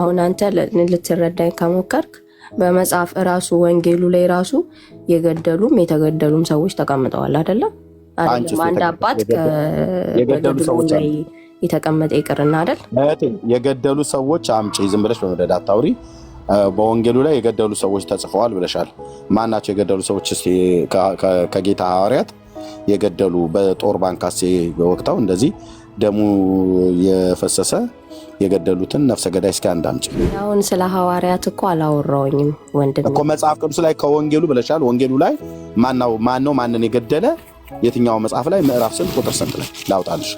አሁን አንተ ልትረዳኝ ከሞከርክ በመጽሐፍ ራሱ ወንጌሉ ላይ ራሱ የገደሉም የተገደሉም ሰዎች ተቀምጠዋል አይደለም? አንድ አባት የገደሉ ሰዎች ላይ የተቀመጠ ይቅርና አይደል? የገደሉ ሰዎች አምጪ፣ ዝም ብለሽ በመደዳ አታውሪ። በወንጌሉ ላይ የገደሉ ሰዎች ተጽፈዋል ብለሻል። ማን ናቸው የገደሉ ሰዎች? እስቲ ከጌታ ሐዋርያት የገደሉ በጦር ባንካሴ ወቅተው እንደዚህ ደሙ የፈሰሰ የገደሉትን ነፍሰ ገዳይ እስኪ አንድ አምጪ። አሁን ስለ ሐዋርያት እኮ አላወራሁኝም ወንድም እኮ መጽሐፍ ቅዱስ ላይ ከወንጌሉ ብለሻል። ወንጌሉ ላይ ማነው ማንን የገደለ? የትኛው መጽሐፍ ላይ ምዕራፍ ስንት ቁጥር ስንት ላይ ላውጣልሽ?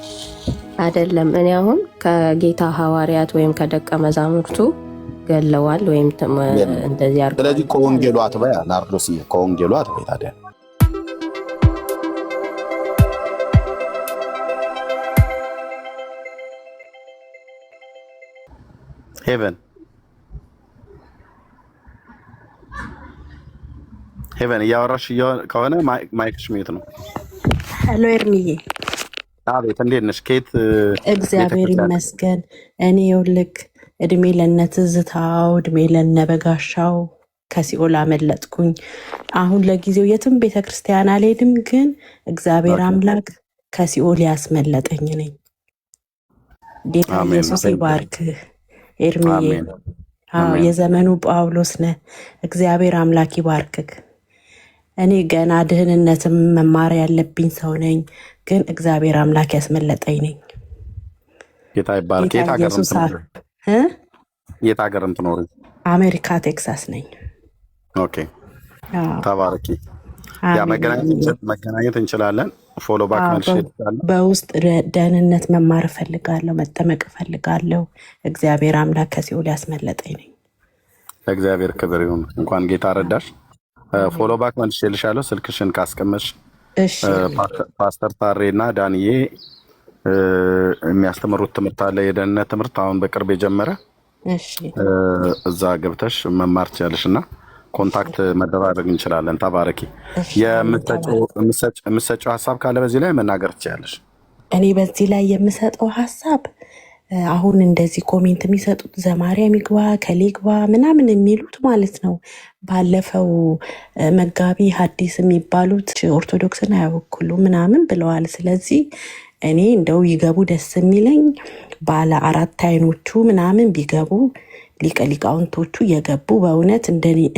አይደለም እኔ አሁን ከጌታ ሐዋርያት ወይም ከደቀ መዛሙርቱ ገለዋል ወይም እንደዚህ አድርገዋል። ስለዚህ ከወንጌሉ አትበይ ናርዶስ፣ ከወንጌሉ አትበይ ታዲያ ሄቨን እያወራሽ ከሆነ ማይክሽ ሚዩት ነው። ሄሎ ኤርሚዬ። አቤት፣ እንዴት ነሽ? ኬት? እግዚአብሔር ይመስገን። እኔ ይኸውልህ እድሜ ለነ ትዝታው፣ እድሜ ለነ በጋሻው ከሲኦል አመለጥኩኝ። አሁን ለጊዜው የትም ቤተክርስቲያን አልሄድም፣ ግን እግዚአብሔር አምላክ ከሲኦል ያስመለጠኝ ነኝ። ጌታ ኢየሱስ ይባርክህ ኤርሚዬ። የዘመኑ ጳውሎስ ነህ። እግዚአብሔር አምላክ ይባርክክ። እኔ ገና ድህንነትም መማር ያለብኝ ሰው ነኝ፣ ግን እግዚአብሔር አምላክ ያስመለጠኝ ነኝ። ጌታ ይባርክ። የት ሀገር የምትኖሪ? አሜሪካ ቴክሳስ ነኝ። ኦኬ፣ ተባረኪ። ያ መገናኘት እንችላለን። ፎሎ ባክ መልሽ። በውስጥ ደህንነት መማር እፈልጋለሁ፣ መጠመቅ እፈልጋለሁ። እግዚአብሔር አምላክ ከሲኦል ያስመለጠኝ ነኝ። ለእግዚአብሔር ክብር ይሁን። እንኳን ጌታ ረዳሽ። ፎሎ ባክ መልሽ ልሻለሁ። ስልክሽን ካስቀመጥሽ ፓስተር ታሬ እና ዳንዬ የሚያስተምሩት ትምህርት አለ፣ የደህንነት ትምህርት አሁን በቅርብ የጀመረ። እዛ ገብተሽ መማር ትችላለሽ እና ኮንታክት መደራረግ እንችላለን። ተባረኪ። የምትሰጪው ሀሳብ ካለ በዚህ ላይ መናገር ትችላለሽ። እኔ በዚህ ላይ የምሰጠው ሀሳብ አሁን እንደዚህ ኮሜንት የሚሰጡት ዘማሪያም ይግባ ከሌግባ ምናምን የሚሉት ማለት ነው። ባለፈው መጋቢ ሐዲስ የሚባሉት ኦርቶዶክስን አይወክሉ ምናምን ብለዋል። ስለዚህ እኔ እንደው ይገቡ ደስ የሚለኝ ባለ አራት አይኖቹ ምናምን ቢገቡ ሊቀ ሊቃውንቶቹ የገቡ በእውነት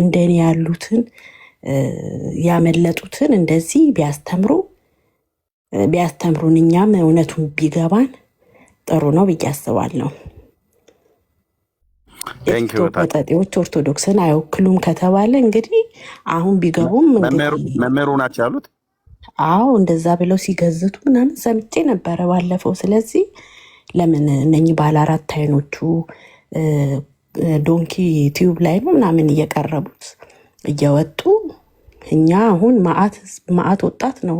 እንደኔ ያሉትን ያመለጡትን እንደዚህ ቢያስተምሩን እኛም እውነቱን ቢገባን ጥሩ ነው ብዬ አስባለሁ። ጠጤዎች ኦርቶዶክስን አይወክሉም ከተባለ እንግዲህ አሁን ቢገቡም መምህሩ ናቸው ያሉት። አዎ እንደዛ ብለው ሲገዝቱ ምናምን ሰምቼ ነበረ ባለፈው። ስለዚህ ለምን እነኚህ ባለ አራት አይኖቹ ዶንኪ ቲዩብ ላይ ነው ምናምን እየቀረቡት እየወጡ እኛ አሁን ማአት ወጣት ነው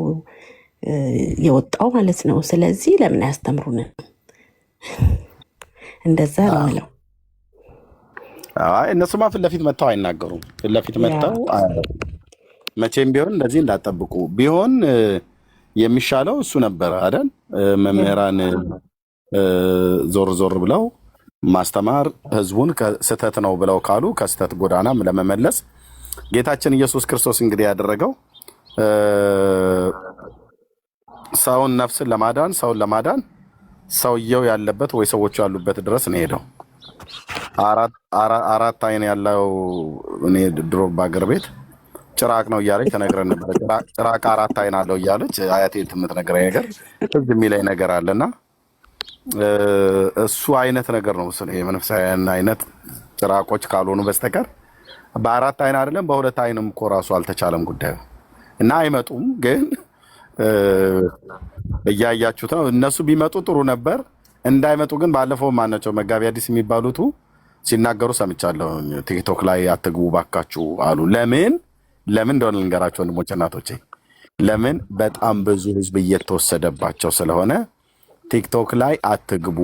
የወጣው ማለት ነው። ስለዚህ ለምን አያስተምሩንም? እንደዛ ነው ያለው። እነሱማ ፊት ለፊት መጥተው አይናገሩም። ፊት ለፊት መጥተው መቼም ቢሆን እንደዚህ እንዳጠብቁ ቢሆን የሚሻለው እሱ ነበረ አይደል? መምህራን ዞር ዞር ብለው ማስተማር ህዝቡን ከስተት ነው ብለው ካሉ ከስተት ጎዳናም ለመመለስ ጌታችን ኢየሱስ ክርስቶስ እንግዲህ ያደረገው ሰውን ነፍስን ለማዳን ሰውን ለማዳን ሰውየው ያለበት ወይ ሰዎቹ ያሉበት ድረስ ነው ሄደው። አራት አይን ያለው እኔ ድሮ በአገር ቤት ጭራቅ ነው እያለች ተነግረን ነበር። ጭራቅ አራት አይን አለው እያለች አያቴ የምትነግረኝ ነገር ትዝ የሚለኝ ነገር አለና እሱ አይነት ነገር ነው። የመንፈሳውያን አይነት ጭራቆች ካልሆኑ በስተቀር በአራት አይን አይደለም በሁለት አይንም እኮ ራሱ አልተቻለም ጉዳዩ እና አይመጡም። ግን እያያችሁት ነው። እነሱ ቢመጡ ጥሩ ነበር። እንዳይመጡ ግን ባለፈው ማናቸው መጋቢ ሐዲስ የሚባሉት ሲናገሩ ሰምቻለሁ። ቲክቶክ ላይ አትግቡ ባካችሁ አሉ። ለምን እንደሆነ ልንገራቸው ወንድሞቼ እናቶቼ። ለምን በጣም ብዙ ህዝብ እየተወሰደባቸው ስለሆነ ቲክቶክ ላይ አትግቡ፣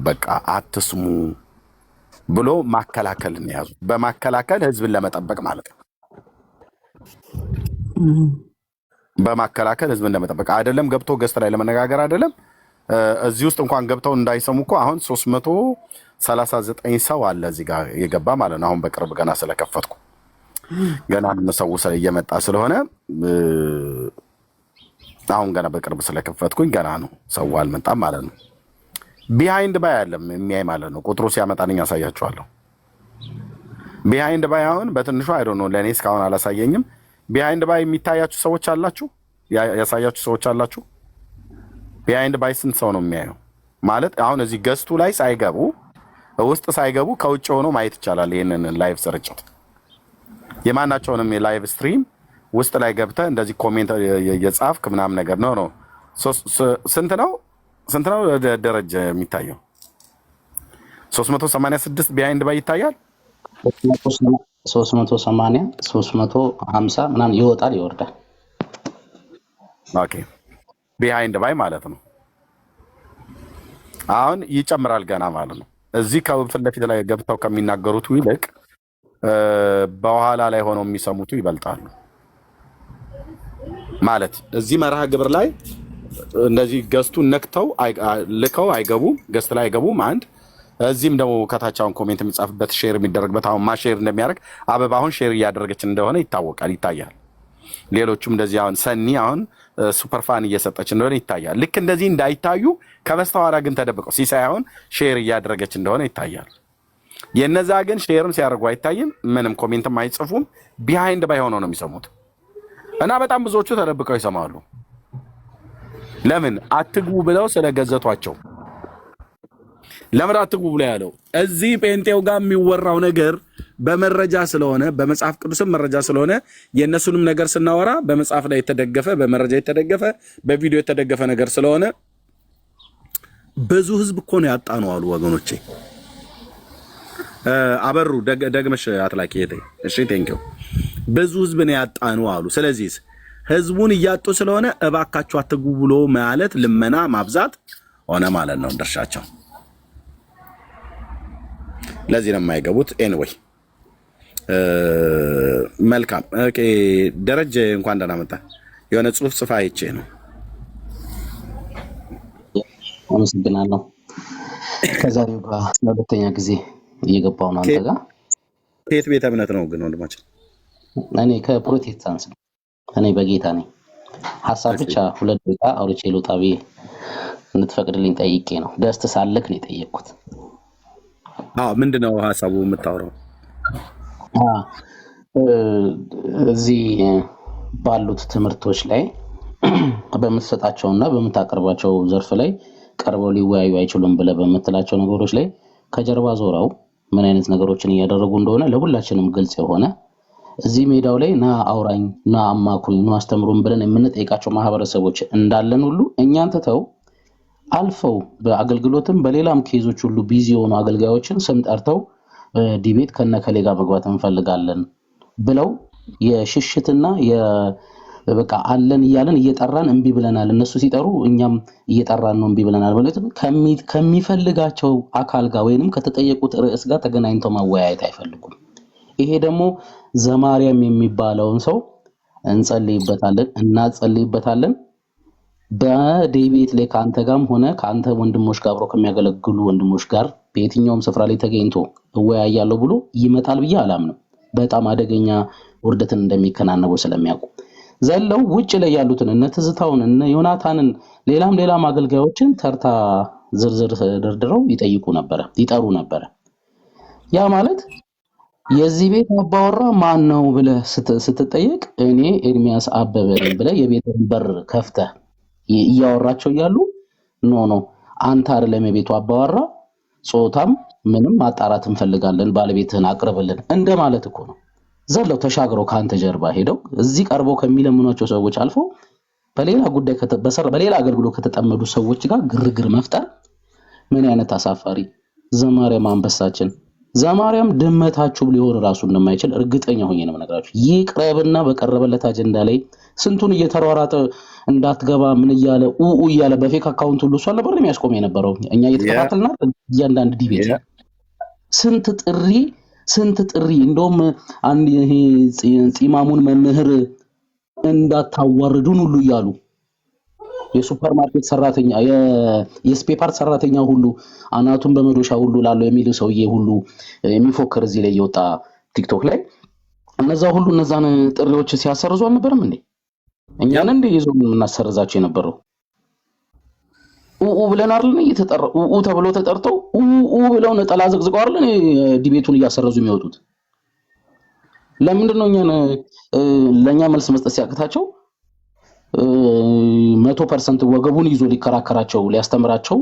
በቃ አትስሙ ብሎ ማከላከልን ያዙ። በማከላከል ህዝብን ለመጠበቅ ማለት ነው። በማከላከል ህዝብን ለመጠበቅ አይደለም። ገብቶ ገስት ላይ ለመነጋገር አይደለም። እዚህ ውስጥ እንኳን ገብተው እንዳይሰሙ እኮ አሁን 39 ሰው አለ እዚህ ጋር የገባ ማለት ነው። አሁን በቅርብ ገና ስለከፈትኩ ገና ሰው እየመጣ ስለሆነ አሁን ገና በቅርብ ስለከፈትኩኝ ገና ነው ሰው አልመጣም ማለት ነው። ቢሃይንድ ባይ አለም የሚያይ ማለት ነው። ቁጥሩ ሲያመጣልኝ ያሳያችኋለሁ። ቢሃይንድ ባይ አሁን በትንሹ አይ ዶንት ኖ ለኔ እስካሁን አላሳየኝም። ቢሃይንድ ባይ የሚታያችሁ ሰዎች አላችሁ? ያሳያችሁ ሰዎች አላችሁ? ቢሃይንድ ባይ ስንት ሰው ነው የሚያየው? ማለት አሁን እዚህ ገስቱ ላይ ሳይገቡ ውስጥ ሳይገቡ ከውጭ ሆኖ ማየት ይቻላል። ይሄንን ላይቭ ስርጭት የማናቸውንም የላይቭ ስትሪም ውስጥ ላይ ገብተህ እንደዚህ ኮሜንት የጻፍክ ምናምን ነገር ነው። ስንት ነው ደረጃ የሚታየው? 386 ቢሃይንድ ባይ ይታያል። 380 350 ምናምን ይወጣል ይወርዳል። ኦኬ ቢሃይንድ ባይ ማለት ነው። አሁን ይጨምራል ገና ማለት ነው። እዚህ ከፊት ለፊት ላይ ገብተው ከሚናገሩት ይልቅ በኋላ ላይ ሆነው የሚሰሙት ይበልጣሉ ማለት። እዚህ መርሃ ግብር ላይ እንደዚህ ገስቱን ነክተው ልከው አይገቡም፣ ገስት ላይ አይገቡም። አንድ እዚህም ደግሞ ከታቻውን ኮሜንት የሚጻፍበት ሼር የሚደረግበት አሁን ማሼር እንደሚያደርግ አበባ አሁን ሼር እያደረገች እንደሆነ ይታወቃል፣ ይታያል። ሌሎቹም እንደዚህ አሁን ሰኒ አሁን ሱፐር ፋን እየሰጠች እንደሆነ ይታያል። ልክ እንደዚህ እንዳይታዩ ከበስተኋላ ግን ተደብቀው ሲሳይ አሁን ሼር እያደረገች እንደሆነ ይታያል። የነዛ ግን ሼርም ሲያደርጉ አይታይም፣ ምንም ኮሜንትም አይጽፉም። ቢሃይንድ ባይ ሆነው ነው የሚሰሙት እና በጣም ብዙዎቹ ተደብቀው ይሰማሉ። ለምን አትግቡ ብለው ስለገዘቷቸው። ለምን አትግቡ ብለው ያለው እዚህ ጴንጤው ጋር የሚወራው ነገር በመረጃ ስለሆነ በመጽሐፍ ቅዱስም መረጃ ስለሆነ የእነሱንም ነገር ስናወራ በመጽሐፍ ላይ የተደገፈ በመረጃ የተደገፈ በቪዲዮ የተደገፈ ነገር ስለሆነ ብዙ ህዝብ እኮ ነው ያጣ ነው አሉ ወገኖቼ። አበሩ ደግመሽ አትላቂ ሄደ። እሺ ቴንኪው። ብዙ ህዝብ ነው ያጣ ነው አሉ። ስለዚህ ህዝቡን እያጡ ስለሆነ እባካችሁ አትግቡ ብሎ ማለት ልመና ማብዛት ሆነ ማለት ነው እንደርሻቸው። ለዚህ ነው የማይገቡት። ኤኒዌይ መልካም ኦኬ። ደረጀ እንኳን ደህና መጣ። የሆነ ጽሁፍ ጽፋ አይቼ ነው። አመሰግናለሁ። ከዛሬው ጋር ለሁለተኛ ጊዜ እየገባው ነው አንተ ጋር። ከየት ቤተ እምነት ነው ግን ወንድማችን? እኔ ከፕሮቴስታንት ነው። እኔ በጌታ ነኝ። ሐሳብ ብቻ 2 ደቂቃ አውርቼ ልውጣ ብዬ እንድትፈቅድልኝ ጠይቄ ነው። ደስት ሳለክ ነው የጠየቅኩት። ምንድነው ሐሳቡ የምታወራው? እዚህ ባሉት ትምህርቶች ላይ በምትሰጣቸውና በምታቀርባቸው ዘርፍ ላይ ቀርበው ሊወያዩ አይችሉም ብለህ በምትላቸው ነገሮች ላይ ከጀርባ ዞረው ምን አይነት ነገሮችን እያደረጉ እንደሆነ ለሁላችንም ግልጽ የሆነ እዚህ ሜዳው ላይ ና አውራኝ ና አማኩኝ ና አስተምሩን ብለን የምንጠይቃቸው ማህበረሰቦች እንዳለን ሁሉ እኛን ትተው አልፈው በአገልግሎትም በሌላም ኬዞች ሁሉ ቢዚ የሆኑ አገልጋዮችን ስም ጠርተው ዲቤት ከነከሌ ጋር መግባት እንፈልጋለን ብለው የሽሽትና በቃ አለን እያለን እየጠራን እንቢ ብለናል። እነሱ ሲጠሩ እኛም እየጠራን ነው እንቢ ብለናል ማለት ከሚፈልጋቸው አካል ጋር ወይንም ከተጠየቁት ርዕስ ጋር ተገናኝተው ማወያየት አይፈልጉም። ይሄ ደግሞ ዘማሪያም የሚባለውን ሰው እናጸልይበታለን በዴቤት ላይ ካንተ ጋርም ሆነ ካንተ ወንድሞች ጋር አብሮ ከሚያገለግሉ ወንድሞች ጋር በየትኛውም ስፍራ ላይ ተገኝቶ እወያያለሁ ብሎ ይመጣል ብዬ አላምንም። በጣም አደገኛ ውርደትን እንደሚከናነቡ ስለሚያውቁ ዘለው ውጭ ላይ ያሉትን እነ ትዝታውን እነ ዮናታንን ሌላም አገልጋዮችን ተርታ ዝርዝር ደርድረው ይጠሩ ነበር። ያ ማለት የዚህ ቤት አባወራ ማን ነው ብለህ ስትጠየቅ እኔ ኤርሚያስ አበበ ነኝ ብለህ የቤትን በር ከፍተህ እያወራቸው እያሉ ኖ አንተ አይደለም የቤቱ አባወራ ጾታም ምንም ማጣራት እንፈልጋለን ባለቤትህን አቅርብልን እንደማለት እኮ ነው። ዘለው ተሻግረው ካንተ ጀርባ ሄደው እዚህ ቀርበው ከሚለምኗቸው ሰዎች አልፎ በሌላ ጉዳይ በሌላ አገልግሎት ከተጠመዱ ሰዎች ጋር ግርግር መፍጠር ምን አይነት አሳፋሪ! ዘማሪያም አንበሳችን ዘማሪያም ድመታችሁ ሊሆን ራሱ እንደማይችል እርግጠኛ ሆኜ ነው የምነግራችሁ። ይቅረብና በቀረበለት አጀንዳ ላይ ስንቱን እየተሯሯጠ እንዳትገባ ምን እያለ እያለ በፌክ አካውንት ሁሉ እሷ ነበር የሚያስቆም የነበረው። እኛ እየተከታተልና እያንዳንዱ ዲቤት ስንት ጥሪ እንደውም አንድ ይሄ ጺማሙን መምህር እንዳታዋርዱን ሁሉ እያሉ የሱፐር ማርኬት ሰራተኛ የስፔፓርት ሰራተኛ ሁሉ አናቱን በመዶሻ ሁሉ ላለው የሚል ሰውዬ ሁሉ የሚፎክር እዚህ ላይ እየወጣ ቲክቶክ ላይ እነዛ ሁሉ እነዛን ጥሪዎች ሲያሰርዙ አልነበረም እንዴ? እኛን እንደ ይዞ የምናሰርዛቸው የነበረው ብለን አይደል? እየተጠራ ተብሎ ተጠርተው ብለው ነጠላ ዘግዝቀው አይደል ዲቤቱን እያሰረዙ የሚወጡት? ለምንድን ነው እኛን ለኛ መልስ መስጠት ሲያቅታቸው 100% ወገቡን ይዞ ሊከራከራቸው ሊያስተምራቸው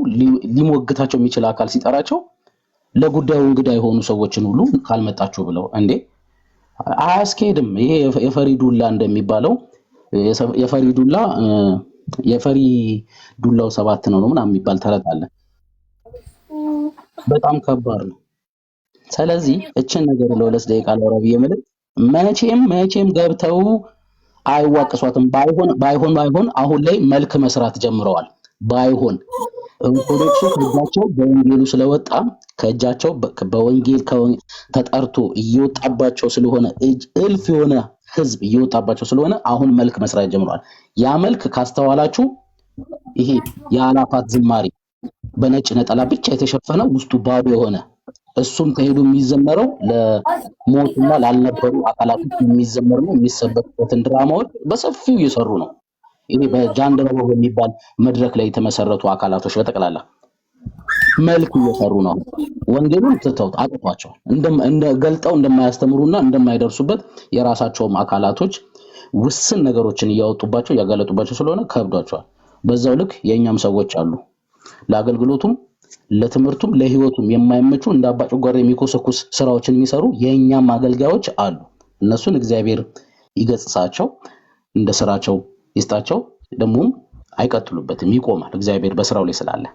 ሊሞግታቸው የሚችል አካል ሲጠራቸው ለጉዳዩ እንግዳ የሆኑ ሰዎችን ሁሉ ካልመጣችሁ ብለው እንዴ አያስኬድም። ይሄ የፈሪ ዱላ እንደሚባለው የፈሪ ዱላው 7 ነው ምናምን የሚባል ተረት አለ። በጣም ከባድ ነው። ስለዚህ እችን ነገር ለሁለት ደቂቃ ላውራ ብዬ ማለት መቼም ገብተው አይዋቀሷትም። ባይሆን አሁን ላይ መልክ መስራት ጀምረዋል። ባይሆን ኦርቶዶክሱ ከእጃቸው በወንጌሉ ስለወጣ ከእጃቸው በወንጌል ተጠርቶ እየወጣባቸው ስለሆነ እልፍ የሆነ ህዝብ እየወጣባቸው ስለሆነ አሁን መልክ መስራት ጀምረዋል። ያ መልክ ካስተዋላችሁ ይሄ የአላፋት ዝማሬ በነጭ ነጠላ ብቻ የተሸፈነ ውስጡ ባዶ የሆነ እሱም ከሄዱ የሚዘመረው ለሞቱና ላልነበሩ አካላቶች የሚዘመር ነው። የሚሰበክበትን ድራማዎች በሰፊው እየሰሩ ነው። ይሄ በጃንደረባ በሚባል መድረክ ላይ የተመሰረቱ አካላቶች በጠቅላላ መልክ እየሰሩ ነው። ወንጌሉን ትተውት አጥቷቸዋል። ገልጠው እንደማያስተምሩና እንደማይደርሱበት የራሳቸውም አካላቶች ውስን ነገሮችን እያወጡባቸው እያጋለጡባቸው ስለሆነ ከብዷቸዋል። በዛው ልክ የኛም ሰዎች አሉ ለአገልግሎቱም ለትምህርቱም ለህይወቱም የማይመቹ እንደ አባ ጨጓራ የሚኮሰኩስ ስራዎችን የሚሰሩ የኛም አገልጋዮች አሉ። እነሱን እግዚአብሔር ይገጽሳቸው፣ እንደ ስራቸው ይስጣቸው። ደግሞም አይቀጥሉበትም፣ ይቆማል እግዚአብሔር በስራው ላይ ስላለ።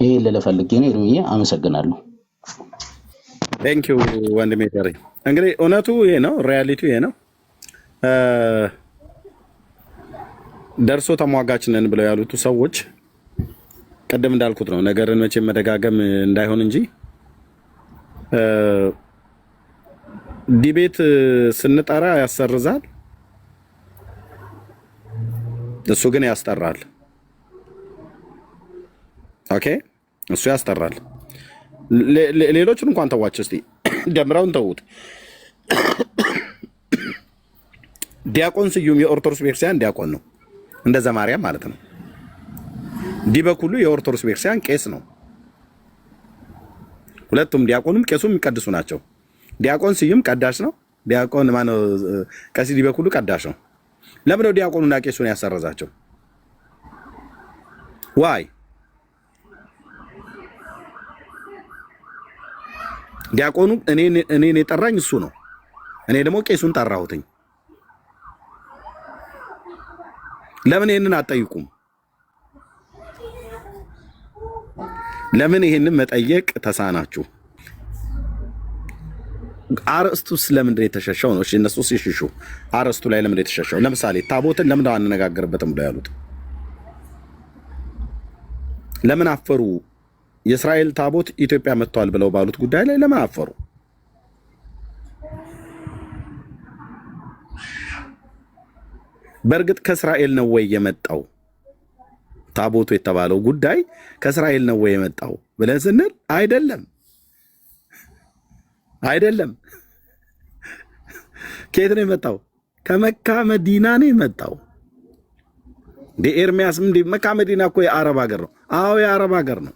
ይሄ ለፈልጌ ነው። እርምዬ አመሰግናለሁ። ቴንክ ዩ ወንድሜ ተሪ። እንግዲህ እውነቱ ይሄ ነው፣ ሪያሊቲው ይሄ ነው። ደርሶ ተሟጋች ነን ብለው ያሉት ሰዎች ቀደም እንዳልኩት ነው። ነገርን መቼም መደጋገም እንዳይሆን እንጂ ዲቤት ስንጠራ ያሰርዛል፣ እሱ ግን ያስጠራል። ኦኬ፣ እሱ ያስጠራል። ሌሎችን እንኳን ተዋቸው እስቲ፣ ደምረውን ተውት። ዲያቆን ስዩም የኦርቶዶክስ ቤተክርስቲያን ዲያቆን ነው፣ እንደ ዘማርያም ማለት ነው። ዲበኩሉ የኦርቶዶክስ ቤተክርስቲያን ቄስ ነው። ሁለቱም ዲያቆኑም ቄሱም የሚቀድሱ ናቸው። ዲያቆን ስዩም ቀዳሽ ነው። ዲያቆን ማነው? ቀሲስ ዲበኩሉ ቀዳሽ ነው። ለምን ነው ዲያቆኑና ቄሱን ያሰረዛቸው? ዋይ? ዲያቆኑ እኔን የጠራኝ እሱ ነው። እኔ ደግሞ ቄሱን ጠራሁትኝ። ለምን ይሄንን አትጠይቁም? ለምን ይሄንን መጠየቅ ተሳናችሁ? አርስቱስ ለምንድን የተሸሸው ነው? እሺ እነሱስ ይሽሹ። አርስቱ ላይ ለምንድን የተሸሸው? ለምሳሌ ታቦትን ለምን አንነጋገርበትም ብለው ያሉት ለምን አፈሩ? የእስራኤል ታቦት ኢትዮጵያ መጥቷል ብለው ባሉት ጉዳይ ላይ ለምን አፈሩ? በእርግጥ ከእስራኤል ነው ወይ የመጣው? ታቦቱ የተባለው ጉዳይ ከእስራኤል ነው ወይ የመጣው ብለን ስንል አይደለም። ከየት ነው የመጣው? ከመካ መዲና ነው የመጣው። ኤርሚያስ መካ መዲና እኮ የአረብ ሀገር ነው። አዎ የአረብ ሀገር ነው።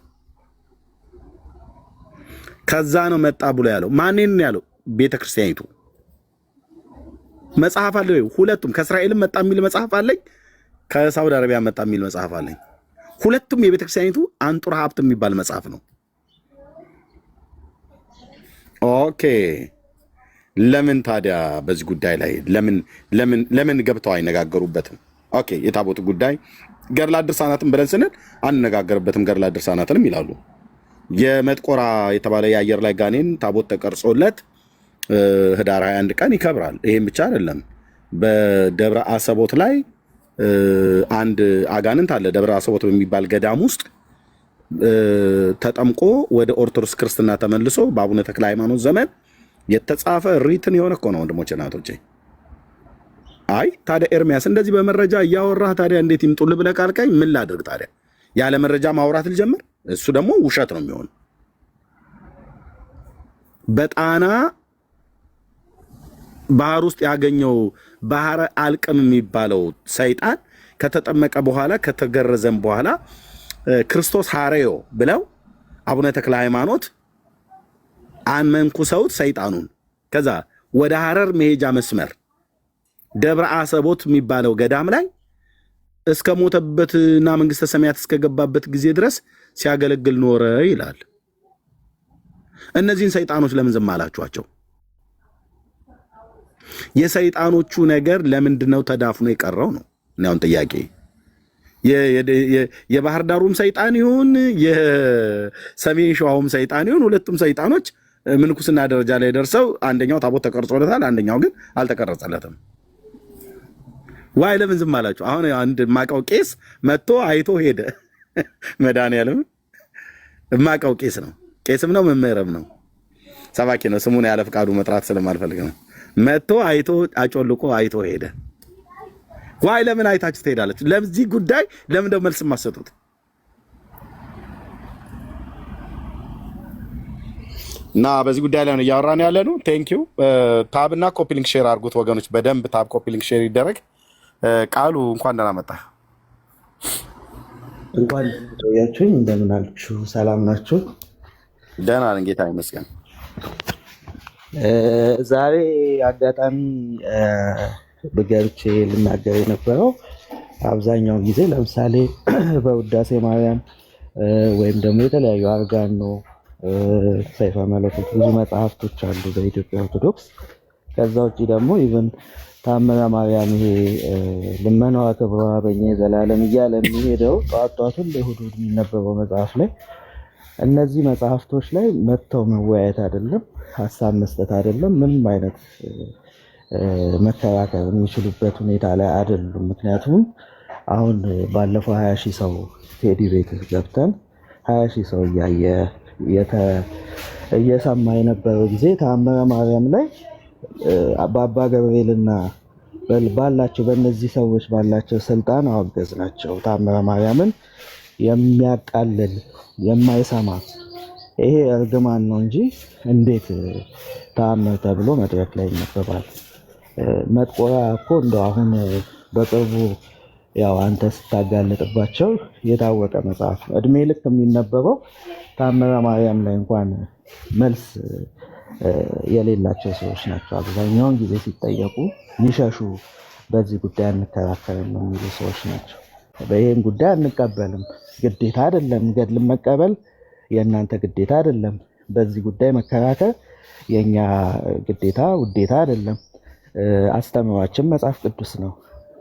ከዛ ነው መጣ ብሎ ያለው ማንን ያለው? ቤተክርስቲያኒቱ መጽሐፍ አለ። ሁለቱም ከእስራኤልም መጣ የሚል መጽሐፍ አለኝ፣ ከሳውዲ አረቢያ መጣ የሚል መጽሐፍ አለኝ። ሁለቱም የቤተክርስቲያኒቱ አንጡራ ሀብት የሚባል መጽሐፍ ነው። ኦኬ፣ ለምን ታዲያ በዚህ ጉዳይ ላይ ለምን ገብተው አይነጋገሩበትም? ኦኬ፣ የታቦቱ ጉዳይ ገድለ ድርሳናትን ብለን ስንል አንነጋገርበትም። ገድለ ድርሳናትንም ይላሉ። የመጥቆራ የተባለ የአየር ላይ ጋኔን ታቦት ተቀርጾለት ህዳር 21 ቀን ይከብራል። ይሄም ብቻ አይደለም። በደብረ አሰቦት ላይ አንድ አጋንንት አለ። ደብረ አሰቦት በሚባል ገዳም ውስጥ ተጠምቆ ወደ ኦርቶዶክስ ክርስትና ተመልሶ በአቡነ ተክለ ሃይማኖት ዘመን የተጻፈ ሪትን የሆነ እኮ ነው ወንድሞቼ እናቶቼ። አይ ታዲያ ኤርሚያስ እንደዚህ በመረጃ እያወራህ ታዲያ እንዴት ይምጡልህ ብለህ ካልከኝ ምን ላድርግ ታዲያ? ያለ መረጃ ማውራት ልጀምር? እሱ ደግሞ ውሸት ነው የሚሆን። በጣና ባህር ውስጥ ያገኘው ባህረ አልቅም የሚባለው ሰይጣን ከተጠመቀ በኋላ ከተገረዘም በኋላ ክርስቶስ ሐሬዮ ብለው አቡነ ተክለ ሃይማኖት አንመንኩሰውት ሰይጣኑን። ከዛ ወደ ሐረር መሄጃ መስመር ደብረ አሰቦት የሚባለው ገዳም ላይ እስከ ሞተበትና መንግስተ ሰማያት እስከገባበት ጊዜ ድረስ ሲያገለግል ኖረ ይላል። እነዚህን ሰይጣኖች ለምን ዝም አላችኋቸው? የሰይጣኖቹ ነገር ለምንድነው ተዳፍኖ የቀረው ነው አሁን ጥያቄ። የባህር ዳሩም ሰይጣን ይሁን የሰሜን ሸዋውም ሰይጣን ይሁን ሁለቱም ሰይጣኖች ምንኩስና ደረጃ ላይ ደርሰው አንደኛው ታቦት ተቀርጾለታል፣ አንደኛው ግን አልተቀረጸለትም። ዋይ ለምን ዝም አላችሁ? አሁን አንድ ማቀው ቄስ መጥቶ አይቶ ሄደ። መድኃኒዓለም ማቀው ቄስ ነው፣ ቄስም ነው መምህርም ነው፣ ሰባኪ ነው። ስሙን ያለ ፍቃዱ መጥራት ስለማልፈልግ ነው። መጥቶ አይቶ አጮልቆ አይቶ ሄደ። ዋይ ለምን አይታችሁ ትሄዳለች? ለዚህ ጉዳይ ለምን ደው መልስ ማሰጡት? እና በዚህ ጉዳይ ላይ ነው እያወራን ያለ ነው። ቴንክ ዩ። ታብና ኮፒ ሊንክ ሼር አድርጉት ወገኖች፣ በደንብ ታብ ኮፒ ሊንክ ሼር ይደረግ። ቃሉ እንኳን ደህና መጣ። እንኳን ቆያችሁኝ። እንደምን አላችሁ? ሰላም ናችሁ? ደህና ነን፣ ጌታ ይመስገን። ዛሬ አጋጣሚ በገብቼ ልናገር የነበረው አብዛኛው ጊዜ ለምሳሌ በውዳሴ ማርያም ወይም ደግሞ የተለያዩ አርጋኖ፣ ሰይፈ መለኮት ብዙ መጽሐፍቶች አሉ በኢትዮጵያ ኦርቶዶክስ። ከዛ ውጭ ደግሞ ኢቨን ታምረ ማርያም ይሄ ልመናዋ ክብሯ በእኛ የዘላለም እያለ የሚሄደው ጠዋት ጠዋት ሁሌ እሑድ እሑድ የሚነበበው መጽሐፍ ላይ እነዚህ መጽሐፍቶች ላይ መጥተው መወያየት አይደለም ሀሳብ መስጠት አይደለም ምንም አይነት መከራከር የሚችሉበት ሁኔታ ላይ አይደሉም። ምክንያቱም አሁን ባለፈው 20 ሺህ ሰው ቴዲ ቤት ገብተን 20 ሺህ ሰው እየሰማ የነበረው ጊዜ ተአምረ ማርያም ላይ በአባ ገብርኤልና ባላቸው በእነዚህ ሰዎች ባላቸው ስልጣን አወገዝ ናቸው። ተአምረ ማርያምን የሚያቃልል የማይሰማ ይሄ እርግማን ነው እንጂ እንዴት ተአምር ተብሎ መድረክ ላይ ይነበባል? መጥቆራ እኮ እንደው አሁን በቅርቡ ያው አንተ ስታጋለጥባቸው የታወቀ መጽሐፍ ነው። እድሜ ልክ የሚነበበው ተአምረ ማርያም ላይ እንኳን መልስ የሌላቸው ሰዎች ናቸው። አብዛኛውን ጊዜ ሲጠየቁ የሚሸሹ በዚህ ጉዳይ አንከራከርም የሚሉ ሰዎች ናቸው። በይህን ጉዳይ አንቀበልም፣ ግዴታ አይደለም። ገድልን መቀበል የእናንተ ግዴታ አይደለም። በዚህ ጉዳይ መከራከር የእኛ ግዴታ ውዴታ አይደለም። አስተምሯችን መጽሐፍ ቅዱስ ነው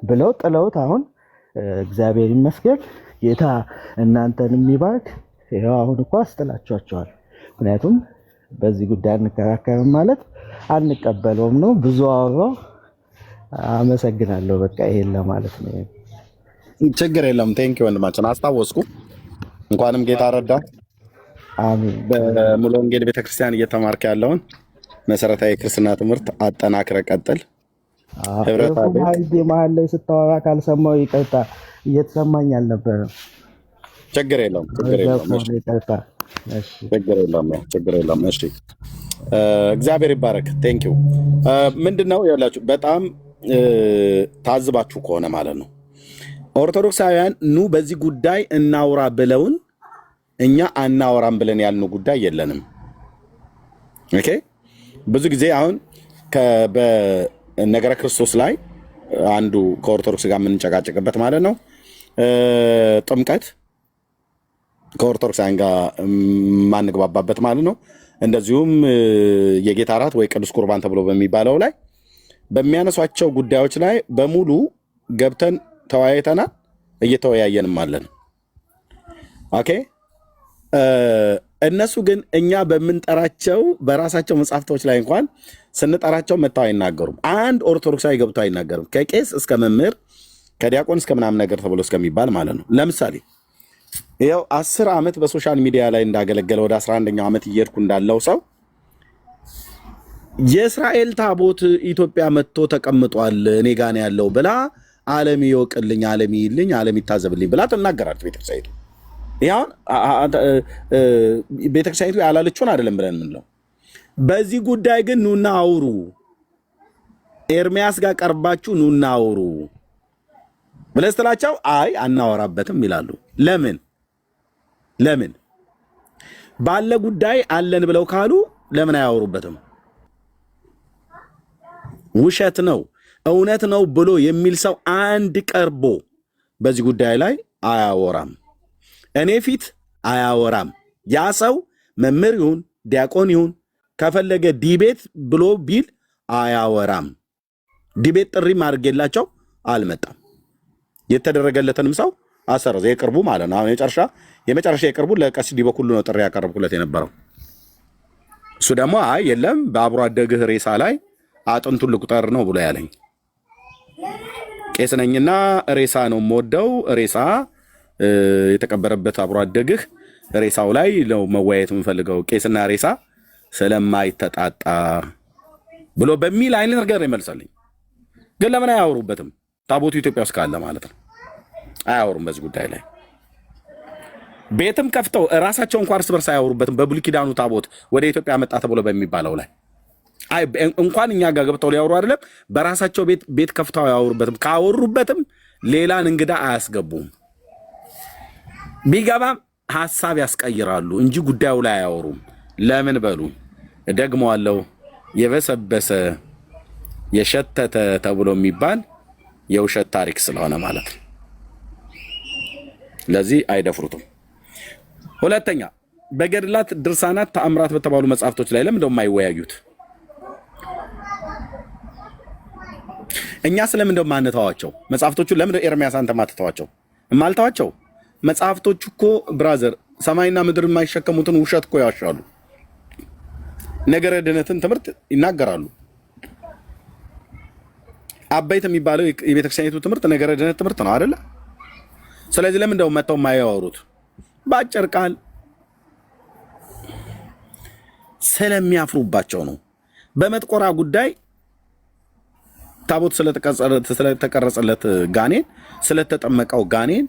ብለው ጥለውት አሁን እግዚአብሔር ይመስገን ጌታ እናንተን የሚባርክ ይኸው አሁን እኮ አስጥላችኋቸዋል። ምክንያቱም በዚህ ጉዳይ አንከራከርም ማለት አንቀበለውም ነው። ብዙ አወራሁ፣ አመሰግናለሁ። በቃ ይሄን ለማለት ነው። ችግር የለም። ቴንክ ዩ ወንድማችን፣ አስታወስኩ። እንኳንም ጌታ ረዳ። አሜን። በሙሉ ወንጌል ቤተክርስቲያን እየተማርክ ያለውን መሰረታዊ ክርስትና ትምህርት አጠናክረ ቀጥል። ህብረት መሀል ላይ ስታወራ ካልሰማው ይቅርታ፣ እየተሰማኝ አልነበረም። ችግር የለውም። ችግር የለም። እሺ፣ እግዚአብሔር ይባረክ። ቴንክ ዩ። ምንድነው ያላችሁ? በጣም ታዝባችሁ ከሆነ ማለት ነው ኦርቶዶክሳውያን ኑ በዚህ ጉዳይ እናውራ ብለውን እኛ አናወራም ብለን ያልነው ጉዳይ የለንም። ኦኬ። ብዙ ጊዜ አሁን በነገረ ክርስቶስ ላይ አንዱ ከኦርቶዶክስ ጋር የምንጨቃጨቅበት ማለት ነው ጥምቀት ከኦርቶዶክሳውያን ጋር ማንግባባበት ማለት ነው። እንደዚሁም የጌታ እራት ወይ ቅዱስ ቁርባን ተብሎ በሚባለው ላይ በሚያነሷቸው ጉዳዮች ላይ በሙሉ ገብተን ተወያይተናል፣ እየተወያየንም አለን። ኦኬ። እነሱ ግን እኛ በምንጠራቸው በራሳቸው መጽሐፍቶች ላይ እንኳን ስንጠራቸው መጥተው አይናገሩም። አንድ ኦርቶዶክሳዊ ገብቶ አይናገርም። ከቄስ እስከ መምህር ከዲያቆን እስከ ምናምን ነገር ተብሎ እስከሚባል ማለት ነው። ለምሳሌ ይኸው 10 ዓመት በሶሻል ሚዲያ ላይ እንዳገለገለ ወደ 11ኛው ዓመት እየሄድኩ እንዳለው ሰው የእስራኤል ታቦት ኢትዮጵያ መጥቶ ተቀምጧል እኔ ጋር ነው ያለው ብላ ዓለም ይወቅልኝ፣ ዓለም ይልኝ፣ ዓለም ይታዘብልኝ ብላ ትናገራለች ቤተክርስቲያኒቱ። ይሁን ቤተክርስቲያኒቱ ያላለችውን አይደለም ብለን ምንለው። በዚህ ጉዳይ ግን ኑና አውሩ፣ ኤርሚያስ ጋር ቀርባችሁ ኑና አውሩ ብለህ ስትላቸው አይ አናወራበትም ይላሉ። ለምን ባለ ጉዳይ አለን ብለው ካሉ ለምን አያወሩበትም? ውሸት ነው እውነት ነው ብሎ የሚል ሰው አንድ ቀርቦ በዚህ ጉዳይ ላይ አያወራም፣ እኔ ፊት አያወራም። ያ ሰው መምህር ይሁን ዲያቆን ይሁን ከፈለገ ዲቤት ብሎ ቢል አያወራም። ዲቤት ጥሪ ማድረግላቸው አልመጣም። የተደረገለትንም ሰው አሰረዘ። የቅርቡ ማለት ነው። አሁን የመጨረሻ የቅርቡ ለቀሲስ ዲበኩሉ ነው ጥሪ ያቀረብኩለት የነበረው። እሱ ደግሞ አይ የለም በአብሮ አደግህ ሬሳ ላይ አጥንቱን ልቁጠር ነው ብሎ ያለኝ። ቄስ ነኝና ሬሳ ነው የምወደው፣ ሬሳ የተቀበረበት አብሮ አደግህ ሬሳው ላይ ነው መወያየት የምፈልገው፣ ቄስና ሬሳ ስለማይተጣጣ ብሎ በሚል አይነት ነገር ይመልሳልኝ። ግን ለምን አያወሩበትም? ታቦቱ ኢትዮጵያ ውስጥ ካለ ማለት ነው። አያወሩም በዚህ ጉዳይ ላይ። ቤትም ከፍተው ራሳቸው እንኳን እርስ በርስ አያወሩበትም። በብሉይ ኪዳኑ ታቦት ወደ ኢትዮጵያ መጣ ተብሎ በሚባለው ላይ እንኳን እኛ ጋር ገብተው ሊያወሩ አይደለም፣ በራሳቸው ቤት ከፍተው አያወሩበትም። ካወሩበትም ሌላን እንግዳ አያስገቡም። ቢገባም ሐሳብ ያስቀይራሉ እንጂ ጉዳዩ ላይ አያወሩም። ለምን በሉ ደግሞዋለው፣ የበሰበሰ የሸተተ ተብሎ የሚባል የውሸት ታሪክ ስለሆነ ማለት ነው። ለዚህ አይደፍሩትም። ሁለተኛ በገድላት ድርሳናት፣ ተአምራት በተባሉ መጽሐፍቶች ላይ ለምን እንደማይወያዩት? እኛ ስለምን እንደማንተዋቸው መጽሐፍቶቹ ለምን ኤርሚያስ አንተ ማትተዋቸው? ማልተዋቸው መጽሐፍቶቹ እኮ ብራዘር ሰማይና ምድር የማይሸከሙትን ውሸት እኮ ያሻሉ። ነገረ ድነትን ትምህርት ይናገራሉ። አበይት የሚባለው የቤተክርስቲያኒቱ ትምህርት ነገረ ድነት ትምህርት ነው አይደለ? ስለዚህ ለምን እንደው መተው የማያወሩት? በአጭር ቃል ስለሚያፍሩባቸው ነው። በመጥቆራ ጉዳይ ታቦት ስለተቀረጸለት ጋኔን፣ ስለተጠመቀው ጋኔን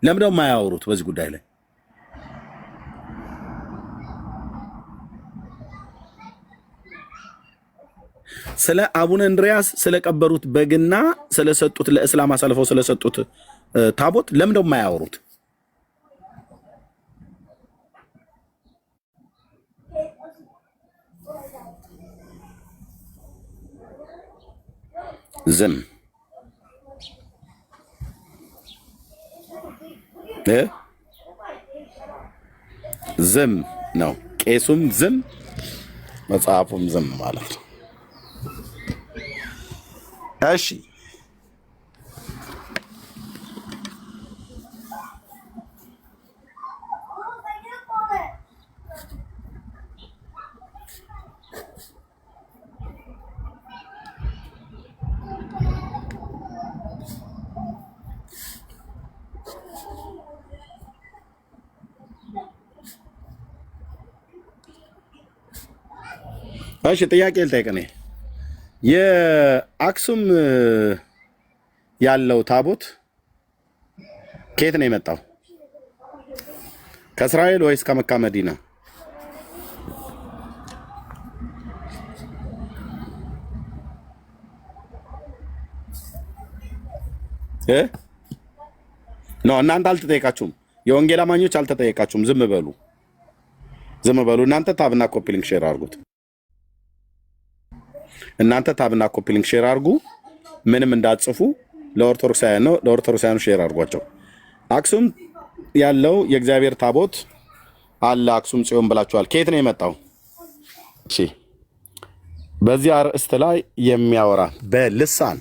ለምን እንደው የማያወሩት በዚህ ጉዳይ ላይ? ስለ አቡነ እንድሪያስ ስለቀበሩት በግና ስለሰጡት ለእስላም አሳልፈው ስለሰጡት ታቦት ለምን እንደው የማያወሩት? ዝም ዝም ነው። ቄሱም ዝም፣ መጽሐፉም ዝም ማለት ነው። እሺ እሺ ጥያቄ ልጠይቅ። እኔ የአክሱም ያለው ታቦት ከየት ነው የመጣው? ከእስራኤል ወይስ ከመካ መዲና? ኖ እናንተ አልተጠየቃችሁም። የወንጌል አማኞች አልተጠየቃችሁም። ዝም በሉ፣ ዝም በሉ። እናንተ ታብና ኮፒ ሊንክ ሼር አድርጉት። እናንተ ታብና ኮፒ ሊንክ ሼር አድርጉ። ምንም እንዳትጽፉ። ለኦርቶዶክሳውያን ነው፣ ለኦርቶዶክሳውያኑ ሼር አድርጓቸው። አክሱም ያለው የእግዚአብሔር ታቦት አለ አክሱም ጽዮን ብላችኋል። ከየት ነው የመጣው? እሺ በዚህ አርዕስት ላይ የሚያወራ በልሳን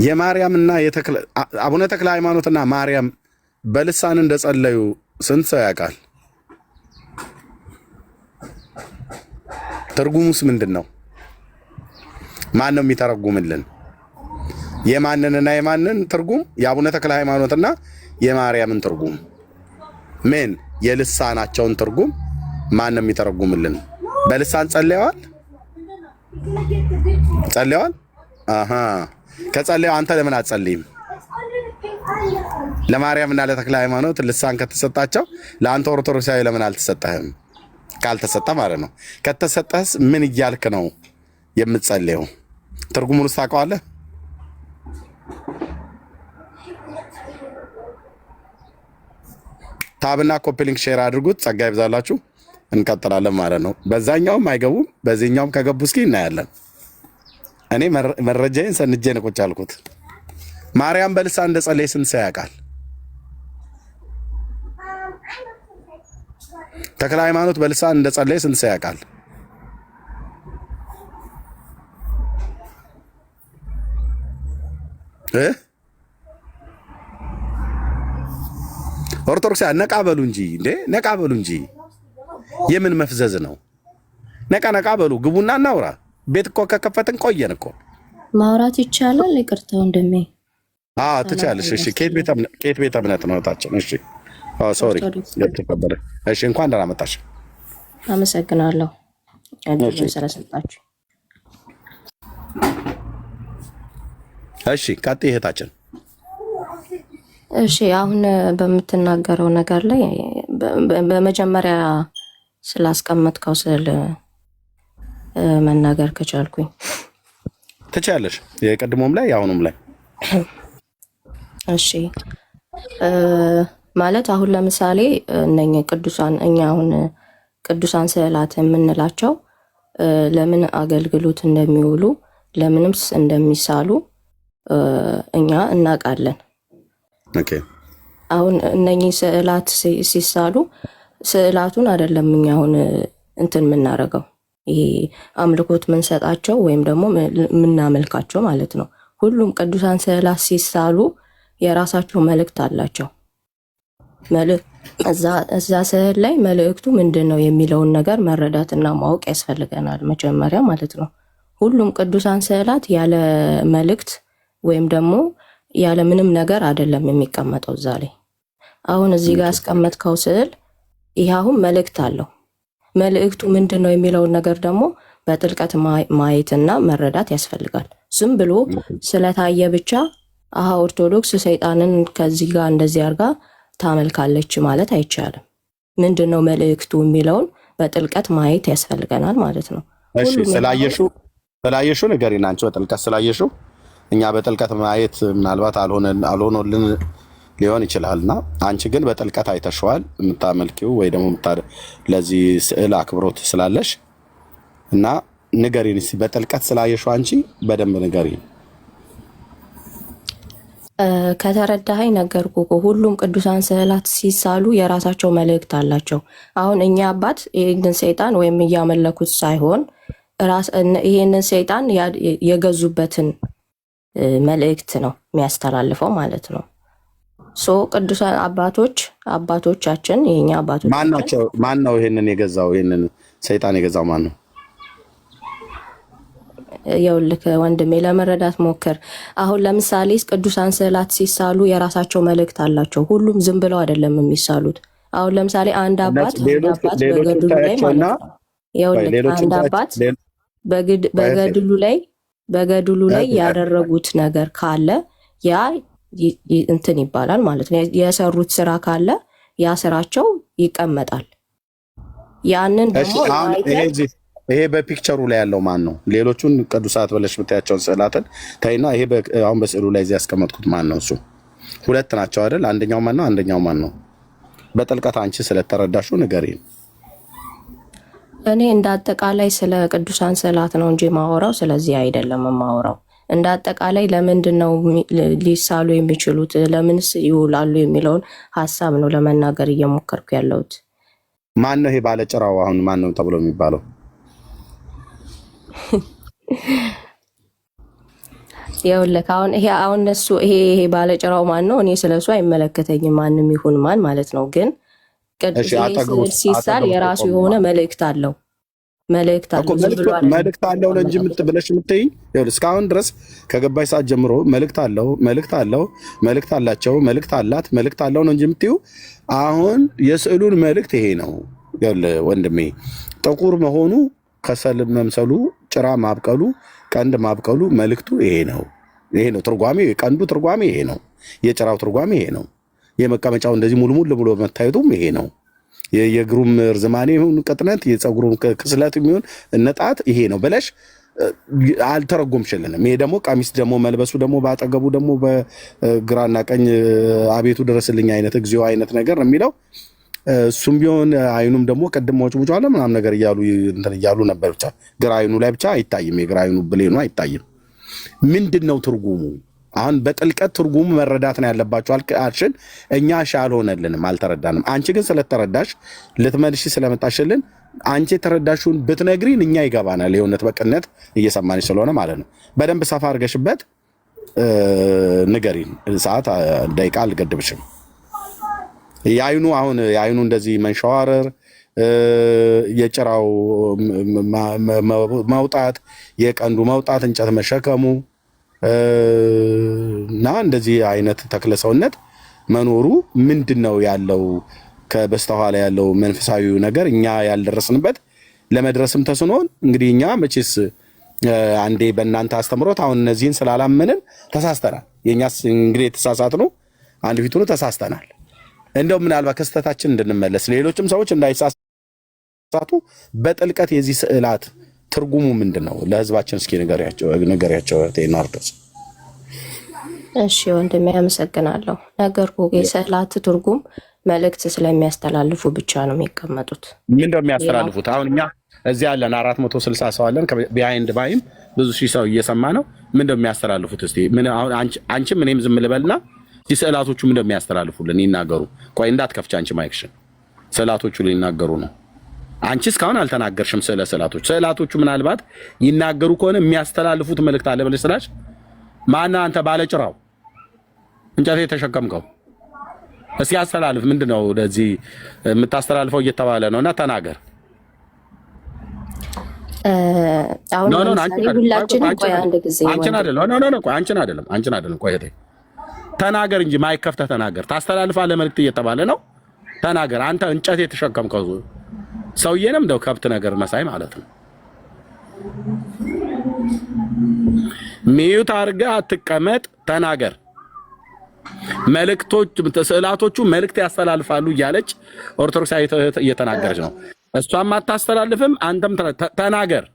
የማርያምና አቡነ ተክለ ሃይማኖትና ማርያም በልሳን እንደጸለዩ ስንት ሰው ያውቃል? ትርጉሙስ ምንድን ነው? ማን ነው የሚተረጉምልን? የማንንና የማንን ትርጉም? የአቡነ ተክለ ሃይማኖትና የማርያምን ትርጉም ምን የልሳናቸውን ትርጉም ማን ነው የሚተረጉምልን? በልሳን ጸልየዋል? አሃ ከጸለየው አንተ ለምን አትጸልይም? ለማርያም እና ለተክለ ሃይማኖት ልሳን ከተሰጣቸው ለአንተ ኦርቶዶክሳዊ ለምን አልተሰጠህም? ካልተሰጠ ማለት ነው። ከተሰጠህስ ምን እያልክ ነው የምትጸልየው? ትርጉሙን ታውቀዋለህ? ታብና ኮፒሊንግ ሼር አድርጉት። ጸጋ ይብዛላችሁ። እንቀጥላለን ማለት ነው። በዛኛውም አይገቡም፣ በዚህኛውም ከገቡ እስኪ እናያለን። እኔ መረጃዬን ሰንጄ ነው ቁጭ ያልኩት። ማርያም በልሳን እንደጸለየ ስንት ሰው ያውቃል? ተክለ ሃይማኖት በልሳን እንደጸለየ ስንት ሰው ያውቃል? ኦርቶዶክስ ነቃ በሉ እንጂ እንዴ! ነቃ በሉ እንጂ። የምን መፍዘዝ ነው? ነቃ በሉ። ግቡና እናውራ። ቤት እኮ ከከፈትን ቆየን እኮ። ማውራት ይቻላል? ይቅርታ ወንድሜ። ትቻለሽ። እሺ ከየት ቤተ እምነት ነው ታችን? እሺ ሶሪ ለተከበረ። እሺ እንኳን ደህና መጣሽ። አመሰግናለሁ እድሉን ስለሰጣችሁ። እሺ ቀጥይ እህታችን። እሺ አሁን በምትናገረው ነገር ላይ በመጀመሪያ ስላስቀመጥከው ስለ መናገር ከቻልኩኝ ትቻለሽ። የቀድሞም ላይ የአሁኑም ላይ እሺ ማለት አሁን ለምሳሌ እነኚህ ቅዱሳን እኛ አሁን ቅዱሳን ስዕላት የምንላቸው ለምን አገልግሎት እንደሚውሉ ለምንምስ እንደሚሳሉ እኛ እናውቃለን። ኦኬ አሁን እነኚህ ስዕላት ሲሳሉ ስዕላቱን አይደለም እኛ አሁን እንትን የምናደርገው ይሄ አምልኮት ምንሰጣቸው ወይም ደግሞ ምናመልካቸው ማለት ነው። ሁሉም ቅዱሳን ስዕላት ሲሳሉ የራሳቸው መልእክት አላቸው። እዛ ስዕል ላይ መልእክቱ ምንድን ነው የሚለውን ነገር መረዳትና ማወቅ ያስፈልገናል መጀመሪያ ማለት ነው። ሁሉም ቅዱሳን ስዕላት ያለ መልእክት ወይም ደግሞ ያለ ምንም ነገር አይደለም የሚቀመጠው እዛ ላይ። አሁን እዚህ ጋር ያስቀመጥከው ስዕል ይሄ አሁን መልእክት አለው። መልእክቱ ምንድን ነው የሚለውን ነገር ደግሞ በጥልቀት ማየትና መረዳት ያስፈልጋል። ዝም ብሎ ስለታየ ብቻ ኦርቶዶክስ ሰይጣንን ከዚህ ጋር እንደዚህ አድርጋ ታመልካለች ማለት አይቻልም። ምንድነው መልእክቱ የሚለውን በጥልቀት ማየት ያስፈልገናል ማለት ነው። እሺ ስላየሹ ንገሪን። አንቺ በጥልቀት ስላየሹ እኛ በጥልቀት ማየት ምናልባት አልሆነልን ሊሆን ይችላልና አንቺ ግን በጥልቀት አይተሽዋል የምታመልኪው ወይ ደግሞ ለዚህ ስዕል አክብሮት ስላለሽ እና ንገሪን እስኪ በጥልቀት ስላየሹ አንቺ በደንብ ንገሪን። ከተረዳኸኝ ነገርኩህ እኮ ሁሉም ቅዱሳን ስዕላት ሲሳሉ የራሳቸው መልእክት አላቸው። አሁን እኛ አባት ይህንን ሰይጣን ወይም እያመለኩት ሳይሆን ይህንን ሰይጣን የገዙበትን መልእክት ነው የሚያስተላልፈው ማለት ነው። ቅዱሳን አባቶቻችን የኛ አባቶች ማን ነው ይሄንን የገዛው? ይሄንን ሰይጣን የገዛው ማን ነው? ይኸውልህ ወንድሜ ለመረዳት ሞክር። አሁን ለምሳሌ ቅዱሳን ስዕላት ሲሳሉ የራሳቸው መልእክት አላቸው። ሁሉም ዝም ብለው አይደለም የሚሳሉት። አሁን ለምሳሌ አንድ አባት በገድሉ ላይ ማለት ነው። ይኸውልህ አንድ አባት በገድሉ ላይ ያደረጉት ነገር ካለ ያ እንትን ይባላል ማለት ነው። የሰሩት ስራ ካለ ያ ስራቸው ይቀመጣል። ያንን ደግሞ ይሄ በፒክቸሩ ላይ ያለው ማን ነው? ሌሎቹን ቅዱሳት ብለሽ የምታያቸውን ስዕላትን ታይና ይሄ አሁን በስዕሉ ላይ እዚህ ያስቀመጥኩት ማን ነው? እሱ ሁለት ናቸው አይደል? አንደኛው ማን ነው? አንደኛው ማን ነው? በጥልቀት አንቺ ስለተረዳሽው ንገሪኝ። እኔ እንደ አጠቃላይ ስለ ቅዱሳን ስዕላት ነው እንጂ ማወራው ስለዚህ አይደለም ማወራው። እንደ አጠቃላይ ለምንድን ነው ሊሳሉ የሚችሉት ለምንስ ይውላሉ የሚለውን ሀሳብ ነው ለመናገር እየሞከርኩ ያለሁት። ማን ነው ይሄ ባለጭራው? አሁን ማን ነው ተብሎ የሚባለው? ይኸውልህ አሁን ይሄ ባለጭራው ማን ነው? እኔ ስለሱ አይመለከተኝም ማንም ይሁን ማን ማለት ነው። ግን ሲሳል የራሱ የሆነ መልእክት አለው። መልእክት እኮ አለው ዝም ብሎ አይደለም መልእክት አለው ነው እንጂ የተቀመጠው። ብለሽ የምትይኝ ይኸውልህ፣ እስካሁን ድረስ ከገባሽ ሰዓት ጀምሮ መልእክት አለው፣ መልእክት አለው፣ መልእክት አላቸው፣ መልእክት አላት፣ መልእክት አለው ነው እንጂ የምትይው። አሁን የስዕሉን መልእክት ይሄ ነው። ይኸውልህ ወንድሜ፣ ጥቁር መሆኑ፣ ከሰል መምሰሉ፣ ጭራ ማብቀሉ፣ ቀንድ ማብቀሉ መልእክቱ ይሄ ነው። ይሄ ነው ትርጓሜ። የቀንዱ ትርጓሜ ይሄ ነው። የጭራው ትርጓሜ ይሄ ነው። የመቀመጫው እንደዚህ ሙልሙል ብሎ መታየቱም ይሄ ነው። የእግሩም ርዝማኔ ይሁን ቅጥነት፣ የፀጉሩም ክስለት የሚሆን እነጣት ይሄ ነው ብለሽ አልተረጎምሽልንም። ይሄ ደግሞ ቀሚስ ደግሞ መልበሱ ደግሞ በአጠገቡ ደግሞ በግራና ቀኝ አቤቱ ድረስልኝ አይነት እግዚኦ አይነት ነገር የሚለው እሱም ቢሆን አይኑም ደግሞ ቅድም ሞጭ አለ ምናምን ነገር እያሉ ነበር። ብቻ ግራ አይኑ ላይ ብቻ አይታይም። የግራ አይኑ ብሌኑ አይታይም። ምንድን ነው ትርጉሙ? አሁን በጥልቀት ትርጉሙ መረዳት ነው ያለባቸው አልሽን። እኛ አልሆነልንም፣ አልተረዳንም። አንቺ ግን ስለተረዳሽ ልትመልሺ ስለመጣሽልን አንቺ የተረዳሽውን ብትነግሪን እኛ ይገባናል። የእውነት በቅነት እየሰማንሽ ስለሆነ ማለት ነው። በደንብ ሰፋ አድርገሽበት ንገሪን። ሰዓት ደቂቃ አልገድብሽም። የአይኑ አሁን የአይኑ እንደዚህ መንሸዋረር፣ የጭራው መውጣት፣ የቀንዱ መውጣት፣ እንጨት መሸከሙ እና እንደዚህ አይነት ተክለ ሰውነት መኖሩ ምንድን ነው ያለው? ከበስተኋላ ያለው መንፈሳዊ ነገር እኛ ያልደረስንበት ለመድረስም ተስኖን እንግዲህ እኛ መቼስ አንዴ በእናንተ አስተምሮት አሁን እነዚህን ስላላመንን ተሳስተናል። የእኛስ እንግዲህ የተሳሳት ነው አንድ ፊቱን ተሳስተናል። እንደው ምናልባት ከስተታችን እንድንመለስ ሌሎችም ሰዎች እንዳይሳሳቱ በጥልቀት የዚህ ስዕላት ትርጉሙ ምንድን ነው ለህዝባችን እስኪ ንገሪያቸው። ናርዶስ። እሺ ወንድሜ አመሰግናለሁ። ነገርኩህ፣ የስዕላት ትርጉም መልእክት ስለሚያስተላልፉ ብቻ ነው የሚቀመጡት። ምን እንደሚያስተላልፉት አሁን እኛ እዚህ ያለን 460 ሰው አለን። ቢሃይንድ ባይም ብዙ ሺህ ሰው እየሰማ ነው። ምን እንደሚያስተላልፉት እስቲ ምን አሁን አንቺም እኔም ዝም ልበልና ስዕላቶቹ ምን እንደሚያስተላልፉልን ይናገሩ። ቆይ እንዳትከፍች አንቺ ማይክሽን። ስዕላቶቹ ሊናገሩ ነው። አንቺ እስካሁን አልተናገርሽም ስለ ስዕላቶቹ ምናልባት ይናገሩ ከሆነ የሚያስተላልፉት መልእክት አለ ብለሽ ስላሽ ማና አንተ ባለጭራው እንጨት የተሸከምከው እስኪ አስተላልፍ። ምንድነው ለዚህ የምታስተላልፈው እየተባለ ነውና ተናገር። አሁን ሁላችንም ቆይ አንድ ጊዜ አንቺን አይደለም ቆይ እህቴ ተናገር እንጂ ማይክ ከፍተህ ተናገር። ታስተላልፋለህ መልእክት እየተባለ ነው። ተናገር። አንተ እንጨት የተሸከምከው ሰውዬንም እንደው ከብት ነገር መሳይ ማለት ነው። ሚዩት አድርገህ አትቀመጥ፣ ተናገር። ስዕላቶቹ መልእክት ያስተላልፋሉ እያለች ኦርቶዶክሳዊ እየተናገረች ነው። እሷም አታስተላልፍም፣ አንተም ተናገር።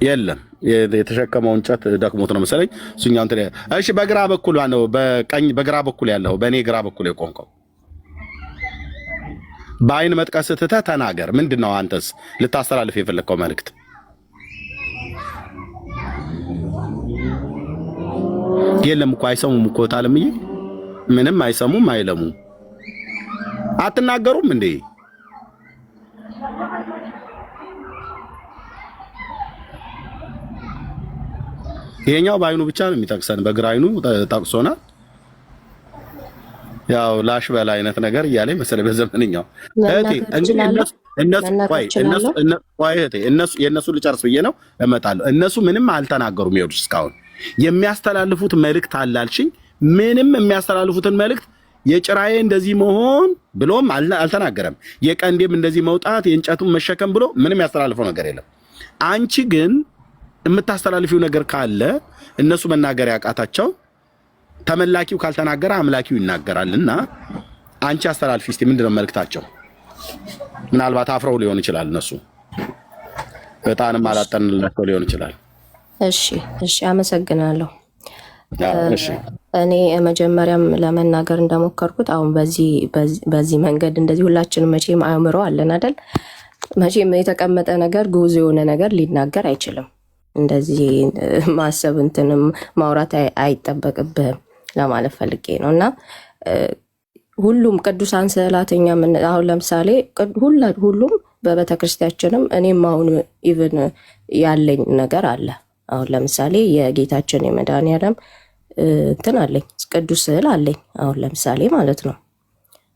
የለም የተሸከመው እንጨት ደክሞት ነው መሰለኝ እሱኛው እንትን። እሺ በግራ በኩል ነው በግራ በኩል ያለው በእኔ ግራ በኩል የቆንከው በአይን መጥቀስ ትተህ ተናገር። ምንድነው አንተስ ልታስተላልፍ የፈለከው መልእክት? የለም እኮ አይሰሙም እኮ ታለምዬ፣ ምንም አይሰሙም አይለሙም። አትናገሩም እንዴ? ይሄኛው በአይኑ ብቻ ነው የሚጠቅሰን፣ በግራ አይኑ ጠቅሶናል። ያው ላሽ በላ አይነት ነገር እያለ መሰለ በዘመንኛው እህቴ የእነሱ ልጨርስ ብዬ ነው እመጣለሁ። እነሱ ምንም አልተናገሩም። ይኸውልሽ እስካሁን የሚያስተላልፉት መልእክት አላልሽኝ። ምንም የሚያስተላልፉትን መልእክት የጭራዬ እንደዚህ መሆን ብሎም አልተናገረም። የቀንዴም እንደዚህ መውጣት፣ የእንጨቱን መሸከም ብሎ ምንም ያስተላልፈው ነገር የለም። አንቺ ግን የምታስተላልፊው ነገር ካለ እነሱ መናገር ያቃታቸው ተመላኪው ካልተናገረ አምላኪው ይናገራልና አንቺ አስተላልፊ እስቲ። ምንድነው መልእክታቸው? ምናልባት አፍረው ሊሆን ይችላል። እነሱ በጣንም አላጠንላቸው ሊሆን ይችላል። እሺ አመሰግናለሁ። እኔ መጀመሪያም ለመናገር እንደሞከርኩት አሁን በዚህ መንገድ እንደዚህ ሁላችንም መቼም አእምሮ አለን አይደል? መቼም የተቀመጠ ነገር ግዑዝ የሆነ ነገር ሊናገር አይችልም። እንደዚህ ማሰብ እንትንም ማውራት አይጠበቅብህም ለማለት ፈልጌ ነው። እና ሁሉም ቅዱሳን ስዕላተኛ አሁን ለምሳሌ ሁሉም በቤተክርስቲያችንም እኔም አሁን ኢቭን ያለኝ ነገር አለ። አሁን ለምሳሌ የጌታችን የመድኃኒዓለም እንትን አለኝ፣ ቅዱስ ስዕል አለኝ። አሁን ለምሳሌ ማለት ነው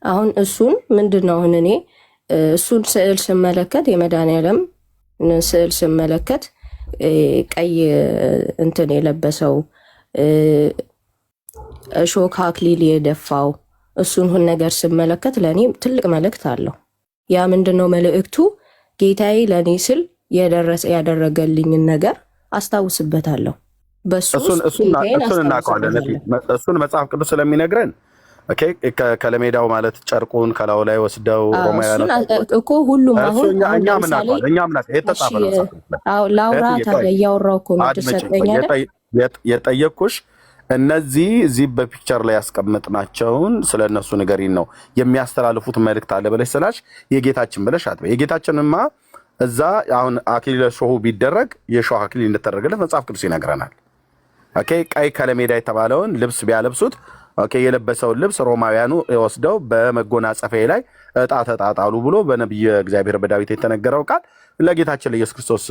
አሁን እሱን ምንድነው አሁን እኔ እሱን ስዕል ስመለከት የመድኃኒዓለም ስዕል ስመለከት ቀይ እንትን የለበሰው እሾህ አክሊል የደፋው እሱን ሁሉ ነገር ስመለከት ለኔ ትልቅ መልእክት አለው። ያ ምንድነው መልእክቱ? ጌታዬ ለኔ ስል ያደረገልኝን ነገር አስታውስበታለሁ። እሱን እናውቀዋለን። እሱን መጽሐፍ ቅዱስ ስለሚነግረን ከለሜዳው ማለት ጨርቁን ከላዩ ላይ ወስደው ሮማውያን እኮ ሁሉም አሁን ላውራ ታዲያ እያወራሁ እኮ ነው ትሰጠኛለህ። የጠየኩሽ እነዚህ እዚህ በፒክቸር ላይ ያስቀመጥናቸውን ስለ እነሱ ንገሪን ነው የሚያስተላልፉት መልእክት አለ ብለሽ ስላሽ የጌታችን ብለሽ አትበይ። የጌታችንማ እዛ አሁን አክሊለ ሾሁ ቢደረግ የሾህ አክሊል እንደተደረገለት መጽሐፍ ቅዱስ ይነግረናል። ቀይ ከለሜዳ የተባለውን ልብስ ቢያለብሱት የለበሰውን ልብስ ሮማውያኑ ወስደው በመጎናጸፊያ ላይ ዕጣ ተጣጣሉ ብሎ በነቢየ እግዚአብሔር በዳዊት የተነገረው ቃል ለጌታችን ለኢየሱስ ክርስቶስ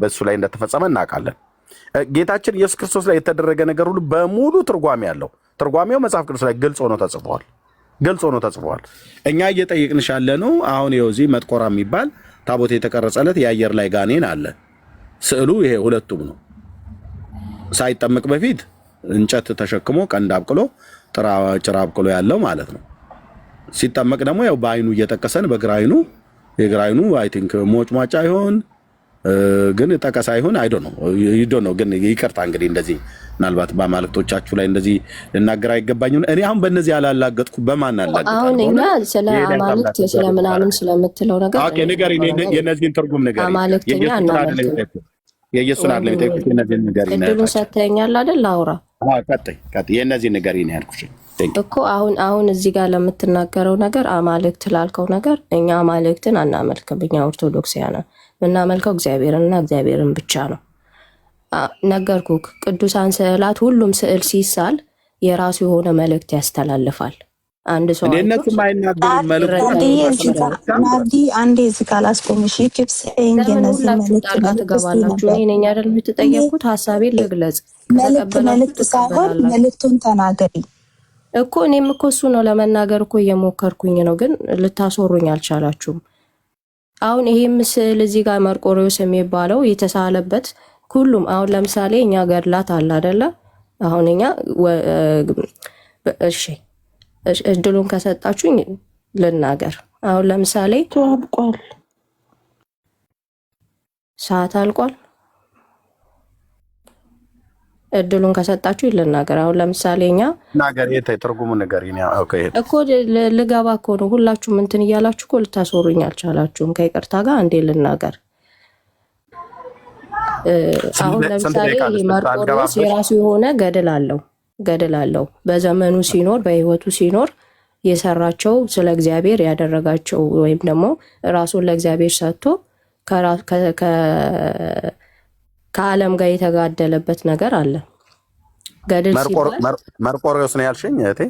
በሱ ላይ እንደተፈጸመ እናውቃለን። ጌታችን ኢየሱስ ክርስቶስ ላይ የተደረገ ነገር ሁሉ በሙሉ ትርጓሜ ያለው ትርጓሜው መጽሐፍ ቅዱስ ላይ ግልጽ ሆኖ ተጽፏል። እኛ እየጠየቅንሽ ያለነው አሁን የዚህ መጥቆራ የሚባል ታቦት የተቀረጸለት የአየር ላይ ጋኔን አለ። ስዕሉ ይሄ ሁለቱም ነው። ሳይጠመቅ በፊት እንጨት ተሸክሞ ቀንድ አብቅሎ ጭራ አብቅሎ ያለው ማለት ነው። ሲጠመቅ ደግሞ ያው በአይኑ እየጠቀሰን በግራ አይኑ የግራ አይኑ አይ ቲንክ ሞጭሟጫ ይሆን ግን ጠቀሳ ይሆን አይዶ ነው ግን ይቅርታ እንግዲህ እንደዚህ ምናልባት በማለክቶቻችሁ ላይ እንደዚህ ልናገር አይገባኝም። እኔ አሁን በእነዚህ ያላላገጥኩ በማን አላገጥኩ? አሁን እኛ ስለ አማልክት ስለምናምን ስለምትለው ነገር ኦኬ ንገሪ፣ የነዚህን ትርጉም ንገሪ። አማልክተኛ የኢየሱስን አይደለም የጠየኩት፣ የነዚህን ንገሪ ነው እድሉን ሰጥተኸኛል አይደል? አውራ ቀጥይ የነዚህን ንገሪ ነው ያልኩሽ እኮ። አሁን እዚህ ጋር ለምትናገረው ነገር አማልክት ላልከው ነገር እኛ አማልክትን አናመልክም። እኛ ኦርቶዶክሳውያን የምናመልከው እግዚአብሔርንና እግዚአብሔርን ብቻ ነው። ነገርኩህ። ቅዱሳን ስዕላት ሁሉም ስዕል ሲሳል የራሱ የሆነ መልእክት ያስተላልፋል። አንድ ሰው እነሱ ማይናገሩ መልእክት ናዲ አንዴ እዚህ ጋር ላስቆምሽ። ኪፕስ የነዚህ መልእክት ትገባላችሁ። እኔ ነኝ አይደል የምትጠየቁት? ሀሳቤን ልግለጽ። መልእክት ሳይሆን መልእክቱን ተናገሪ እኮ። እኔም እኮ እሱ ነው ለመናገር እኮ እየሞከርኩኝ ነው፣ ግን ልታስወሩኝ አልቻላችሁም። አሁን ይሄ ምስል እዚህ ጋር መርቆሬዎስ የሚባለው የተሳለበት ሁሉም አሁን ለምሳሌ እኛ ገድላት አለ አይደለ? አሁን እኛ እሺ እድሉን ከሰጣችሁኝ ልናገር። አሁን ለምሳሌ ተዋብቋል፣ ሰዓት አልቋል። እድሉን ከሰጣችሁ ልናገር። አሁን ለምሳሌ እኛ ነገር ትርጉሙ ነገር እኮ ልገባ እኮ ነው። ሁላችሁም እንትን እያላችሁ እኮ ልታስወሩኝ አልቻላችሁም። ከይቅርታ ጋር አንዴ ልናገር። አሁን ለምሳሌ መርቆሬዎስ የራሱ የሆነ ገድል አለው። በዘመኑ ሲኖር በህይወቱ ሲኖር የሰራቸው ስለ እግዚአብሔር ያደረጋቸው ወይም ደግሞ ራሱን ለእግዚአብሔር ሰጥቶ ከዓለም ጋር የተጋደለበት ነገር አለ። ገድል ሲባል መርቆሬዎስ ነው ያልሽኝ እህቴ?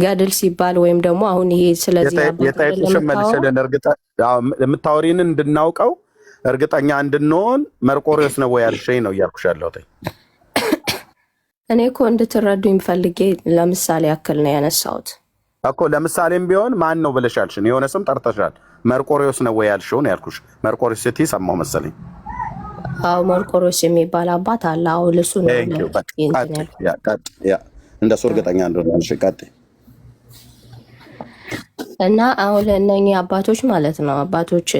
ገድል ሲባል ወይም ደግሞ አሁን ይሄ ስለዚህ የምታወሪንን እንድናውቀው እርግጠኛ እንድንሆን መርቆሬዎስ ነው ወይ ያልሽኝ ነው እያልኩሽ ያለሁት። እኔ እኮ እንድትረዱኝ ፈልጌ ለምሳሌ ያክል ነው ያነሳሁት እኮ። ለምሳሌም ቢሆን ማን ነው ብለሽ ያልሽን የሆነ ስም ጠርተሻል። መርቆሬዎስ ነው ወይ ያልሽው ነው ያልኩሽ። መርቆሬዎስ ስትይ ሰማሁ መሰለኝ። አዎ መርቆሬዎስ የሚባል አባት አለ። አዎ ልሱ ነው እንደሱ እርግጠኛ እንደሆነ ያልሽ ቀጥይ። እና አሁን እነኚህ አባቶች ማለት ነው አባቶች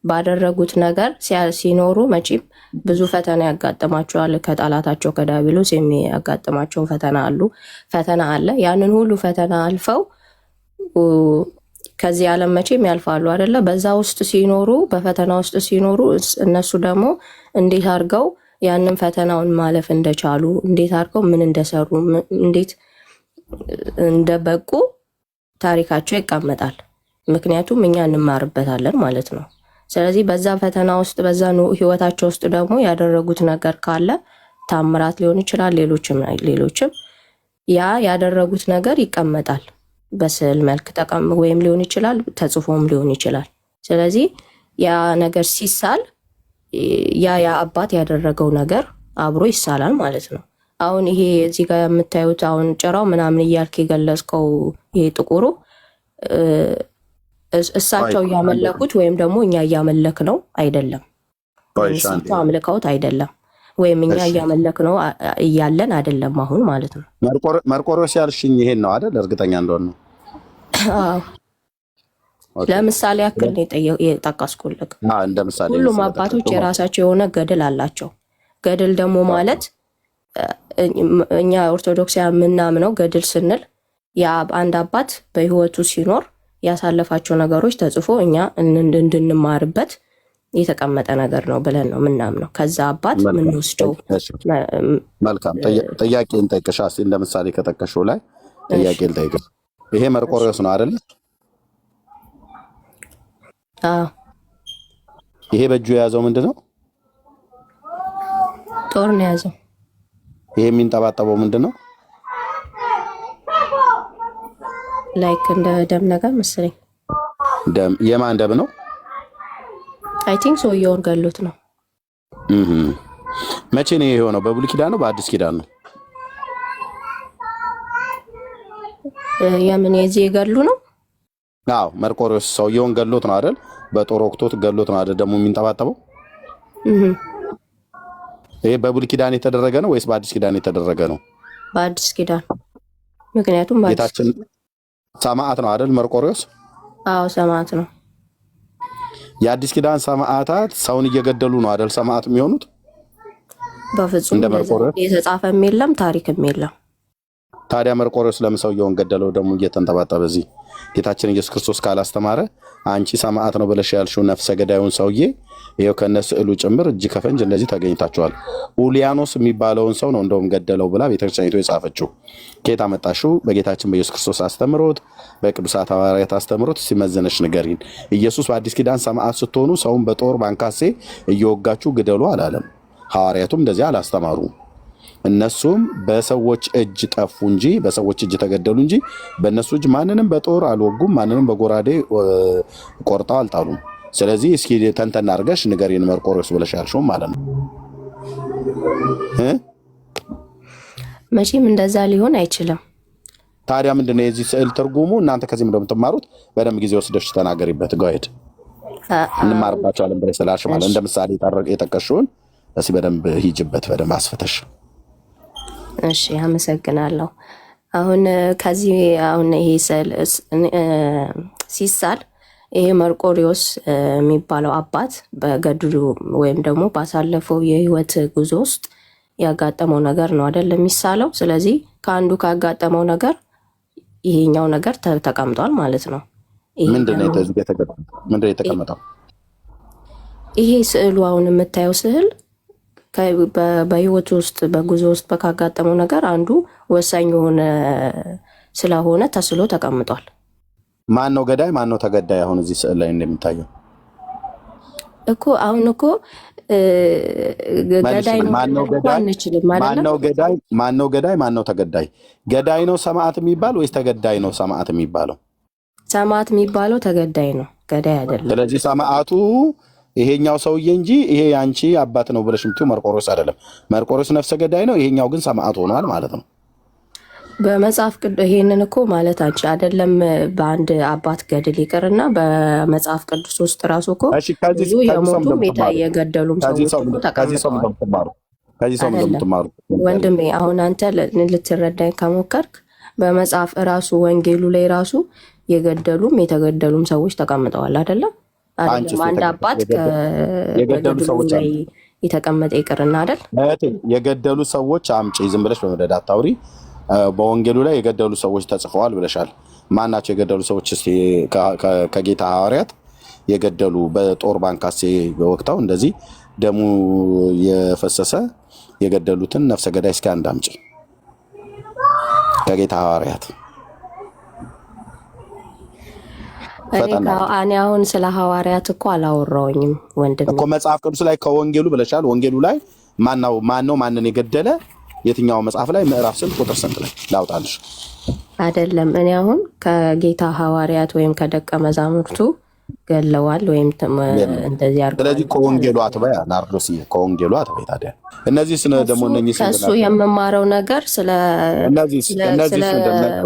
ባደረጉት ነገር ሲኖሩ መቼም ብዙ ፈተና ያጋጥማቸዋል። ከጠላታቸው ከዲያብሎስ የሚያጋጥማቸው ፈተና አለ። ያንን ሁሉ ፈተና አልፈው ከዚህ ዓለም መቼም ያልፋሉ አይደለ? በዛ ውስጥ ሲኖሩ በፈተና ውስጥ ሲኖሩ እነሱ ደግሞ እንዴት አድርገው ያንን ፈተናውን ማለፍ እንደቻሉ፣ እንዴት አድርገው ምን እንደሰሩ፣ እንዴት እንደበቁ ታሪካቸው ይቀመጣል። ምክንያቱም እኛ እንማርበታለን ማለት ነው። ስለዚህ በዛ ፈተና ውስጥ በዛ ህይወታቸው ውስጥ ደግሞ ያደረጉት ነገር ካለ ታምራት ሊሆን ይችላል፣ ሌሎችም ያ ያደረጉት ነገር ይቀመጣል። በስዕል መልክ ወይም ሊሆን ይችላል፣ ተጽፎም ሊሆን ይችላል። ስለዚህ ያ ነገር ሲሳል ያ አባት ያደረገው ነገር አብሮ ይሳላል ማለት ነው። አሁን ይሄ እዚህ ጋር የምታዩት አሁን ጭራው ምናምን እያልክ የገለጽከው ይሄ ጥቁሩ እሳቸው እያመለኩት ወይም ደግሞ እኛ እያመለክ ነው አይደለም። እሳቸው አምልከውት አይደለም ወይም እኛ እያመለክ ነው እያለን አይደለም አሁን ማለት ነው። መርቆሬዎስ ያልሽኝ ይሄን ነው አይደል? እርግጠኛ እንደሆነ ነው። ለምሳሌ ያክል የጠቀስኩልህ ሁሉም አባቶች የራሳቸው የሆነ ገድል አላቸው። ገድል ደግሞ ማለት እኛ ኦርቶዶክሳውያን የምናምነው ገድል ስንል አንድ አባት በህይወቱ ሲኖር ያሳለፋቸው ነገሮች ተጽፎ እኛ እንድንማርበት የተቀመጠ ነገር ነው ብለን ነው የምናምነው። ከዛ አባት የምንወስደው። መልካም ጥያቄ እንጠይቅሽ። እንደ ምሳሌ ከጠቀሽው ላይ ጥያቄ እንጠይቅሽ። ይሄ መርቆሬዎስ ነው አይደል? ይሄ በእጁ የያዘው ምንድን ነው? ጦር ነው የያዘው። ይሄ የሚንጠባጠበው ምንድን ነው? ላይክ እንደ ደም ነገር መሰለኝ። ደም? የማን ደም ነው? አይ ቲንክ ሰውየውን ገሎት ነው። መቼ ነው የሆነው? በብሉይ ኪዳን ነው በአዲስ ኪዳን ነው? የምን የዚህ የገሉ ነው? አዎ መርቆሬዎስ ሰውየውን ገሎት ነው አይደል? በጦር ወቅቶት ገሎት ነው አይደል? ደግሞ የሚንጠባጠበው ይሄ በብሉይ ኪዳን የተደረገ ነው ወይስ በአዲስ ኪዳን የተደረገ ነው? በአዲስ ኪዳን። ምክንያቱም ጌታችን ሰማዕት ነው አይደል መርቆሬዎስ? አዎ ሰማዕት ነው። የአዲስ ኪዳን ሰማዕታት ሰውን እየገደሉ ነው አይደል ሰማዕት የሚሆኑት? በፍጹም እንደ መርቆሬዎስ የተጻፈም የለም ታሪክም የለም። ታዲያ መርቆሬዎስ ለምን ሰውየውን ገደለው? ደግሞ እየተንጠባጠበ እዚህ ጌታችን ኢየሱስ ክርስቶስ ካላስተማረ አንቺ ሰማዕት ነው ብለሽ ያልሽው ነፍሰ ገዳዩን ሰውዬ ይኸው ከነ ስዕሉ ጭምር እጅ ከፈንጅ እንደዚህ ተገኝታችኋል። ኡሊያኖስ የሚባለውን ሰው ነው እንደውም ገደለው ብላ ቤተክርስቲያኒቱ የጻፈችው። ከየት አመጣሽው? በጌታችን በኢየሱስ ክርስቶስ አስተምሮት፣ በቅዱሳት ሐዋርያት አስተምሮት ሲመዘነሽ ንገሪን። ኢየሱስ በአዲስ ኪዳን ሰማዕት ስትሆኑ ሰውን በጦር ባንካሴ እየወጋችሁ ግደሉ አላለም። ሐዋርያቱም እንደዚህ አላስተማሩ። እነሱም በሰዎች እጅ ጠፉ እንጂ በሰዎች እጅ ተገደሉ እንጂ በእነሱ እጅ ማንንም በጦር አልወጉም፣ ማንንም በጎራዴ ቆርጠው አልጣሉም። ስለዚህ እስኪ ተንተና አድርገሽ ንገሪን መርቆሬዎስ ብለሽ ያልሽው ማለት ነው። መቼም እንደዛ ሊሆን አይችልም። ታዲያ ምንድነው የዚህ ስዕል ትርጉሙ? እናንተ ከዚህ እንደምትማሩት በደንብ ጊዜ ወስደሽ ተናገሪበት። ጋይድ እንማርባቸዋለን ብለሽ ስላልሽ ማለት እንደ ምሳሌ የጠቀሽውን እስኪ በደንብ ሂጅበት፣ በደንብ አስፈተሽ። እሺ አመሰግናለሁ። አሁን ከዚህ አሁን ይሄ ስዕል ሲሳል ይሄ መርቆሬዎስ የሚባለው አባት በገድሉ ወይም ደግሞ ባሳለፈው የህይወት ጉዞ ውስጥ ያጋጠመው ነገር ነው አይደል የሚሳለው። ስለዚህ ከአንዱ ካጋጠመው ነገር ይሄኛው ነገር ተቀምጧል ማለት ነው። ምንድነው የተቀመጠው? ይሄ ስዕሉ አሁን የምታየው ስዕል በህይወት ውስጥ በጉዞ ውስጥ ካጋጠመው ነገር አንዱ ወሳኝ የሆነ ስለሆነ ተስሎ ተቀምጧል። ማን ነው ገዳይ? ማን ነው ተገዳይ? አሁን እዚህ ስዕል ላይ እንደሚታየው እኮ አሁን እኮ ገዳይ ነው አንችልም ማለት ነው። ማን ነው ገዳይ? ማን ነው ተገዳይ? ገዳይ ነው ሰማዕት የሚባል ወይስ ተገዳይ ነው ሰማዕት የሚባለው? ሰማዕት የሚባለው ተገዳይ ነው፣ ገዳይ አይደለም። ስለዚህ ሰማዕቱ ይሄኛው ሰውዬ እንጂ ይሄ አንቺ አባት ነው ብለሽ የምትይው መርቆሬዎስ አይደለም። መርቆሬዎስ ነፍሰ ገዳይ ነው፣ ይሄኛው ግን ሰማዕት ሆኗል ማለት ነው። በመጽሐፍ ቅዱስ ይሄንን እኮ ማለት አንቺ አይደለም በአንድ አባት ገድል ይቅርና በመጽሐፍ ቅዱስ ውስጥ ራሱ እኮ ብዙ የሞቱም የገደሉም ሰዎች ተቀምጠዋል። ወንድሜ አሁን አንተ ልትረዳኝ ከሞከርክ በመጽሐፍ ራሱ ወንጌሉ ላይ ራሱ የገደሉም የተገደሉም ሰዎች ተቀምጠዋል አይደለም? አንድ አባት የገደሉ ሰዎች ላይ የተቀመጠ ይቅርና አይደል? የገደሉ ሰዎች አምጪ፣ ዝም ብለሽ በመደዳ አታውሪ። በወንጌሉ ላይ የገደሉ ሰዎች ተጽፈዋል ብለሻል። ማን ናቸው የገደሉ ሰዎች? እስቲ ከጌታ ሐዋርያት የገደሉ በጦር ባንካሴ ወቅተው እንደዚህ ደሙ የፈሰሰ የገደሉትን ነፍሰ ገዳይ እስኪ አንድ አምጪ ከጌታ ሐዋርያት። እኔ አሁን ስለ ሐዋርያት እኮ አላወራሁኝም ወንድም እኮ መጽሐፍ ቅዱስ ላይ ከወንጌሉ ብለሻል። ወንጌሉ ላይ ማን ነው ማንን የገደለ? የትኛው መጽሐፍ ላይ ምዕራፍ ስንት ቁጥር ስንት ላይ ላውጣልሽ? አይደለም እኔ አሁን ከጌታ ሐዋርያት ወይም ከደቀ መዛሙርቱ ገለዋል ወይም እንደዚህ አድርገዋል። ስለዚህ ከወንጌሉ አትበይ ናርዶስ፣ ከወንጌሉ አትበይ። ታዲያ እነዚህ ደግሞ እነኚህ ከእሱ የምማረው ነገር ስለ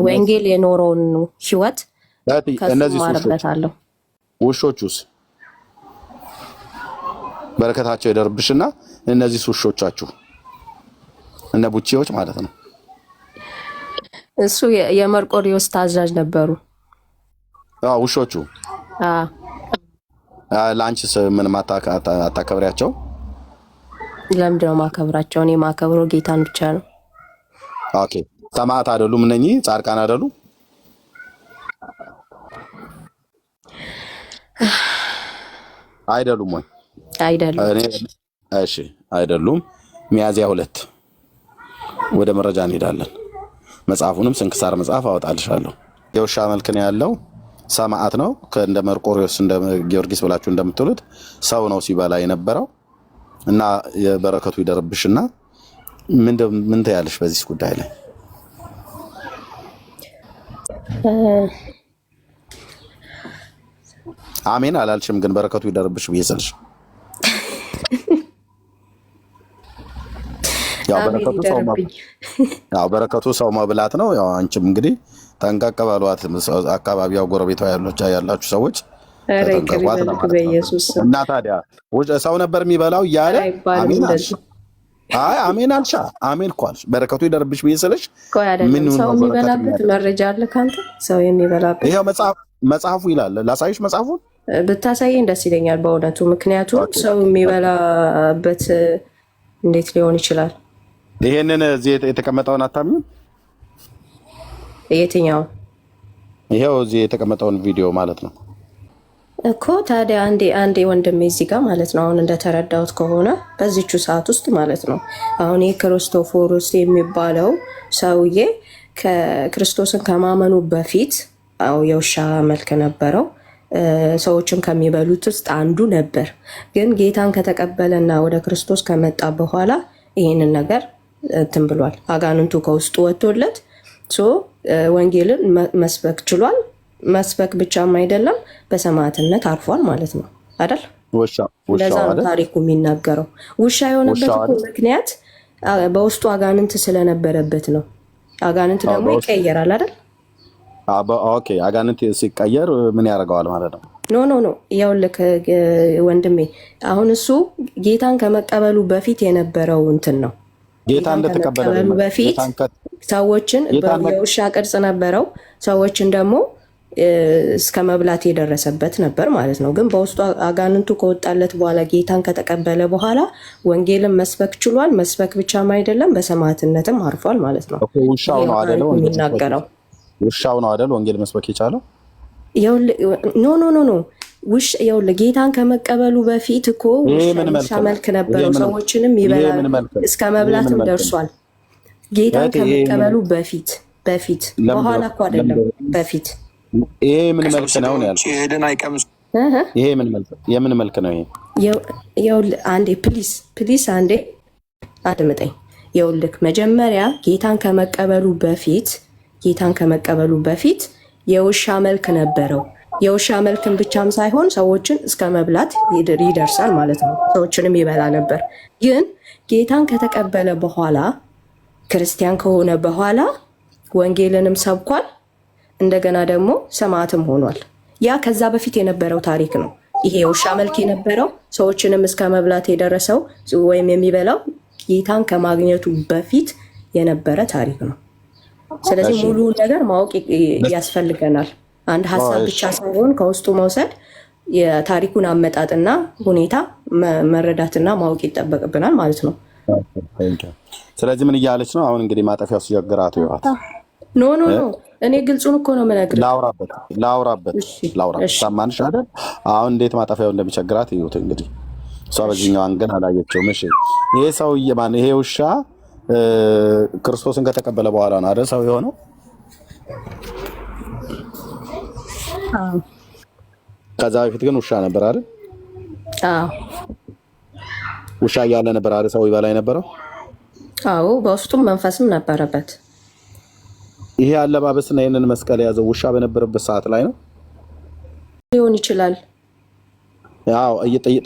ወንጌል የኖረውን ህይወት ከእሱ ማርበታለሁ። ውሾቹስ በረከታቸው ይደርብሽና እነዚህ ውሾቻችሁ እነ ቡቼዎች ማለት ነው። እሱ የመርቆሪዎስ ታዛዥ ነበሩ ውሾቹ። ለአንቺስ ምን አታከብሪያቸው? ለምንድን ነው ማከብራቸው? እኔ ማከብረው ጌታን ብቻ ነው። ኦኬ ሰማዕት አይደሉም? እነኚህ ጻድቃን አይደሉ? አይደሉም ወይ? አይደሉም። እሺ አይደሉም። ሚያዝያ 2 ወደ መረጃ እንሄዳለን። መጽሐፉንም ስንክሳር መጽሐፍ አወጣልሻለሁ። የውሻ መልክ ነው ያለው፣ ሰማዕት ነው። እንደ መርቆሪዎስ እንደ ጊዮርጊስ ብላችሁ እንደምትሉት ሰው ነው ሲበላ የነበረው እና የበረከቱ ይደርብሽና ምን ትያለሽ በዚህ ጉዳይ ላይ? አሜን አላልሽም፣ ግን በረከቱ ይደርብሽ ብዬ ስልሽ ያው በረከቱ ሰው መብላት ነው። ያው አንቺም እንግዲህ ጠንቀቅ በሏት። አካባቢው ጎረቤቷ ያላችሁ ሰዎች ተጠንቀቋት እና ታዲያ ሰው ነበር የሚበላው እያለ አሜን አልሽ። አይ አሜን አልሻ። አሜን እኮ አልሽ። በረከቱ ይደርብሽ ብዬ ስልሽ ምን ሰው የሚበላበት መረጃ አለ ካንተ? ሰው የሚበላበት ይሄው መጽሐፉ ይላል። ላሳይሽ መጽሐፉን ብታሳየኝ ደስ ይለኛል በእውነቱ። ምክንያቱም ሰው የሚበላበት እንዴት ሊሆን ይችላል? ይሄንን እዚህ የተቀመጠውን አታምኚም? የትኛው? ይሄው እዚህ የተቀመጠውን ቪዲዮ ማለት ነው እኮ። ታዲያ አንዴ ወንድሜ እዚህ ጋር ማለት ነው አሁን እንደተረዳሁት ከሆነ በዚቹ ሰዓት ውስጥ ማለት ነው አሁን የክርስቶፎሮስ የሚባለው ሰውዬ ከክርስቶስን ከማመኑ በፊት የውሻ መልክ ነበረው። ሰዎችን ከሚበሉት ውስጥ አንዱ ነበር። ግን ጌታን ከተቀበለና ወደ ክርስቶስ ከመጣ በኋላ ይህንን ነገር እንትን ብሏል። አጋንንቱ ከውስጡ ወጥቶለት ወንጌልን መስበክ ችሏል። መስበክ ብቻም አይደለም በሰማዕትነት አርፏል ማለት ነው አይደል? ለዛ ነው ታሪኩ የሚናገረው። ውሻ የሆነበት ምክንያት በውስጡ አጋንንት ስለነበረበት ነው። አጋንንት ደግሞ ይቀየራል አይደል? ኦኬ አጋንንት ሲቀየር ምን ያደርገዋል ማለት ነው? ኖ ይኸውልህ ወንድሜ፣ አሁን እሱ ጌታን ከመቀበሉ በፊት የነበረው እንትን ነው። ጌታን ከመቀበሉ በፊት ሰዎችን የውሻ ቅርጽ ነበረው። ሰዎችን ደግሞ እስከ መብላት የደረሰበት ነበር ማለት ነው። ግን በውስጡ አጋንንቱ ከወጣለት በኋላ ጌታን ከተቀበለ በኋላ ወንጌልን መስበክ ችሏል። መስበክ ብቻም አይደለም በሰማዕትነትም አርፏል ማለት ነው። ውሻው ነው አይደል የሚናገረው? ውሻው ነው አይደል ወንጌል መስበክ የቻለው? ኖ ይኸውልህ ጌታን ከመቀበሉ በፊት እኮ ውሻ መልክ ነበረው። ሰዎችንም ይበላል፣ እስከ መብላትም ደርሷል። ጌታን ከመቀበሉ በፊት በኋላ እኮ አይደለም፣ በፊት። ይሄ ምን መልክ ነው ያልኩት? ይሄ የምን መልክ ነው? ይኸውልህ አንዴ ፕሊስ አንዴ አድምጠኝ። ይኸውልህ መጀመሪያ ጌታን ከመቀበሉ በፊት የውሻ መልክ ነበረው። የውሻ መልክን ብቻም ሳይሆን ሰዎችን እስከ መብላት ይደርሳል ማለት ነው። ሰዎችንም ይበላ ነበር። ግን ጌታን ከተቀበለ በኋላ ክርስቲያን ከሆነ በኋላ ወንጌልንም ሰብኳል። እንደገና ደግሞ ሰማዕትም ሆኗል። ያ ከዛ በፊት የነበረው ታሪክ ነው። ይሄ የውሻ መልክ የነበረው ሰዎችንም እስከ መብላት የደረሰው ወይም የሚበላው ጌታን ከማግኘቱ በፊት የነበረ ታሪክ ነው። ስለዚህ ሙሉ ነገር ማወቅ ያስፈልገናል። አንድ ሀሳብ ብቻ ሳይሆን ከውስጡ መውሰድ፣ የታሪኩን አመጣጥና ሁኔታ መረዳትና ማወቅ ይጠበቅብናል ማለት ነው። ስለዚህ ምን እያለች ነው አሁን? እንግዲህ ማጠፊያው ሲቸግራት ይዋት ኖ እኔ ግልጹን እኮ ነው የምነግርህ። ላውራበት ሰማንሽ አይደል? አሁን እንዴት ማጠፊያው እንደሚቸግራት ይሁት። እንግዲህ እሷ በዚህኛው አንገን አላየችውም። እሺ ይሄ ሰውዬ ማን? ይሄ ውሻ ክርስቶስን ከተቀበለ በኋላ ነው አይደል ሰው የሆነው? ከዛ በፊት ግን ውሻ ነበር አይደል? ውሻ እያለ ነበር አይደል ሰው ይበላ የነበረው? አዎ፣ በውስጡም መንፈስም ነበረበት። ይሄ አለባበስና ይሄንን መስቀል የያዘው ውሻ በነበረበት ሰዓት ላይ ነው ሊሆን ይችላል። ያው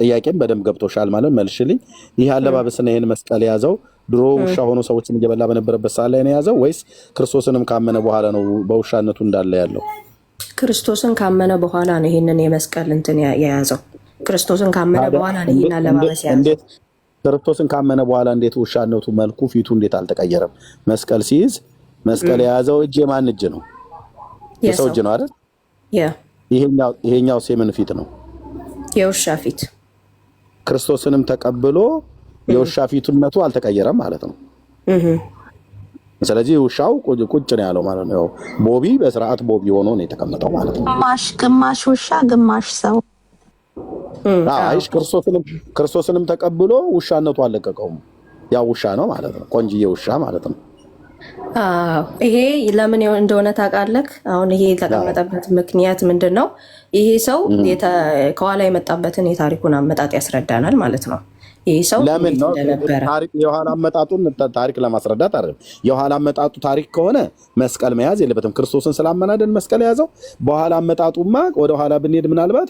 ጥያቄም በደንብ ገብቶሻል ማለት መልሽልኝ። ይህ አለባበስና ይሄን መስቀል የያዘው ድሮ ውሻ ሆኖ ሰዎችን እየበላ በነበረበት ሰዓት ላይ ነው የያዘው ወይስ ክርስቶስንም ካመነ በኋላ ነው በውሻነቱ እንዳለ ያለው? ክርስቶስን ካመነ በኋላ ነው ይሄንን የመስቀል እንትን የያዘው። ክርስቶስን ካመነ በኋላ ነው ይሄን አለባበስ የያዘው። ክርስቶስን ካመነ በኋላ እንዴት ውሻነቱ መልኩ ፊቱ እንዴት አልተቀየረም? መስቀል ሲይዝ መስቀል የያዘው እጅ የማን እጅ ነው? የሰው እጅ ነው አይደል? ይሄኛው የምን ፊት ነው? የውሻ ፊት። ክርስቶስንም ተቀብሎ የውሻ ፊቱነቱ አልተቀየረም ማለት ነው። ስለዚህ ውሻው ቁጭ ነው ያለው ማለት ነው። ቦቢ በስርዓት ቦቢ ሆኖ ነው የተቀመጠው ማለት ነው። ግማሽ ውሻ ግማሽ ሰው። አይሽ ክርስቶስንም ተቀብሎ ውሻነቱ አልለቀቀውም። ያው ውሻ ነው ማለት ነው። ቆንጅዬ ውሻ ማለት ነው። ይሄ ለምን እንደሆነ ታውቃለህ? አሁን ይሄ የተቀመጠበት ምክንያት ምንድን ነው? ይሄ ሰው ከኋላ የመጣበትን የታሪኩን አመጣጥ ያስረዳናል ማለት ነው። ይህ ሰው ለምን ነው የኋላ አመጣጡን ታሪክ ለማስረዳት አይደለም። የኋላ አመጣጡ ታሪክ ከሆነ መስቀል መያዝ የለበትም። ክርስቶስን ስላመናደን መስቀል የያዘው። በኋላ አመጣጡማ ወደ ኋላ ብንሄድ ምናልባት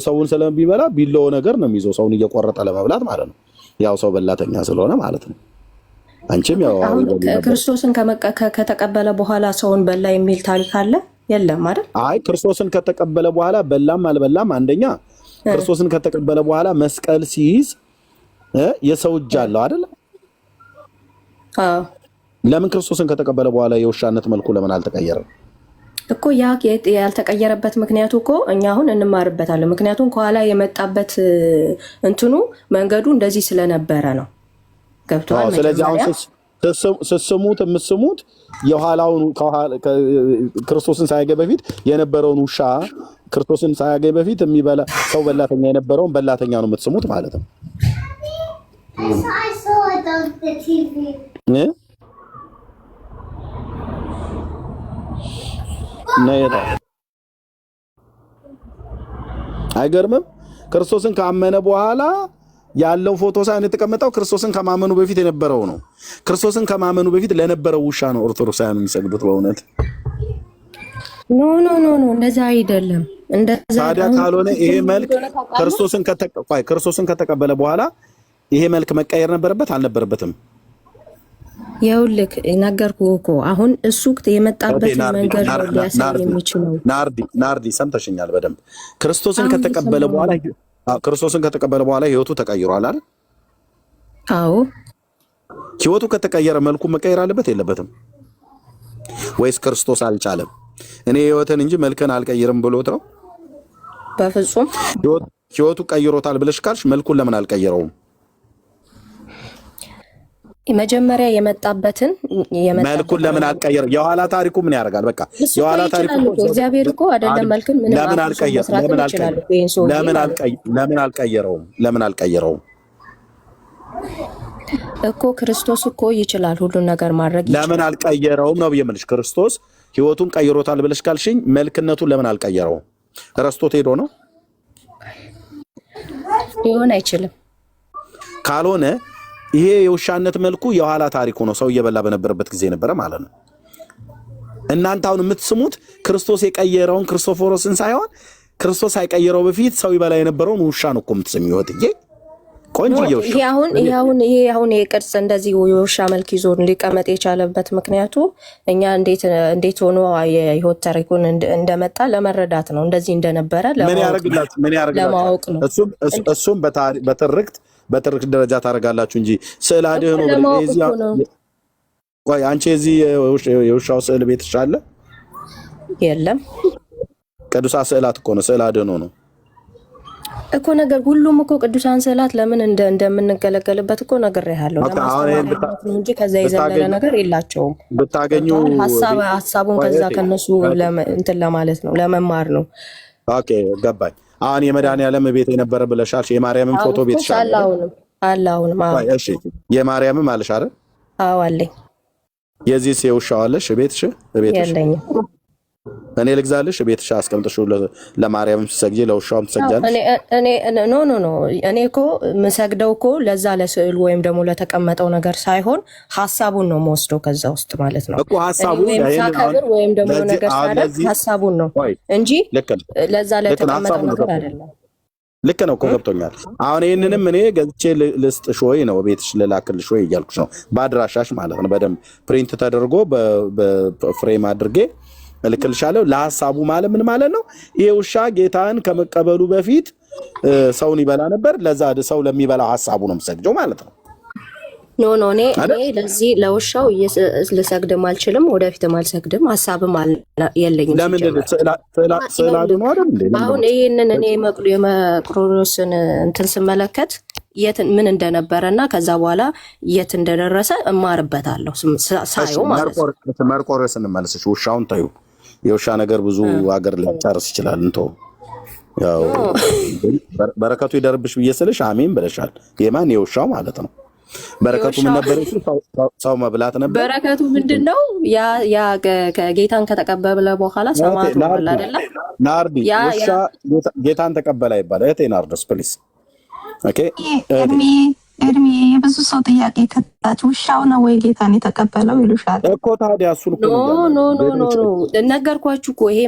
ሰውን ስለሚበላ ቢለው ነገር ነው የሚይዘው ሰውን እየቆረጠ ለመብላት ማለት ነው። ያው ሰው በላተኛ ስለሆነ ማለት ነው። አንቺም ያው ክርስቶስን ከተቀበለ በኋላ ሰውን በላ የሚል ታሪክ አለ የለም አይደል? አይ ክርስቶስን ከተቀበለ በኋላ በላም አልበላም፣ አንደኛ ክርስቶስን ከተቀበለ በኋላ መስቀል ሲይዝ የሰው እጅ አለው አይደል? ለምን ክርስቶስን ከተቀበለ በኋላ የውሻነት መልኩ ለምን አልተቀየረም እኮ? ያ ያልተቀየረበት ምክንያቱ እኮ እኛ አሁን እንማርበታለን። ምክንያቱም ከኋላ የመጣበት እንትኑ መንገዱ እንደዚህ ስለነበረ ነው። ገብቷል? ስለዚህ አሁን ስስሙት የምትስሙት የኋላውን ክርስቶስን ሳያገኝ በፊት የነበረውን ውሻ ክርስቶስን ሳያገኝ በፊት የሚበላ ሰው በላተኛ የነበረውን በላተኛ ነው የምትስሙት ማለት ነው። I saw it on the TV. አይገርምም? ክርስቶስን ካመነ በኋላ ያለው ፎቶ ሳይሆን የተቀመጠው ክርስቶስን ከማመኑ በፊት የነበረው ነው። ክርስቶስን ከማመኑ በፊት ለነበረው ውሻ ነው ኦርቶዶክሳውያን የሚሰግዱት። በእውነት ኖ እንደዛ አይደለም። እንደዛ ታዲያ ካልሆነ ይሄ መልክ ክርስቶስን ከተቀበለ በኋላ ይሄ መልክ መቀየር ነበረበት አልነበረበትም? ይኸውልህ ነገርኩህ እኮ አሁን እሱ የመጣበት መንገድ ሊያሳይ የሚችለው። ናርዲ ሰምተሽኛል በደንብ። ክርስቶስን ከተቀበለ በኋላ ህይወቱ ተቀይሯል አይደል? አዎ። ህይወቱ ከተቀየረ መልኩ መቀየር አለበት የለበትም? ወይስ ክርስቶስ አልቻለም? እኔ ህይወትን እንጂ መልክን አልቀይርም ብሎት ነው? በፍጹም ህይወቱ ቀይሮታል ብለሽ ካልሽ መልኩን ለምን አልቀየረውም? መጀመሪያ የመጣበትን መልኩን ለምን አልቀየረ? የኋላ ታሪኩ ምን ያደርጋል? በቃ የኋላ ታሪኩ እግዚአብሔር እኮ አይደለም መልክን ምን ለምን አልቀየረውም እኮ? ክርስቶስ እኮ ይችላል ሁሉን ነገር ማድረግ። ለምን አልቀየረውም ነው የምልሽ። ክርስቶስ ህይወቱን ቀይሮታል ብለሽ ካልሽኝ መልክነቱን ለምን አልቀየረውም? ረስቶት ሄዶ ነው? ሊሆን አይችልም። ካልሆነ ይሄ የውሻነት መልኩ የኋላ ታሪኩ ነው። ሰው እየበላ በነበረበት ጊዜ ነበረ ማለት ነው። እናንተ አሁን የምትስሙት ክርስቶስ የቀየረውን ክርስቶፎሮስን ሳይሆን ክርስቶስ ሳይቀየረው በፊት ሰው ይበላ የነበረውን ውሻ ነው እኮ የምትስሚው። ወጥዬ ቆንጆ ውሻ። ይሄ አሁን የቅርጽ እንደዚህ የውሻ መልክ ይዞ ሊቀመጥ የቻለበት ምክንያቱ እኛ እንዴት ሆኖ የህይወት ታሪኩን እንደመጣ ለመረዳት ነው። እንደዚህ እንደነበረ ለማወቅ ነው። እሱም በትርክት ደረጃ ታደርጋላችሁ እንጂ ስዕል አድህኖ ቆይ አንቺ እዚህ የውሻው ስዕል ቤትሽ አለ? የለም። ቅዱሳን ስዕላት እኮ ነው፣ ስዕል አድህኖ ነው እኮ ነገር። ሁሉም እኮ ቅዱሳን ስዕላት ለምን እንደምንገለገልበት እኮ ነግሬሃለሁ። ለማስተማር ነው እንጂ ከዛ የዘለለ ነገር የላቸውም። ብታገኙ ሀሳቡን ከዛ ከነሱ እንትን ለማለት ነው፣ ለመማር ነው። ኦኬ ገባኝ። አሁን የመድኃኒዓለም ቤት የነበረ ብለሻል። የማርያምን ፎቶ ቤት ሻለ አሁንም እሺ፣ የማርያምም አለሽ አይደል? አዎ አለኝ። የዚህ የውሻው አለሽ ቤትሽ? ቤትሽ የለኝም። እኔ ልግዛልሽ፣ ቤትሽ አስቀምጥሽው። ለማርያምም ትሰግጂ ለውሻውም ትሰግጃለሽ? ኖ እኔ እኮ የምሰግደው እኮ ለዛ ለስዕሉ ወይም ደግሞ ለተቀመጠው ነገር ሳይሆን ሀሳቡን ነው የምወስደው ከዛ ውስጥ ማለት ነው እኮ ሀሳቡ ወይም ደግሞ ነገር ሳይሆን ሀሳቡን ነው እንጂ ለዛ ለተቀመጠው ነገር አይደለም። ልክ ነው እኮ ገብቶኛል። አሁን ይህንንም እኔ ገዝቼ ልስጥሽ ወይ ነው ቤትሽ ልላክልሽ ወይ እያልኩሽ ነው። በአድራሻሽ ማለት ነው። በደንብ ፕሪንት ተደርጎ በፍሬም አድርጌ እልክልሻለሁ። ለሀሳቡ ማለት ምን ማለት ነው? ይሄ ውሻ ጌታን ከመቀበሉ በፊት ሰውን ይበላ ነበር። ለዛ ሰው ለሚበላው ሀሳቡ ነው የምሰግደው ማለት ነው። ኖ እኔ ለዚህ ለውሻው ልሰግድም አልችልም፣ ወደፊትም አልሰግድም፣ ሀሳብም የለኝም። ለምን ስዕላዱ ነው አይደል እንዴ? አሁን ይህንን እኔ የመቅዶኒዎስን እንትን ስመለከት ምን እንደነበረ እና ከዛ በኋላ የት እንደደረሰ እማርበታለሁ ሳየው ማለት ነው። መርቆሬዎስ እንመለስሽ። ውሻውን ታዩ። የውሻ ነገር ብዙ ሀገር ሊያጫርስ ይችላል። እንተው ያው በረከቱ ይደርብሽ ብዬ ስልሽ አሜን ብለሻል። የማን የውሻው ማለት ነው። በረከቱ ምን ነበር? ሰው መብላት ነበር። በረከቱ ምንድነው? ያ ጌታን ከተቀበለ በኋላ ሰማዕቱ ሆነ አይደለ? ናርዲ ውሻ ጌታን ተቀበለ ይባላል። እህቴ ናርዶስ ፕሊዝ። ኦኬ እድሜ የብዙ ሰው ጥያቄ ከታች ውሻው ነው ወይ ጌታን የተቀበለው ይሉሻል እኮ። ታዲያ እሱን እኮ ኖ ነገርኳችሁ እኮ። ይሄ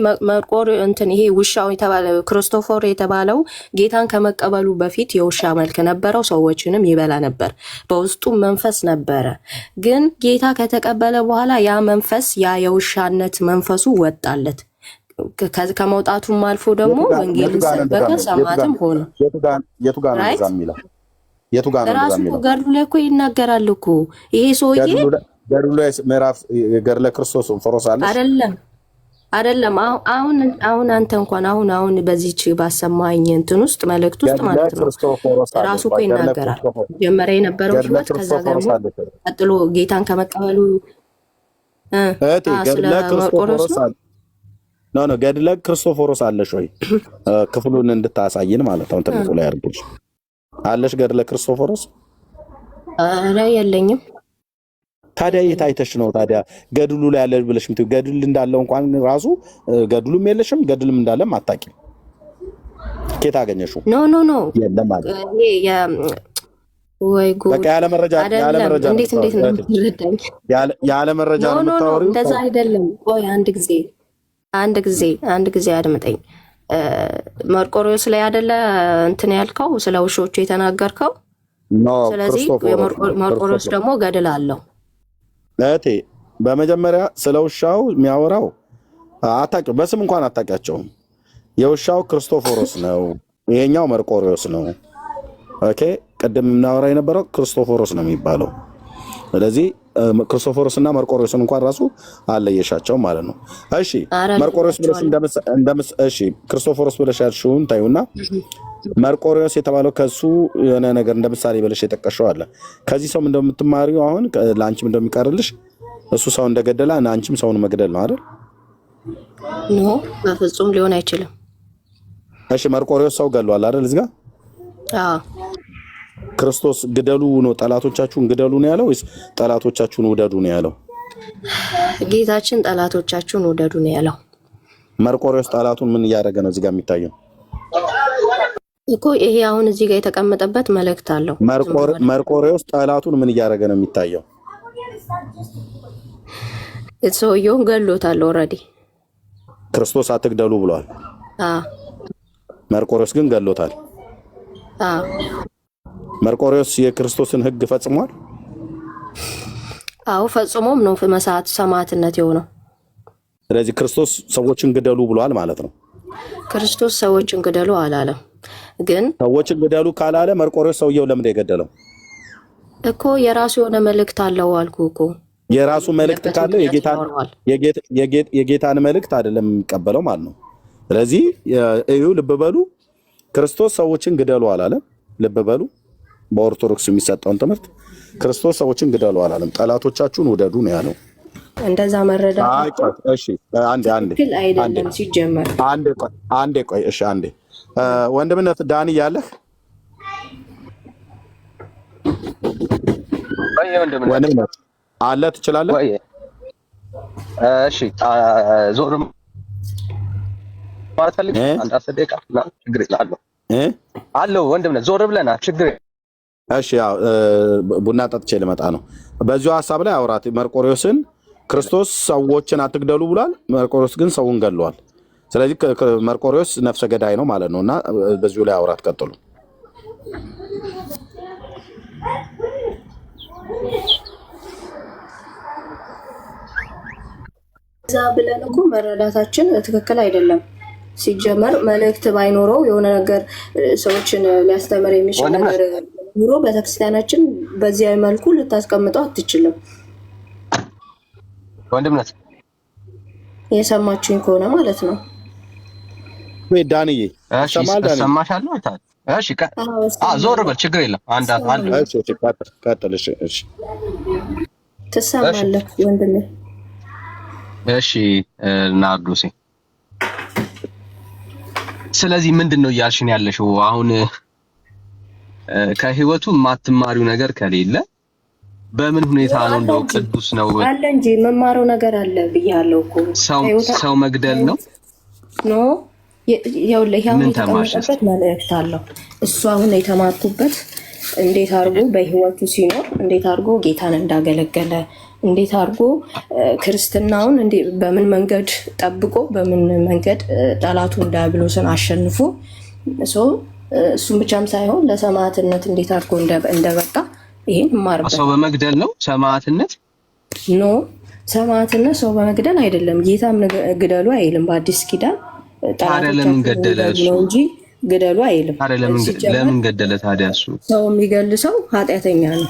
ይሄ ውሻው የተባለው ክርስቶፎር የተባለው ጌታን ከመቀበሉ በፊት የውሻ መልክ ነበረው፣ ሰዎችንም ይበላ ነበር፣ በውስጡ መንፈስ ነበረ። ግን ጌታ ከተቀበለ በኋላ ያ መንፈስ ያ የውሻነት መንፈሱ ወጣለት። ከመውጣቱም አልፎ ደግሞ ወንጌልን ሰበከ፣ ሰማዕትም ሆነ። የቱ ጋር ነው እንደዛ የሚለው? የቱ ጋር ነው እንደዛ የሚለው? ገድሉ ላይ እኮ ይናገራል እኮ ይሄ ሰውዬ። ገድሉ ላይ ምዕራፍ ገድለ ክርስቶስ ፎሮስ አለ አይደለም። አሁን አንተ እንኳን አሁን በዚህች ባሰማኝ እንትን ውስጥ መልእክት ውስጥ ማለት ነው ራሱ እኮ ይናገራል። መጀመሪያ የነበረው ህይወት፣ ከዛ ደግሞ ቀጥሎ ጌታን ከመቀበሉ ገድለ ክርስቶስ ኖ ገድለ ክርስቶፎሮስ አለሽ ወይ? ክፍሉን እንድታሳይን ማለት ነው። ትልቁ ላይ አድርገሽ አለሽ ገድለ ክርስቶፎሮስ? ኧረ የለኝም። ታዲያ የት አይተሽ ነው ታዲያ ገድሉ ላይ ያለ ብለሽ ምትይ? ገድል እንዳለው እንኳን ራሱ ገድሉም የለሽም፣ ገድልም እንዳለም አታውቂም። ከየት አገኘሽው? ኖ የለም ማለት ወይ ጉድ! በቃ ያለ መረጃ እንዴት ነው የምትረዳኝ? ያለ መረጃ ነው የምታወሪው? እንደዛ አይደለም። ቆይ አንድ ጊዜ አድምጠኝ። መርቆሬዎስ ላይ አይደለ እንትን ያልከው ስለ ውሾቹ የተናገርከው? ስለዚህ መርቆሬዎስ ደግሞ ገድል አለው። እህቴ በመጀመሪያ ስለ ውሻው የሚያወራው አታውቂው፣ በስም እንኳን አታውቂያቸውም። የውሻው ክርስቶፎሮስ ነው፣ ይሄኛው መርቆሬዎስ ነው። ኦኬ፣ ቅድም የምናወራ የነበረው ክርስቶፎሮስ ነው የሚባለው። ስለዚህ ክርስቶፎሮስ እና መርቆሬዎስን እንኳን ራሱ አለየሻቸው ማለት ነው። እሺ መርቆሬዎስ ብለሽ እሺ ክርስቶፎሮስ ብለሽ ያልሽውን ታዩና መርቆሬዎስ የተባለው ከሱ የሆነ ነገር እንደ ምሳሌ ብለሽ የጠቀሽው አለ። ከዚህ ሰው እንደምትማሪው አሁን ለአንቺም እንደሚቀርልሽ እሱ ሰው እንደገደለ አንቺም ሰውን መግደል ነው አይደል? ኖ በፍጹም ሊሆን አይችልም። እሺ መርቆሬዎስ ሰው ገድሏል አይደል? እዚህ ጋር ክርስቶስ ግደሉ ነው፣ ጠላቶቻችሁን ግደሉ ነው ያለው ወይስ ጠላቶቻችሁን ውደዱ ነው ያለው? ጌታችን ጠላቶቻችሁን ውደዱ ነው ያለው። መርቆሬዎስ ጠላቱን ምን እያደረገ ነው? እዚህ ጋር የሚታየው እኮ ይሄ አሁን እዚህ ጋር የተቀመጠበት መልእክት አለው። መርቆሬዎስ ጠላቱን ምን እያደረገ ነው የሚታየው? ሰውየውን ገሎታል ኦልሬዲ። ክርስቶስ አትግደሉ ብሏል። መርቆሬዎስ ግን ገሎታል። መርቆሬዎስ የክርስቶስን ሕግ ፈጽሟል? አዎ ፈጽሞም ነው ሰማዕትነት የሆነው። ስለዚህ ክርስቶስ ሰዎችን ግደሉ ብሏል ማለት ነው። ክርስቶስ ሰዎችን ግደሉ አላለም። ግን ሰዎችን ግደሉ ካላለ መርቆሬዎስ ሰውየው ለምን የገደለው? እኮ የራሱ የሆነ መልእክት አለው አልኩ እኮ። የራሱ መልእክት ካለው የጌታን መልእክት አይደለም የሚቀበለው ማለት ነው። ስለዚህ እዩ፣ ልብ በሉ፣ ክርስቶስ ሰዎችን ግደሉ አላለም። ልብ በሉ፣ በኦርቶዶክስ የሚሰጠውን ትምህርት ክርስቶስ ሰዎችን ግደሉ አላለም። ጠላቶቻችሁን ውደዱ ነው ያለው። እንደዛ መረዳት እሺ፣ አንዴ አይደለም ሲጀመር። አንዴ ቆይ፣ እሺ፣ አንዴ ወንድምነት ዳኒ ያለህ ወንድምነት አለ ትችላለህ? እሺ፣ ዞር ማለት ፈልግ አንድ 10 ደቂቃ ችግር የለም አለው ወንድምነት ዞር ብለና ችግር። እሺ፣ ያው ቡና ጠጥቼ ልመጣ ነው። በዚሁ ሐሳብ ላይ አውራት። መርቆሬዎስን ክርስቶስ ሰዎችን አትግደሉ ብሏል። መርቆሬዎስ ግን ሰውን ገድሏል። ስለዚህ መርቆሪዎስ ነፍሰ ገዳይ ነው ማለት ነው። እና በዚሁ ላይ አውራት ቀጥሉ። እዛ ብለን እኮ መረዳታችን ትክክል አይደለም። ሲጀመር መልእክት ባይኖረው የሆነ ነገር ሰዎችን ሊያስተምር የሚችል ነገር ኑሮ ቤተክርስቲያናችን በዚህ መልኩ ልታስቀምጠው አትችልም። ወንድምነት የሰማችሁኝ ከሆነ ማለት ነው። ወይ ዳንዬ ሰማሻለሁ? እሺ ዞር በል ችግር የለም። ቀጥል። እሺ ትሰማለህ ወንድሜ? እሺ ናርዶሴ፣ ስለዚህ ምንድነው እያልሽን ያለሽው? አሁን ከህይወቱ የማትማሪው ነገር ከሌለ በምን ሁኔታ ነው እንደው ቅዱስ ነው አለ እንጂ መማረው ነገር አለ ብያለሁ እኮ። ሰው መግደል ነው ኖ ይኸውልህ፣ የተቀመጠበት መልእክት አለው። እሱ አሁን የተማርኩበት እንዴት አድርጎ በህይወቱ ሲኖር እንዴት አድርጎ ጌታን እንዳገለገለ እንዴት አድርጎ ክርስትናውን በምን መንገድ ጠብቆ በምን መንገድ ጠላቱን ዲያብሎስን አሸንፎ እሱም ብቻም ሳይሆን ለሰማዕትነት እንዴት አድርጎ እንደበቃ ይሄን ማርበት። ሰው በመግደል ነው ሰማዕትነት? ኖ ሰማዕትነት ሰው በመግደል አይደለም። ጌታም ግደሉ አይልም በአዲስ ኪዳን። ታዲያ ለምን ገደለ እሱ እንጂ ግደሉ አይልም። ታዲያ ለምን ገደለ ታዲያ እሱ? ሰው የሚገል ሰው ኃጢአተኛ ነው፣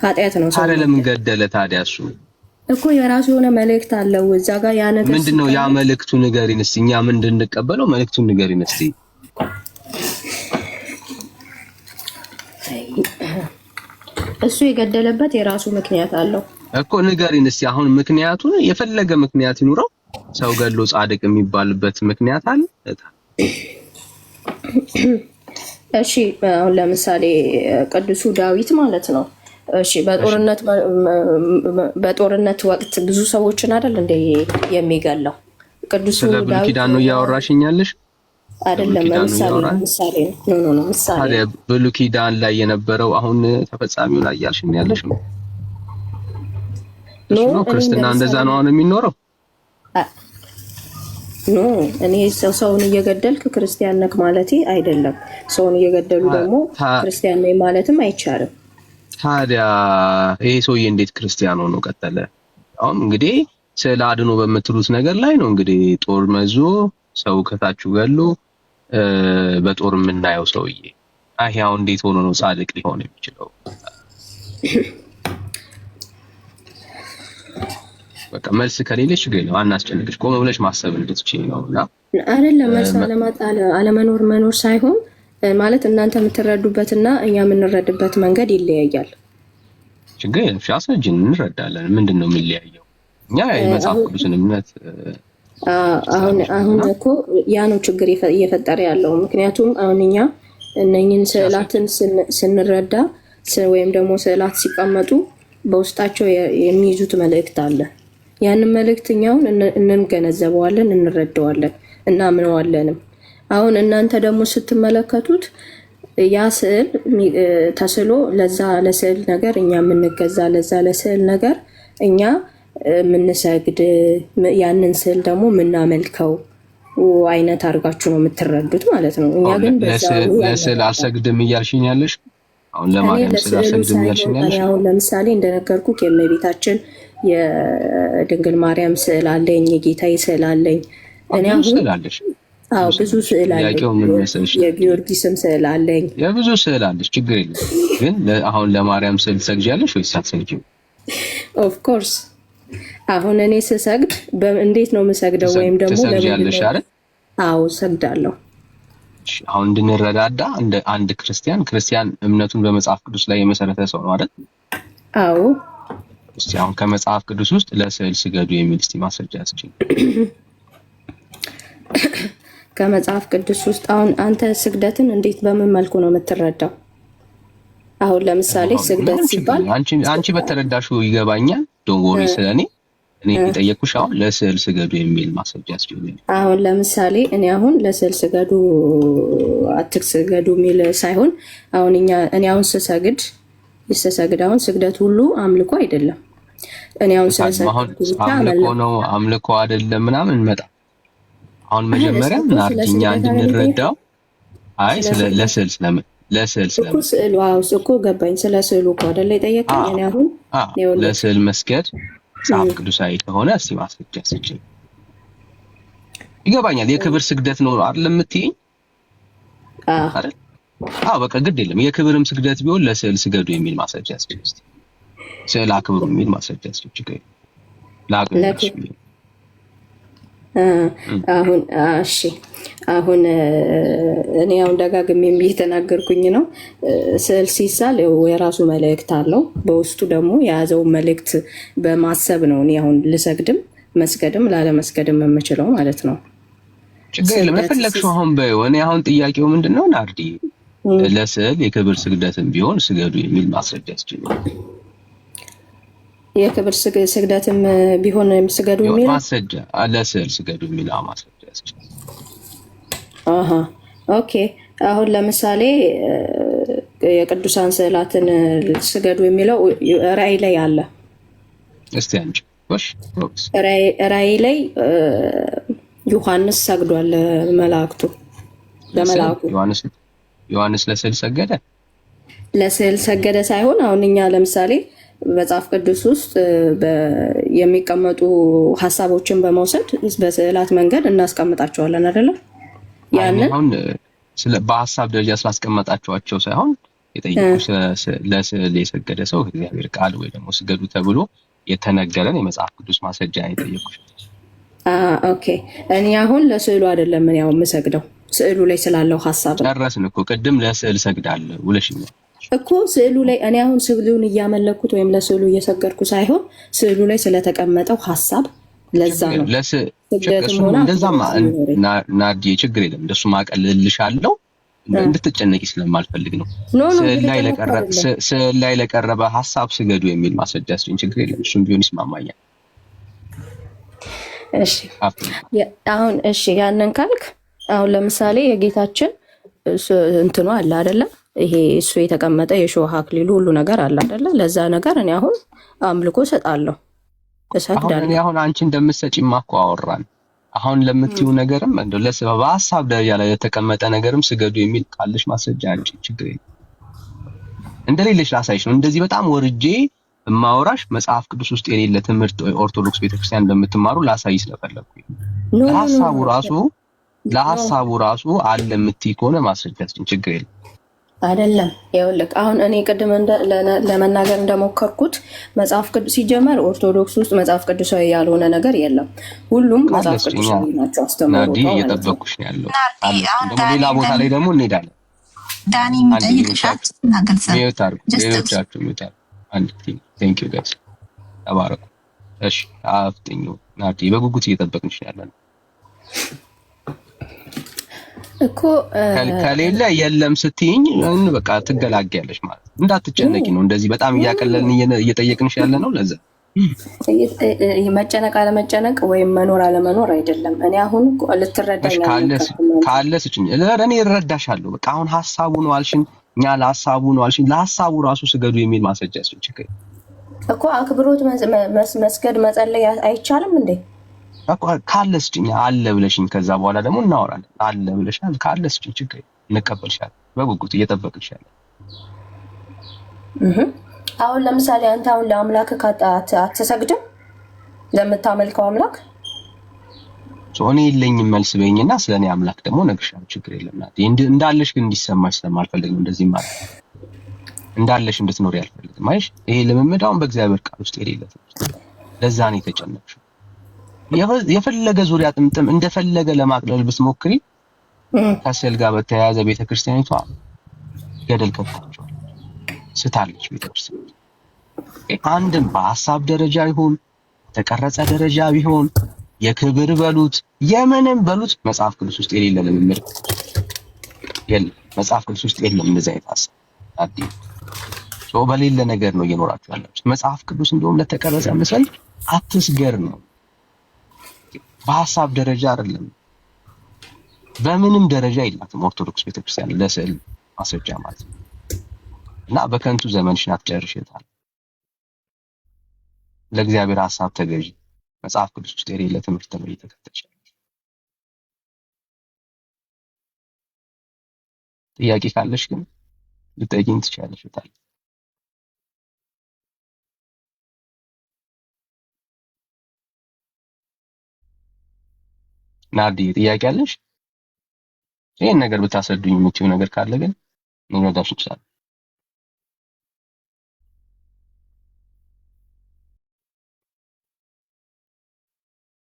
ኃጢአት ነው። ታዲያ ለምን ገደለ ታዲያ እሱ? እኮ የራሱ የሆነ መልእክት አለው እዛ ጋር። ያ ነገር ምንድነው? ያ መልእክቱ ንገሪን እስቲ፣ እኛ ምን እንድንቀበለው መልእክቱን ንገሪን እስቲ። እሱ የገደለበት የራሱ ምክንያት አለው እኮ ንገሪን እስቲ። አሁን ምክንያቱን የፈለገ ምክንያት ይኑረው፣ ሰው ገሎ ጻድቅ የሚባልበት ምክንያት አለ? እሺ አሁን ለምሳሌ ቅዱሱ ዳዊት ማለት ነው። እሺ በጦርነት ወቅት ብዙ ሰዎችን አይደል እንደ የሚገለው ቅዱሱ ዳዊት። ብሉይ ኪዳን ነው እያወራሽኛለሽ? አይደለም ምሳሌ ነው። ምሳሌ ታዲያ ብሉይ ኪዳን ላይ የነበረው አሁን ተፈጻሚውን አያልሽኝ ያለሽ ነው? ነው ክርስትና እንደዛ ነው አሁን የሚኖረው? ኖ እኔ ሰውን እየገደልክ ክርስቲያን ነክ ማለቴ አይደለም። ሰውን እየገደሉ ደግሞ ክርስቲያን ነኝ ማለትም አይቻልም። ታዲያ ይሄ ሰውዬ እንዴት ክርስቲያን ሆኖ ቀጠለ? አሁን እንግዲህ ስለ አድኖ በምትሉት ነገር ላይ ነው እንግዲህ ጦር መዞ ሰው ከታችሁ ገሎ በጦር የምናየው ሰውዬ አሁን እንዴት ሆኖ ነው ጻድቅ ሊሆን የሚችለው? በቃ መልስ ከሌለሽ ግን አናስጨንቅሽ፣ ቆም ብለሽ ማሰብ እንድትችይ ነውና አይደለም። መልስ አለመኖር መኖር ሳይሆን ማለት እናንተ የምትረዱበትና እኛ የምንረድበት መንገድ ይለያያል። ችግር የለም አስረጅን፣ እንረዳለን። ምንድነው የሚለያየው? እኛ የመጽሐፍ ቅዱስን እምነት አሁን እኮ ያ ነው ችግር እየፈጠረ ያለው። ምክንያቱም አሁን እኛ እነኝን ስዕላትን ስንረዳ ወይም ደግሞ ስዕላት ሲቀመጡ በውስጣቸው የሚይዙት መልእክት አለ። ያንን መልእክት እኛውን እንገነዘበዋለን፣ እንረዳዋለን፣ እናምነዋለንም። አሁን እናንተ ደግሞ ስትመለከቱት ያ ስዕል ተስሎ ለዛ ለስዕል ነገር እኛ የምንገዛ ለዛ ለስዕል ነገር እኛ የምንሰግድ ያንን ስዕል ደግሞ የምናመልከው አይነት አድርጋችሁ ነው የምትረዱት ማለት ነው። እኛ ግን ለስዕል አልሰግድም እያልሽኝ ያለሽ? አሁን ለማርያም ስዕል አልሰግድም እያልሽኝ ያለሽ? አሁን ለምሳሌ እንደነገርኩ የእመቤታችን የድንግል ማርያም ስዕል አለኝ፣ የጌታዬ ስዕል አለኝ። እኔ አሁን ስዕል አለሽ? አዎ ብዙ ስዕል አለኝ። የጊዮርጊስም ስዕል አለኝ። የብዙ ስዕል አለሽ፣ ችግር የለም። ግን አሁን ለማርያም ስዕል ትሰግጃለሽ ወይስ አትሰግጂም? ኦፍ ኮርስ አሁን እኔ ስሰግድ እንዴት ነው የምሰግደው? ወይም ደግሞ ትሰግጃለሽ አይደል? አዎ ሰግዳለሁ። አሁን እንድንረዳዳ እንደ አንድ ክርስቲያን እምነቱን በመጽሐፍ ቅዱስ ላይ የመሰረተ ሰው ነው አይደል? አዎ። እስቲ አሁን ከመጽሐፍ ቅዱስ ውስጥ ለስዕል ስገዱ የሚል እስቲ ማስረጃ ያስችል። ከመጽሐፍ ቅዱስ ውስጥ አሁን አንተ ስግደትን እንዴት በምን መልኩ ነው የምትረዳው? አሁን ለምሳሌ ስግደት ሲባል አንቺ በተረዳሽው ይገባኛል። ዶንት ወሪ ስለኔ እኔ የጠየኩሽ አሁን ለስዕል ስገዱ የሚል ማስረጃ ያስችል። አሁን ለምሳሌ እኔ አሁን ለስዕል ስገዱ አትስገዱ የሚል ሳይሆን አሁን እኔ አሁን ስሰግድ አሁን ስግደት ሁሉ አምልኮ አይደለም። እኔ አሁን አምልኮ ነው አምልኮ አይደለም ምናምን እንመጣ። አሁን አይ መጀመሪያ እኮ ስለ ናርዲኛ ስግደት አይደል የጠየቀኝ? እንድንረዳው አይ ስለ ስግደት ለስዕል እኮ ስዕሉ እኮ ገባኝ። ስለ ስዕሉ እኮ አይደለ የጠየቀኝ? እኔ አሁን ይኸውልህ ለስዕል መስገድ መጽሐፍ ቅዱሳዊ ከሆነ እስቲ ማስረጃ ስጭኝ። ይገባኛል። የክብር ስግደት ነው አይደል የምትይኝ? አይደል? በቃ ግድ የለም። የክብርም ስግደት ቢሆን ለስዕል ስገዱ የሚል ማስረጃ ስጭኝ እስቲ። ስዕል አክብሩ የሚል ማስረጃ ስጭኝ። አሁን እሺ፣ አሁን እኔ አሁን ደጋግሜም እየተናገርኩኝ ነው። ስዕል ሲሳል የራሱ መልእክት አለው። በውስጡ ደግሞ የያዘውን መልእክት በማሰብ ነው እኔ አሁን ልሰግድም መስገድም ላለመስገድም የምችለው ማለት ነው። ችግር የለም። ለፈለግሽው አሁን በይው። እኔ አሁን ጥያቄው ምንድነው ናርዲ፣ ለስዕል የክብር ስግደትም ቢሆን ስገዱ የሚል ማስረጃ ስጭኝ። የክብር ስግደትም ቢሆን ስገዱ የሚል ማስረጃ፣ ለስዕል ስገዱ የሚል ማስረጃ ስጭኝ። ኦኬ። አሁን ለምሳሌ የቅዱሳን ስዕላትን ስገዱ የሚለው ራእይ ላይ አለ። እስቲ አንቺ ራእይ ላይ ዮሐንስ ሰግዷል። መላእክቱ ለመላእኩ ዮሐንስ ለስዕል ሰገደ። ለስዕል ሰገደ ሳይሆን አሁን እኛ ለምሳሌ መጽሐፍ ቅዱስ ውስጥ የሚቀመጡ ሀሳቦችን በመውሰድ በስዕላት መንገድ እናስቀምጣቸዋለን አይደለም? ያንን አሁን በሀሳብ ደረጃ ስላስቀመጣቸዋቸው ሳይሆን የጠየቁ ለስዕል የሰገደ ሰው እግዚአብሔር ቃል ወይ ደግሞ ስገዱ ተብሎ የተነገረን የመጽሐፍ ቅዱስ ማስረጃ የጠየቁሽ። ኦኬ። እኔ አሁን ለስዕሉ አይደለም ምን ያው የምሰግደው ስዕሉ ላይ ስላለው ሀሳብ ጨረስን እኮ። ቅድም ለስዕል ሰግዳለሁ ብለሽኛል እኮ። ስዕሉ ላይ እኔ አሁን ስዕሉን እያመለኩት ወይም ለስዕሉ እየሰገድኩ ሳይሆን ስዕሉ ላይ ስለተቀመጠው ሀሳብ ለዛ ነው። እንደዛማ ናዲ ችግር የለም። እንደሱ ማቀልልሻለሁ እንድትጨነቂ ስለማልፈልግ ነው። ስዕል ላይ ለቀረበ ሀሳብ ስገዱ የሚል ማስረጃ ስጭኝ። ችግር የለም። እሱም ቢሆን ይስማማኛል። እሺ አሁን እሺ ያንን ካልክ አሁን ለምሳሌ የጌታችን እንትኑ አለ አይደለ? ይሄ እሱ የተቀመጠ የሾህ አክሊሉ ሁሉ ነገር አለ አይደለ? ለዛ ነገር እኔ አሁን አምልኮ ሰጣለሁ፣ እሰግዳለሁ። እኔ አሁን አንቺ እንደምትሰጪማ እኮ አወራን። አሁን ለምትዩ ነገርም እንደው በሀሳብ ደረጃ ላይ የተቀመጠ ነገርም ስገዱ የሚል ካለሽ ማስረጃ አንቺ ችግር የለም። እንደሌለሽ ላሳይሽ ነው። እንደዚህ በጣም ወርጄ ማውራሽ መጽሐፍ ቅዱስ ውስጥ የሌለ ትምህርት ወይ ኦርቶዶክስ ቤተክርስቲያን እንደምትማሩ ላሳይ ስለፈለኩኝ ለሐሳቡ ራሱ አለ የምትይ ከሆነ ማስረጃችን ችግር የለም። አይደለም ይኸውልህ፣ አሁን እኔ ቅድም ለመናገር እንደሞከርኩት መጽሐፍ ቅዱስ ሲጀመር ኦርቶዶክስ ውስጥ መጽሐፍ ቅዱሳዊ ያልሆነ ነገር የለም። ሁሉም መጽሐፍ ቅዱሳዊ ናቸው። አስተምሮት ነው እየጠበኩሽ ነው ያለው። ደግሞ ሌላ ቦታ ላይ ደግሞ እንሄዳለን። ዳኒ የሚጠይቅሻት ናገልጸ ሌሎቻችሁ ቴንክ ዩ ጋይስ ተባረኩ። እሺ አፍጥኙ ናዲ፣ በጉጉት እየጠበቅንሽ ያለን እኮ ከሌለ የለም ስትይኝ በቃ ትገላጊያለሽ ማለት እንዳትጨነቂ ነው። እንደዚህ በጣም እያቀለልን እየጠየቅንሽ ያለ ነው። ለዛ መጨነቅ አለመጨነቅ ወይም መኖር አለመኖር አይደለም። እኔ አሁን ልትረዳኝ ካለ ስጭኝ፣ እኔ እረዳሻለሁ። በቃ አሁን ሀሳቡ ነው አልሽኝ፣ እኛ ለሀሳቡ ነው አልሽኝ። ለሀሳቡ ራሱ ስገዱ የሚል ማስረጃ ያስችል ችግር እኮ አክብሮት መስገድ መጸለይ አይቻልም እንዴ? ካለ ስጭኝ አለ ብለሽኝ፣ ከዛ በኋላ ደግሞ እናወራለን። አለ ብለሻል፣ ካለ ስጭኝ ችግር እንቀበልሻለን። በጉጉት እየጠበቅንሻለን። አሁን ለምሳሌ አንተ አሁን ለአምላክ አትሰግድም? ለምታመልከው አምላክ እኔ የለኝም መልስ በይኝና ስለኔ አምላክ ደግሞ እነግርሻለሁ። ችግር የለም ናት። እንዳለሽ ግን እንዲሰማሽ ስለማልፈልግ ነው እንደዚህ ማለት ነው። እንዳለሽ እንድትኖር ያልፈልግም። አይሽ ይሄ ልምምድ አሁን በእግዚአብሔር ቃል ውስጥ የሌለ ነው። ለዛ ነው የተጨነቅሽው። የፈለገ ዙሪያ ጥምጥም እንደፈለገ ለማቅለል ብትሞክሪ ከስዕል ጋር በተያያዘ ቤተክርስቲያኒቷ ገደል ከታችኋል፣ ስታለች ቤተክርስቲያን። አንድም በሀሳብ ደረጃ ይሁን ተቀረጸ ደረጃ ቢሆን የክብር በሉት የምንም በሉት መጽሐፍ ቅዱስ ውስጥ የሌለ ልምምድ የለም። መጽሐፍ ቅዱስ ውስጥ የለም እንደዚህ አይነት ሀሳብ። በሌለ ነገር ነው እየኖራችሁ ያላችሁት። መጽሐፍ ቅዱስ እንደውም ለተቀረጸ ምስል አትስገር ነው። በሀሳብ ደረጃ አይደለም፣ በምንም ደረጃ የላትም ኦርቶዶክስ ቤተክርስቲያን ለስዕል ማስረጃ ማለት ነው። እና በከንቱ ዘመንሽን አትጨርሽታል። ለእግዚአብሔር ሀሳብ ተገዢ። መጽሐፍ ቅዱስ ውስጥ የሌለ ትምህርት ነው እየተከተልሽ ጥያቄ ካለሽ ግን ልጠይቂኝ ትችያለሽ። ታል ናዲ ጥያቄ አለሽ? ይሄን ነገር ብታስረዱኝ የምትይው ነገር ካለ ግን ልረዳሽ እችላለሁ።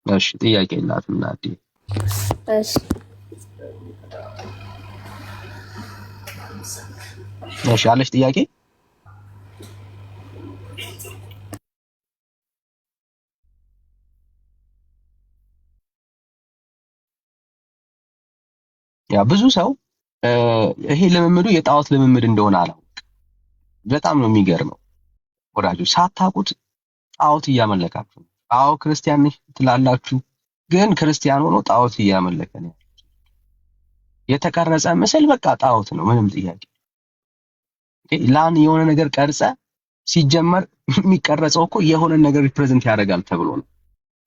እሺ ጥያቄ የላትም ናዲ። እሺ እሺ አለሽ ጥያቄ? ያ ብዙ ሰው ይሄ ልምምዱ የጣዖት ልምምድ እንደሆነ አላውቅም። በጣም ነው የሚገርመው ወዳጆች፣ ሳታውቁት ጣዖት እያመለካችሁ ነው። አዎ ክርስቲያን ነሽ ትላላችሁ፣ ግን ክርስቲያን ሆኖ ጣዖት እያመለከ ነው። የተቀረጸ ምስል በቃ ጣዖት ነው፣ ምንም ጥያቄ። ላን የሆነ ነገር ቀርጸ ሲጀመር የሚቀረጸው እኮ የሆነ ነገር ሪፕሬዘንት ያደርጋል ተብሎ ነው።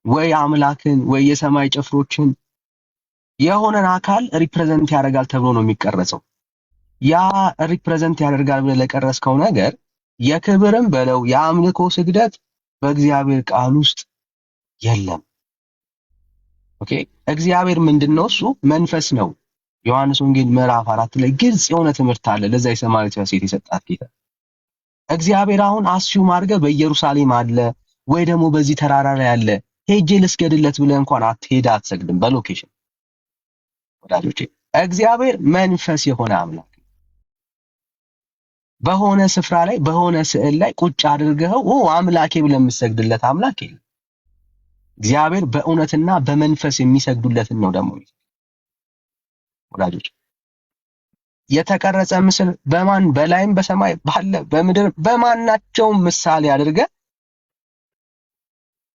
ወይ አምላክን ወይ የሰማይ ጭፍሮችን የሆነን አካል ሪፕሬዘንት ያደርጋል ተብሎ ነው የሚቀረጸው። ያ ሪፕሬዘንት ያደርጋል ብለህ ለቀረስከው ነገር የክብርም በለው የአምልኮ ስግደት በእግዚአብሔር ቃል ውስጥ የለም። ኦኬ እግዚአብሔር ምንድነው? እሱ መንፈስ ነው። ዮሐንስ ወንጌል ምዕራፍ 4 ላይ ግልጽ የሆነ ትምህርት አለ ለዛ የሰማርያዊቷ ሴት የሰጣት ጌታ። እግዚአብሔር አሁን አስዩም አድርገህ በኢየሩሳሌም አለ ወይ ደግሞ በዚህ ተራራ ላይ አለ ሄጄ ልስገድለት ብለህ እንኳን አትሰግድም። በሎኬሽን ወዳጆቼ እግዚአብሔር መንፈስ የሆነ አምላክ በሆነ ስፍራ ላይ በሆነ ስዕል ላይ ቁጭ አድርገው አምላኬ ብለህ የምትሰግድለት አምላክ የለም። እግዚአብሔር በእውነትና በመንፈስ የሚሰግዱለትን ነው ደግሞ ወዳጆች። የተቀረጸ ምስል በማን በላይም በሰማይ ባለ በምድር በማናቸውም ምሳሌ አድርገህ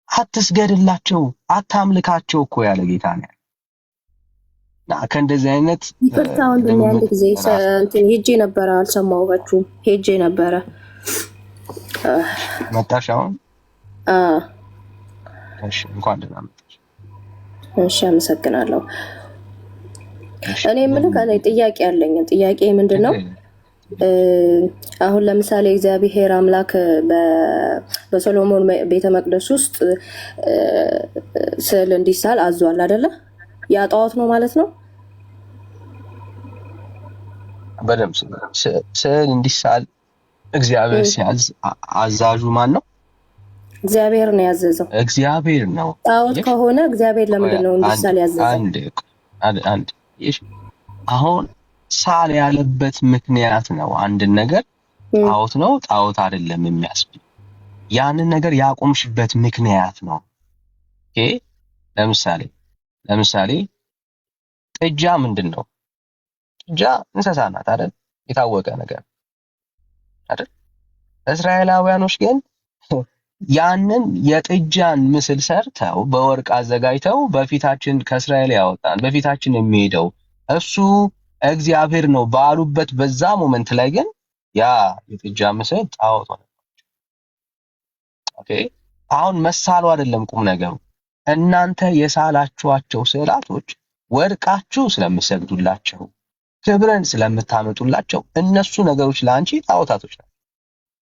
አትስገድላቸው፣ አታምልካቸው እኮ ያለ ጌታ ነው። ከእንደዚህ አይነት ይቅርታ ወንድሜ፣ አንድ ጊዜ እንትን ሄጄ ነበረ፣ አልሰማሁባችሁም። ሄጄ ነበረ። መጣሽ አሁን? እሺ እንኳን ደህና መጣሽ። እሺ አመሰግናለሁ። እኔ የምልህ ጥያቄ አለኝ። ጥያቄ ምንድነው? አሁን ለምሳሌ እግዚአብሔር አምላክ በሶሎሞን ቤተ መቅደስ ውስጥ ስዕል እንዲሳል አዟል አይደለ? ያ ጣዖት ነው ማለት ነው? በደምብ ስዕል እንዲሳል እግዚአብሔር ሲያዝ አዛዡ ማን ነው? እግዚአብሔር ነው ያዘዘው። እግዚአብሔር ነው። ጣዖት ከሆነ እግዚአብሔር ለምንድን ነው እንዲሳል ያዘዘው? አንድ አሁን ሳል ያለበት ምክንያት ነው። አንድን ነገር ጣዖት ነው ጣዖት አይደለም የሚያስብል ያንን ነገር ያቆምሽበት ምክንያት ነው። ኦኬ ለምሳሌ ጥጃ ምንድን ነው? ጥጃ እንስሳ ናት አይደል? የታወቀ ነገር አይደል? እስራኤላውያኖች ግን ያንን የጥጃን ምስል ሰርተው በወርቅ አዘጋጅተው በፊታችን ከእስራኤል ያወጣን በፊታችን የሚሄደው እሱ እግዚአብሔር ነው ባሉበት በዛ ሞመንት ላይ ግን ያ የጥጃ ምስል ጣዖት ሆነ። ኦኬ አሁን መሳሉ አይደለም ቁም ነገሩ። እናንተ የሳላችኋቸው ስዕላቶች ወድቃችሁ ስለምትሰግዱላቸው ክብርን ስለምታመጡላቸው እነሱ ነገሮች ለአንቺ ጣዖታቶች ናቸው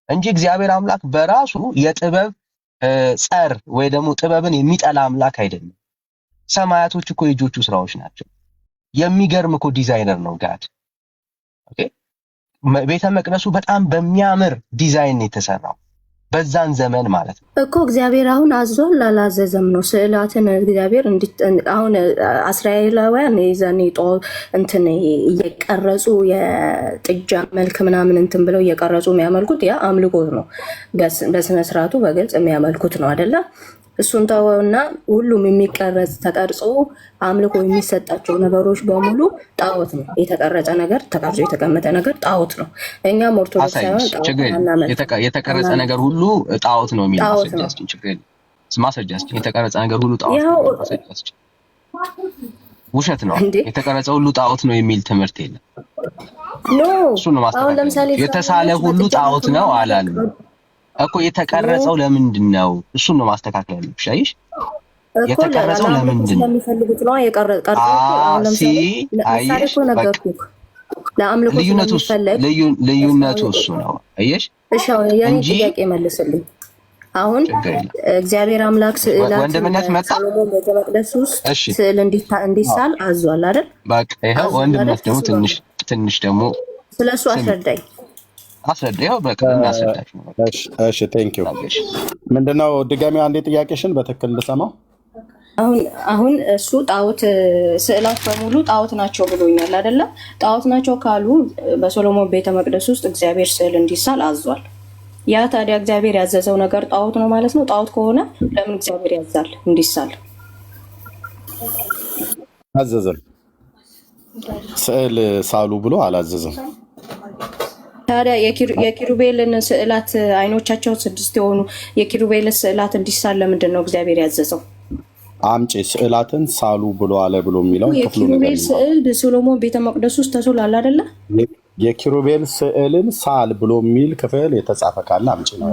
እንጂ እግዚአብሔር አምላክ በራሱ የጥበብ ጸር ወይ ደግሞ ጥበብን የሚጠላ አምላክ አይደለም። ሰማያቶች እኮ የእጆቹ ስራዎች ናቸው። የሚገርም እኮ ዲዛይነር ነው ጋድ። ኦኬ ቤተ መቅደሱ በጣም በሚያምር ዲዛይን የተሰራው በዛን ዘመን ማለት ነው እኮ። እግዚአብሔር አሁን አዟል አላዘዘም ነው ስዕላትን እግዚአብሔር አሁን እስራኤላውያን የዛኔ እንትን እየቀረጹ የጥጃ መልክ ምናምን እንትን ብለው እየቀረጹ የሚያመልኩት ያ አምልኮት ነው። በስነ ስርዓቱ በግልጽ የሚያመልኩት ነው አይደለ? እሱን ተወውና ሁሉም የሚቀረጽ ተቀርጾ አምልኮ የሚሰጣቸው ነገሮች በሙሉ ጣዖት ነው። የተቀረጸ ነገር ተቀርጾ የተቀመጠ ነገር ጣዖት ነው። እኛም ኦርቶዶክሳውያን የተቀረጸ ነገር ሁሉ ጣዖት ነው የሚል ማስረጃችን ችግር የለም። ማስረጃችን የተቀረጸ ነገር ሁሉ ጣዖት ነው ማስረጃችን ውሸት ነው። የተቀረጸ ሁሉ ጣዖት ነው የሚል ትምህርት የለም። እሱ ነው ማስተካከል። የተሳለ ሁሉ ጣዖት ነው አላለም እኮ። የተቀረጸው ለምንድን ነው? እሱን ነው ማስተካከል ያለብሽ። አይሽ የተቀረጸው ለምንድን ነው? ስለሚፈልጉት ነው የቀረጸው። ለምሳሌ እኮ ነገርኩህ ለአምልኮ ልዩነቱ እሱ ነው። አየሽ? እሺ አሁን የኔ ጥያቄ መልስልኝ። አሁን እግዚአብሔር አምላክ ወንድምነት መጣ ሰሎሞን ቤተ መቅደስ ውስጥ ስዕል እንዲሳል አዟል አይደል? በቃ ይሄው ወንድምነት ደግሞ ትንሽ ደግሞ ስለሱ አስረዳኝ። ይኸው በቃ እናስረዳሽ ነው። እሺ ቴንክ ዩ። ምንድነው ድጋሚ አንዴ ጥያቄሽን በትክክል ልሰማው። አሁን እሱ ጣዖት ስዕላት በሙሉ ጣዖት ናቸው ብሎኛል አይደለም? ጣዖት ናቸው ካሉ በሶሎሞን ቤተ መቅደስ ውስጥ እግዚአብሔር ስዕል እንዲሳል አዟል። ያ ታዲያ እግዚአብሔር ያዘዘው ነገር ጣዖት ነው ማለት ነው? ጣዖት ከሆነ ለምን እግዚአብሔር ያዛል እንዲሳል? አዘዘም። ስዕል ሳሉ ብሎ አላዘዘም። ታዲያ የኪሩቤልን ስዕላት አይኖቻቸው 6 የሆኑ የኪሩቤልን ስዕላት እንዲሳል ለምንድን ነው እግዚአብሔር ያዘዘው? አምጪ ስዕላትን ሳሉ ብሎ አለ ብሎ የሚለው የኪሩቤል ስዕል በሶሎሞን ቤተ መቅደስ ውስጥ ተስሏል አይደለ? የኪሩቤል ስዕልን ሳል ብሎ የሚል ክፍል የተጻፈ ካለ አምጪ ነው።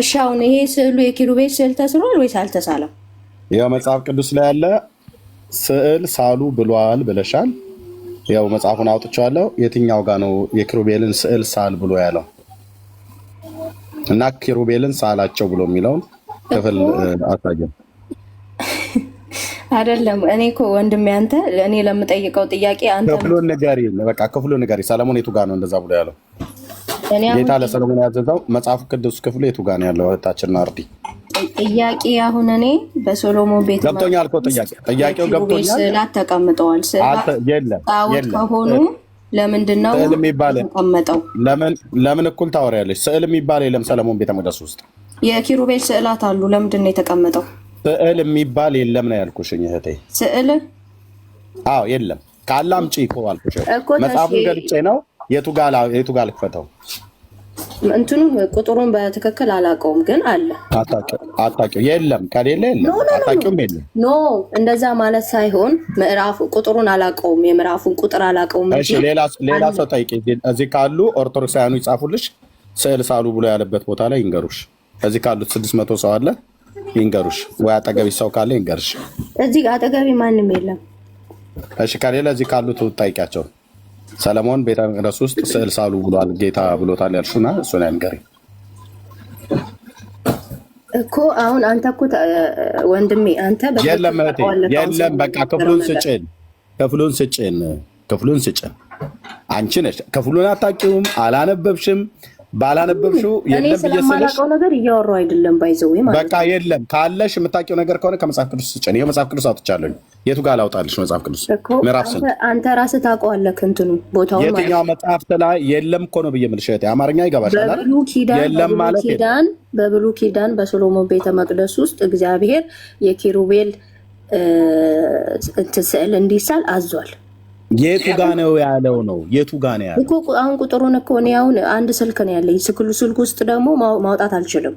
እሺ አሁን ይሄ ስዕሉ የኪሩቤል ስዕል ተስሏል ወይስ አልተሳለም? ያው መጽሐፍ ቅዱስ ላይ ያለ ስዕል ሳሉ ብሏል ብለሻል። ያው መጽሐፉን አውጥቻለሁ። የትኛው ጋር ነው የኪሩቤልን ስዕል ሳል ብሎ ያለው? እና ኪሩቤልን ሳላቸው ብሎ የሚለውን ክፍል አሳየን። አይደለም እኔ እኮ ወንድሜ አንተ እኔ ለምጠይቀው ጥያቄ አንተ ክፍሉን ንገሪ። በቃ ክፍሉን ንገሪ። ሰለሞን የቱ ጋር ነው እንደዛ ብሎ ያለው? ጌታ ለሰለሞን ያዘዘው መጽሐፍ ቅዱስ ክፍሉ የቱ ጋር ነው ያለው? እህታችን አርዲ ጥያቄ አሁን እኔ በሶሎሞን ቤት ገብቶኛል እኮ ጥያቄው ገብቶኛል። ስዕላት ተቀምጠዋል። ስዕላት ጣዖት ከሆኑ ለምንድን ነው ተቀመጠው? ለምን እኩል ታወሪያለሽ? ስዕል የሚባል የለም ሰለሞን ቤተ መቅደስ ውስጥ። የኪሩቤል ስዕላት አሉ። ለምንድን ነው የተቀመጠው? ስዕል የሚባል የለም ነው ያልኩሽ እህቴ። ስዕል የለም። ካለ አምጪ እኮ አልኩሽ። መጽሐፉን ገልጬ ነው። የቱ ጋር ልክፈተው? እንትኑ ቁጥሩን በትክክል አላውቀውም፣ ግን አለ። አታውቂው? የለም። ከሌለ የለም። አታውቂውም? የለም። ኖ እንደዛ ማለት ሳይሆን ምዕራፉ ቁጥሩን አላውቀውም፣ የምዕራፉን ቁጥር አላውቀውም። እሺ ሌላ ሰው ጠይቂ። እዚህ ካሉ ኦርቶዶክሳውያኑ ይጻፉልሽ። ስዕል ሳሉ ብሎ ያለበት ቦታ ላይ ይንገሩሽ። እዚህ ካሉት 600 ሰው አለ ይንገሩሽ። ወይ አጠገቢ ሰው ካለ ይንገርሽ። እዚህ አጠገቢ ማንም የለም። እሺ ከሌለ እዚህ ካሉት ጠይቂያቸው። ሰለሞን ቤተ መቅደስ ውስጥ ስዕል ሳሉ ብሏል ጌታ ብሎታል ያልሹና እሱን ያንገሪ እኮ። አሁን አንተ እኮ ወንድሜ አንተ የለም በቃ ክፍሉን ስጭን። አንቺ ነሽ ክፍሉን አታውቂውም፣ አላነበብሽም። ባላነበብሽው የለም ስለማላውቀው ነገር እያወራሁ አይደለም። ባይዘው በቃ የለም። ካለሽ የምታውቂው ነገር ከሆነ ከመጽሐፍ ቅዱስ ስጭን። ይሄው መጽሐፍ ቅዱስ አውጥቻለሁ። የቱ ጋር ላውጣልሽ? መጽሐፍ ቅዱስ ምዕራፍ ስንት? አንተ ራስህ ታውቀዋለህ እንትኑ ቦታው ማለት የትኛው መጽሐፍ ላይ የለም እኮ ነው ብዬ የምልሽ እህቴ። አማርኛ ይገባሻል አይደል? የለም ማለት በብሉይ ኪዳን በሶሎሞን ቤተ መቅደስ ውስጥ እግዚአብሔር የኪሩቤል ስዕል እንዲሳል አዟል። የቱ ጋ ነው ያለው? ነው የቱ ጋ ነው ያለው? አሁን ቁጥሩን እኮ እኔ አሁን አንድ ስልክ ነው ያለኝ። ስልክ ውስጥ ደግሞ ማውጣት አልችልም።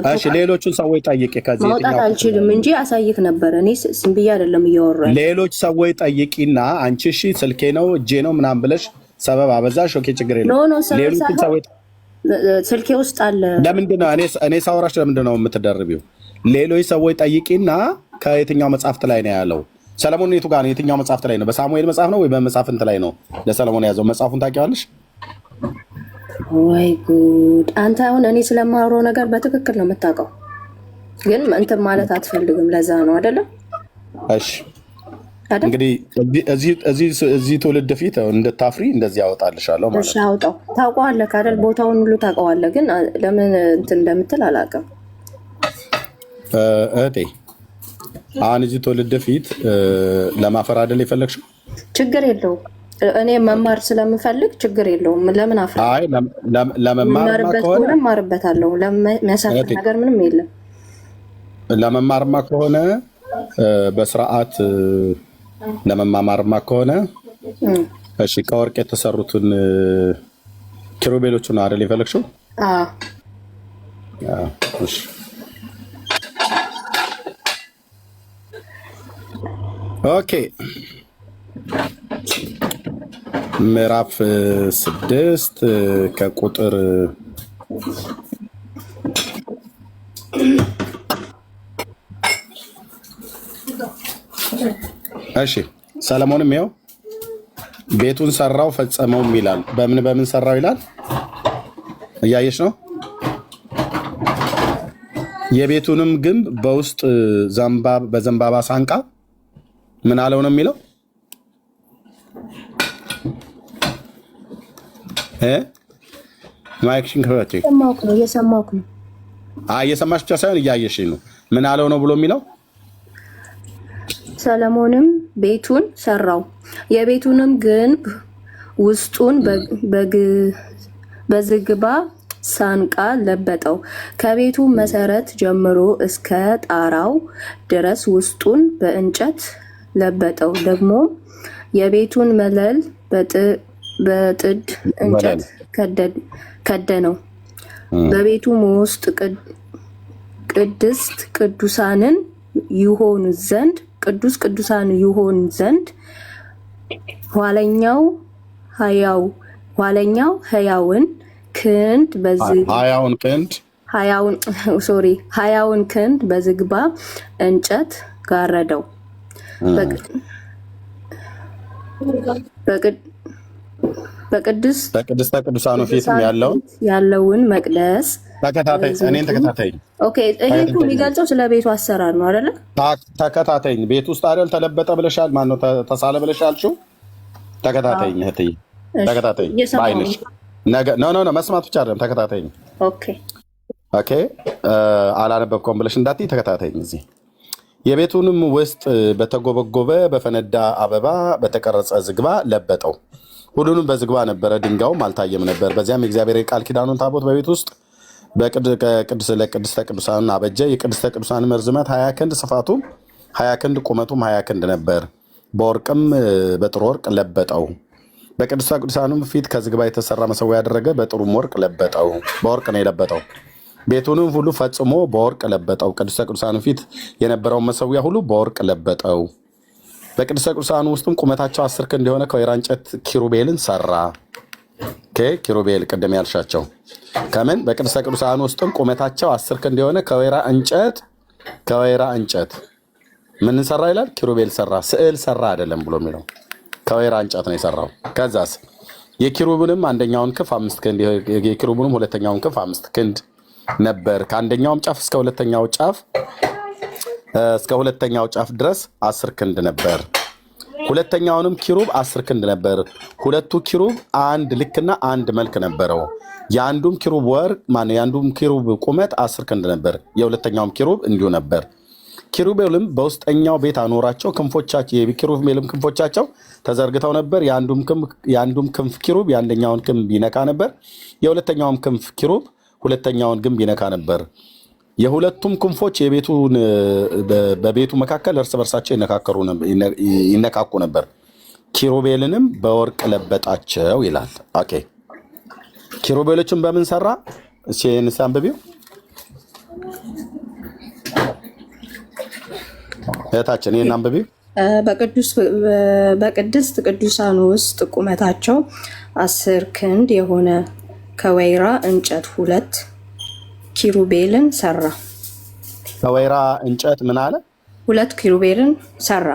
እሺ ሌሎቹን ሰዎች ጠይቂ። ከዚህ ማውጣት አልችልም እንጂ አሳይክ ነበር። እኔ ዝም ብዬ አይደለም እያወራሁ። ሌሎች ሰዎች ጠይቂና አንቺ እሺ ስልኬ ነው እጄ ነው ምናምን ብለሽ ሰበብ አበዛሽ። ኦኬ ችግር የለም። ሌሎቹን ሰዎች ስልኬ ውስጥ አለ። ለምንድን ነው እኔ ሳወራሽ ለምንድን ነው የምትደርቢው? ሌሎች ሰዎች ጠይቂና ከየትኛው መጽሐፍት ላይ ነው ያለው? ሰለሞን የቱ ጋር ነው? የትኛው መጽሐፍት ላይ ነው? በሳሙኤል መጽሐፍ ነው ወይ በመጽሐፍንት ላይ ነው ለሰለሞን ያዘው? መጽሐፉን ታውቂዋለሽ? ወይ ጉድ! አንተ አሁን እኔ ስለማወራው ነገር በትክክል ነው የምታውቀው፣ ግን እንትን ማለት አትፈልግም። ለዛ ነው አይደለም? እሺ እንግዲህ እዚህ ትውልድ ፊት እንድታፍሪ እንደዚህ ያወጣልሻለሁ ማለት ነው። እሺ አውጣው። ታውቀዋለህ አይደል? ቦታውን ሁሉ ታውቀዋለህ፣ ግን ለምን እንትን እንደምትል አላውቅም እህቴ። አሁን እዚህ ትውልድ ፊት ለማፈር አይደል የፈለግሽው? ችግር የለውም። እኔ መማር ስለምፈልግ ችግር የለውም። ለምን አፍራ? አይ ለመማርማ ከሆነ እማርበታለሁ። ለሚያሳፍር ነገር ምንም የለም። ለመማርማ ከሆነ በስርዓት ለመማማርማ ከሆነ እሺ፣ ከወርቅ የተሰሩትን ኪሩቤሎቹን አይደል የፈለግሽው? እሺ ኦኬ። ምዕራፍ 6 ከቁጥር እሺ። ሰለሞንም ይኸው ቤቱን ሰራው ፈጸመውም ይላል። በምን ሰራው ይላል? እያየሽ ነው። የቤቱንም ግንብ በውስጥ በዘንባባ ሳንቃ ምን አለው ነው የሚለው? ማይክሽን ከፈቼ እየሰማሁህ ነው። እየሰማሽ ብቻ ሳይሆን እያየሽ ነው። ምን አለው ነው ብሎ የሚለው? ሰለሞንም ቤቱን ሰራው፣ የቤቱንም ግንብ ውስጡን በዝግባ ሳንቃ ለበጠው፣ ከቤቱ መሰረት ጀምሮ እስከ ጣራው ድረስ ውስጡን በእንጨት ለበጠው። ደግሞ የቤቱን መለል በጥድ እንጨት ከደነው። በቤቱም ውስጥ ቅዱስ ቅዱሳን ይሆን ዘንድ ኋለኛው ሕያውን ክንድ በዝግባ እንጨት ጋረደው። በቅድስተ ቅዱሳኑ ፊትም ያለውን መቅደስ እኔን ተከታተይኝ። ይሄ የሚገልጸው ስለ ቤቱ አሰራር ነው አይደለ? ተከታተይኝ። ቤት ውስጥ አይደል ተለበጠ ብለሻል? ማነው ተሳለ ብለሻል? ተከታተይኝ እህትዬ፣ ተከታተይኝ በዓይንሽ። ኖ መስማት ብቻ አይደለም፣ ተከታተይኝ። ኦኬ አላነበብከውም ብለሽ እንዳትዪ፣ ተከታተይኝ። እዚህ የቤቱንም ውስጥ በተጎበጎበ በፈነዳ አበባ በተቀረጸ ዝግባ ለበጠው። ሁሉንም በዝግባ ነበረ፣ ድንጋዩም አልታየም ነበር። በዚያም የእግዚአብሔር የቃል ኪዳኑን ታቦት በቤት ውስጥ ለቅድስተ ቅዱሳን አበጀ። የቅድስተ ቅዱሳን ርዝመት 20 ክንድ፣ ስፋቱም 20 ክንድ፣ ቁመቱም 20 ክንድ ነበር። በወርቅም በጥሩ ወርቅ ለበጠው። በቅድስተ ቅዱሳኑም ፊት ከዝግባ የተሰራ መሰዊያ ያደረገ፣ በጥሩም ወርቅ ለበጠው። በወርቅ ነው የለበጠው። ቤቱንም ሁሉ ፈጽሞ በወርቅ ለበጠው። ቅድስተ ቅዱሳኑ ፊት የነበረውን መሰዊያ ሁሉ በወርቅ ለበጠው። በቅድስተ ቅዱሳኑ ውስጥም ቁመታቸው 10 ክንድ የሆነ ከወይራ እንጨት ኪሩቤልን ሰራ። ኪሩቤል ቅድም ያልሻቸው ከምን? በቅድስተ ቅዱሳኑ ውስጥም ቁመታቸው 10 ክንድ የሆነ ከወይራ እንጨት ምን ሰራ ይላል? ኪሩቤል ሰራ። ስዕል ሰራ አይደለም ብሎ የሚለው ከወይራ እንጨት ነው የሰራው። ከዛስ የኪሩብንም አንደኛውን ክንፍ 5 ክንድ፣ የኪሩብንም ሁለተኛውን ክንፍ 5 ክንድ ነበር። ከአንደኛውም ጫፍ እስከ ሁለተኛው ጫፍ ድረስ 10 ክንድ ነበር። ሁለተኛውንም ኪሩብ 10 ክንድ ነበር። ሁለቱ ኪሩብ አንድ ልክና አንድ መልክ ነበረው። የአንዱም ኪሩብ ቁመት 10 ክንድ ነበር። የሁለተኛውም ኪሩብ እንዲሁ ነበር። ኪሩቤልም በውስጠኛው ቤት አኖራቸው። የኪሩቤልም ክንፎቻቸው ተዘርግተው ነበር። የአንዱም ክንፍ ኪሩብ የአንደኛውን ክንፍ ይነካ ነበር። የሁለተኛውም ክንፍ ኪሩብ ሁለተኛውን ግንብ ይነካ ነበር። የሁለቱም ክንፎች በቤቱ መካከል እርስ በርሳቸው ይነካኩ ነበር። ኪሩቤልንም በወርቅ ለበጣቸው ይላል። ኦኬ ኪሩቤሎችን በምን ሰራ? እሺ አንብቢው እህታችን፣ ይሄን አንብቢው። በቅድስት ቅዱሳን ውስጥ ቁመታቸው 10 ክንድ የሆነ ከወይራ እንጨት 2 ኪሩቤልን ሰራ። ከወይራ እንጨት ምን አለ? 2 ኪሩቤልን ሰራ።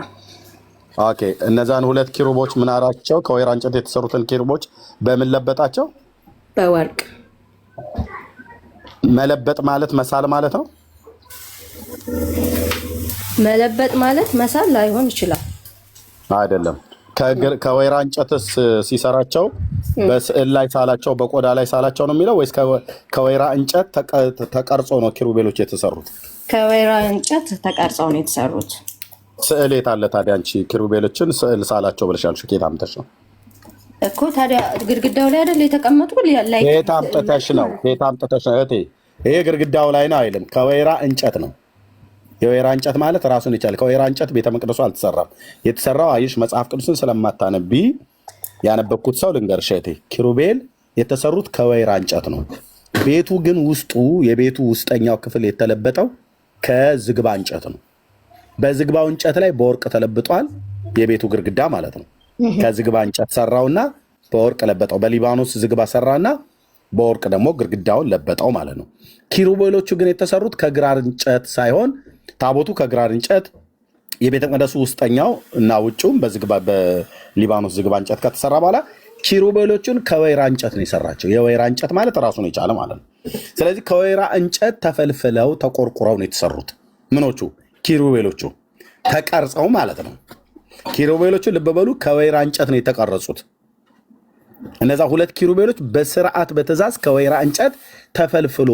ኦኬ እነዛን 2 ኪሩቦች ምን አላቸው? ከወይራ እንጨት የተሰሩትን ኪሩቦች በምን ለበጣቸው? በወርቅ። መለበጥ ማለት መሳል ማለት ነው። መለበጥ ማለት መሳል ላይሆን ይችላል። አይደለም። ከወይራ እንጨትስ ሲሰራቸው በስዕል ላይ ሳላቸው፣ በቆዳ ላይ ሳላቸው ነው የሚለው ወይስ ከወይራ እንጨት ተቀርጾ ነው ኪሩቤሎች የተሰሩት? ከወይራ እንጨት ተቀርጸው ነው የተሰሩት። ስዕል የት አለ ታዲያ? አንቺ ኪሩቤሎችን ስዕል ሳላቸው ብለሻል። ከየት አምጥተሽ ነው እኮ ታዲያ? ግድግዳው ላይ አይደል የተቀመጡ? ከየት አምጥተሽ ነው? ከየት አምጥተሽ ነው እህቴ? ይሄ ግድግዳው ላይ ነው አይልም። ከወይራ እንጨት ነው። የወይራ እንጨት ማለት ራሱን ይቻላል። ከወይራ እንጨት ቤተ መቅደሱ አልተሰራም። የተሰራው አይሽ መጽሐፍ ቅዱስን ስለማታነቢ ያነበብኩት ሰው ልንገርሽ እህቴ፣ ኪሩቤል የተሰሩት ከወይራ እንጨት ነው። ቤቱ ግን የቤቱ ውስጠኛው ክፍል የተለበጠው ከዝግባ እንጨት ነው። በዝግባው እንጨት ላይ በወርቅ ተለብጧል። የቤቱ ግድግዳ ማለት ነው። ከዝግባ እንጨት ሰራውና በወርቅ ለበጠው። በሊባኖስ ዝግባ ሰራና በወርቅ ደግሞ ግድግዳውን ለበጠው ማለት ነው። ኪሩቤሎቹ ግን የተሰሩት ከግራር እንጨት ሳይሆን ታቦቱ ከግራር እንጨት የቤተ መቅደሱ ውስጠኛው እና ውጭውም በሊባኖስ ዝግባ እንጨት ከተሰራ በኋላ ኪሩቤሎቹን ከወይራ እንጨት ነው የሰራቸው። የወይራ እንጨት ማለት ራሱን የቻለ ማለት ነው። ስለዚህ ከወይራ እንጨት ተፈልፍለው ተቆርቁረው ነው የተሰሩት። ምኖቹ? ኪሩቤሎቹ ተቀርጸው ማለት ነው። ኪሩቤሎቹ ልብ በሉ ከወይራ እንጨት ነው የተቀረጹት። እነዛ 2 ኪሩቤሎች በስርዓት በትእዛዝ ከወይራ እንጨት ተፈልፍሎ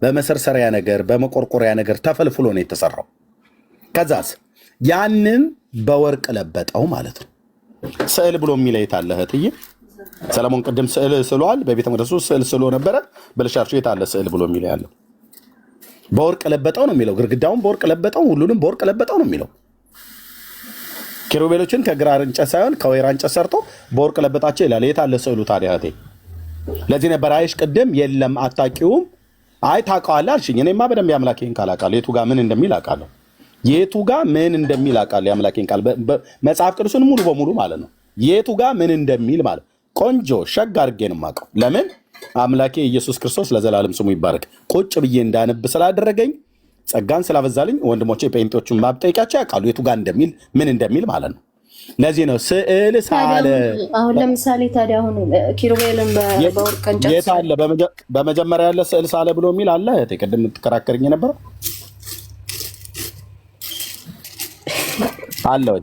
በመሰርሰሪያ ነገር በመቆርቆሪያ ነገር ተፈልፍሎ ነው የተሰራው። ከዛስ ያንን በወርቅ ለበጠው ማለት ነው። ስዕል ብሎ የሚለይት አለ እህትዬ። ሰለሞን ቅድም ስዕል ስሏል። በቤተ መቅደሱ ስዕል ስሎ ነበረ ብልሻርሹ የት አለ ስዕል ብሎ የሚለይ ያለው? በወርቅ ለበጠው ነው የሚለው። ግድግዳውን በወርቅ ለበጠው፣ ሁሉንም በወርቅ ለበጠው ነው የሚለው። ኪሩቤሎችን ከግራር እንጨት ሳይሆን ከወይራ እንጨት ሰርቶ በወርቅ ለበጣቸው ይላል። የት አለ ስዕሉ ታዲያ እህቴ? ለዚህ ነበር አይሽ ቅድም የለም አታውቂውም። አይ ታውቀዋለህ አልሽኝ። እኔማ በደንብ የአምላኬን ቃል አውቃለሁ። የቱ ጋር ምን እንደሚል አውቃለሁ። የቱ ጋር ምን እንደሚል አውቃለሁ። የአምላኬን ቃል መጽሐፍ ቅዱስን ሙሉ በሙሉ ማለት ነው። የቱ ጋር ምን እንደሚል ማለት ቆንጆ ሸግ አድርጌ ነው የማውቀው። ለምን? አምላኬ ኢየሱስ ክርስቶስ ለዘላለም ስሙ ይባረክ። ቁጭ ብዬ እንዳነብ ስላደረገኝ ጸጋን ስላበዛልኝ ወንድሞቼ ጴንጤዎቹን ማብጠይቃቸው ያውቃሉ የቱ ጋር እንደሚል ምን እንደሚል ማለት ነው። ለዚህ ነው ስዕል ሳለ። አሁን ለምሳሌ ታዲያ አሁን ኪሩቤልን በወርቅ እንጨት የት አለ? በመጀመሪያ ያለ ስዕል ሳለ ብሎ የሚል አለ። ቅድም ትከራከርኝ ነበር አለ ወይ?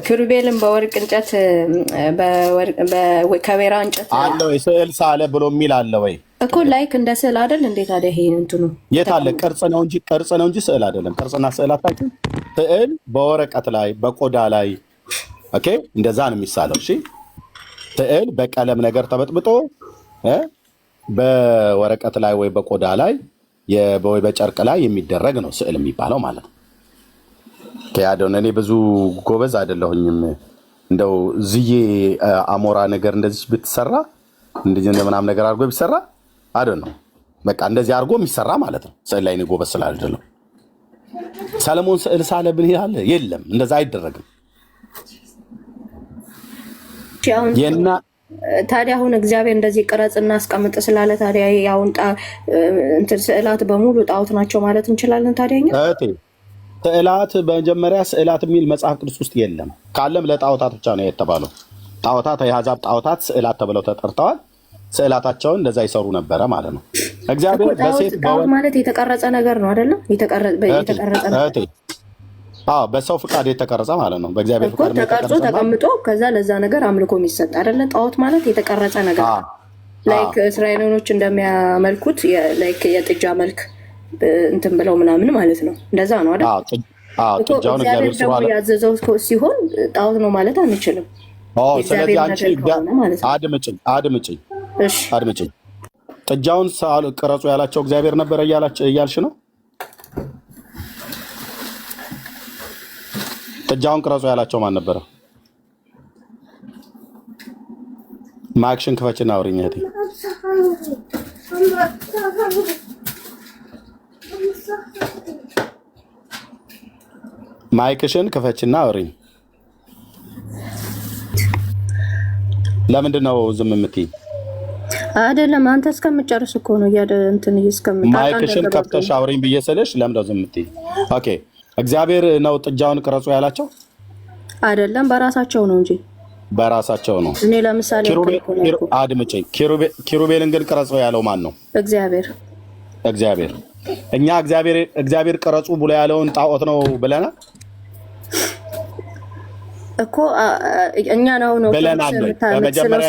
ኪሩቤልን በወርቅ እንጨት ከወይራ እንጨት አለ ወይ? ስዕል ሳለ ብሎ የሚል አለ ወይ እኮ? ላይክ እንደ ስዕል አይደል እንዴ ታዲያ? ይሄ እንትኑ የት አለ? ቅርጽ ነው እንጂ ስዕል አይደለም። ቅርጽና ስዕል አታውቂም? ስዕል በወረቀት ላይ በቆዳ ላይ ኦኬ፣ እንደዛ ነው የሚሳለው። እሺ፣ ስዕል በቀለም ነገር ተበጥብጦ በወረቀት ላይ ወይ በቆዳ ላይ ወይ በጨርቅ ላይ የሚደረግ ነው ስዕል የሚባለው ማለት ነው። ከያደውን እኔ ብዙ ጎበዝ አይደለሁኝም። እንደው ዝዬ አሞራ ነገር እንደዚህ ብትሰራ እንደዚህ ምናምን ነገር አድርጎ ቢሰራ አይደል ነው በቃ እንደዚህ አድርጎ የሚሰራ ማለት ነው። ስዕል ላይ ነው ጎበዝ ስላልደለም። ሰለሞን ስዕል ሳለ ብል ይላል የለም፣ እንደዛ አይደረግም። ታዲያ አሁን እግዚአብሔር እንደዚህ ቅረጽና አስቀምጥ ስላለ ታዲያ ያውን እንትን ስዕላት በሙሉ ጣዖት ናቸው ማለት እንችላለን? ታዲያኛ ስዕላት በመጀመሪያ ስዕላት የሚል መጽሐፍ ቅዱስ ውስጥ የለም። ካለም ለጣዖታት ብቻ ነው የተባለው። ጣዖታት የአሕዛብ ጣዖታት ስዕላት ተብለው ተጠርተዋል። ስዕላታቸውን እንደዛ ይሰሩ ነበረ ማለት ነው። እግዚአብሔር በሴት ጣዖት ማለት የተቀረጸ ነገር ነው አይደለም? የተቀረጸ ነገር በሰው ፍቃድ የተቀረጸ ማለት ነው። በእግዚአብሔር ፍቃድ ተቀርጾ ተቀምጦ ከዛ ለዛ ነገር አምልኮ የሚሰጥ አይደለ? ጣዖት ማለት የተቀረጸ ነገር ላይክ እስራኤሎች እንደሚያመልኩት ላይክ የጥጃ መልክ እንትን ብለው ምናምን ማለት ነው። እንደዛ ነው አይደል? እግዚአብሔር ደግሞ ያዘዘው ሲሆን ጣዖት ነው ማለት አንችልም። ስለዚህ አንቺ አድምጭኝ። ጥጃውን ቅረጹ ያላቸው እግዚአብሔር ነበረ እያልሽ ነው? ጥጃውን ቅረጹ ያላቸው ማን ነበረ? ማክሽን ክፈችና አውሪኝ እህቴ። ማይክሽን ክፈችና አውሪኝ። ለምንድን ነው ዝም የምትይኝ? አይደለም አንተ እስከምጨርስ እኮ ነው እንትን ማይክሽን ከፍተሽ አውሪኝ ብዬ ስልሽ ለምን ነው ዝም የምትይኝ? ኦኬ እግዚአብሔር ነው ጥጃውን ቅረጹ ያላቸው? አይደለም በራሳቸው ነው እንጂ በራሳቸው ነው። እኔ ለምሳሌ አድምጪኝ። ኪሩቤልን ግን ቅረጹ ያለው ማን ነው? እግዚአብሔር። እኛ እግዚአብሔር ቅረጹ ብሎ ያለውን ጣዖት ነው ብለናል እኮ እኛ ነው ብለናል። በመጀመሪያ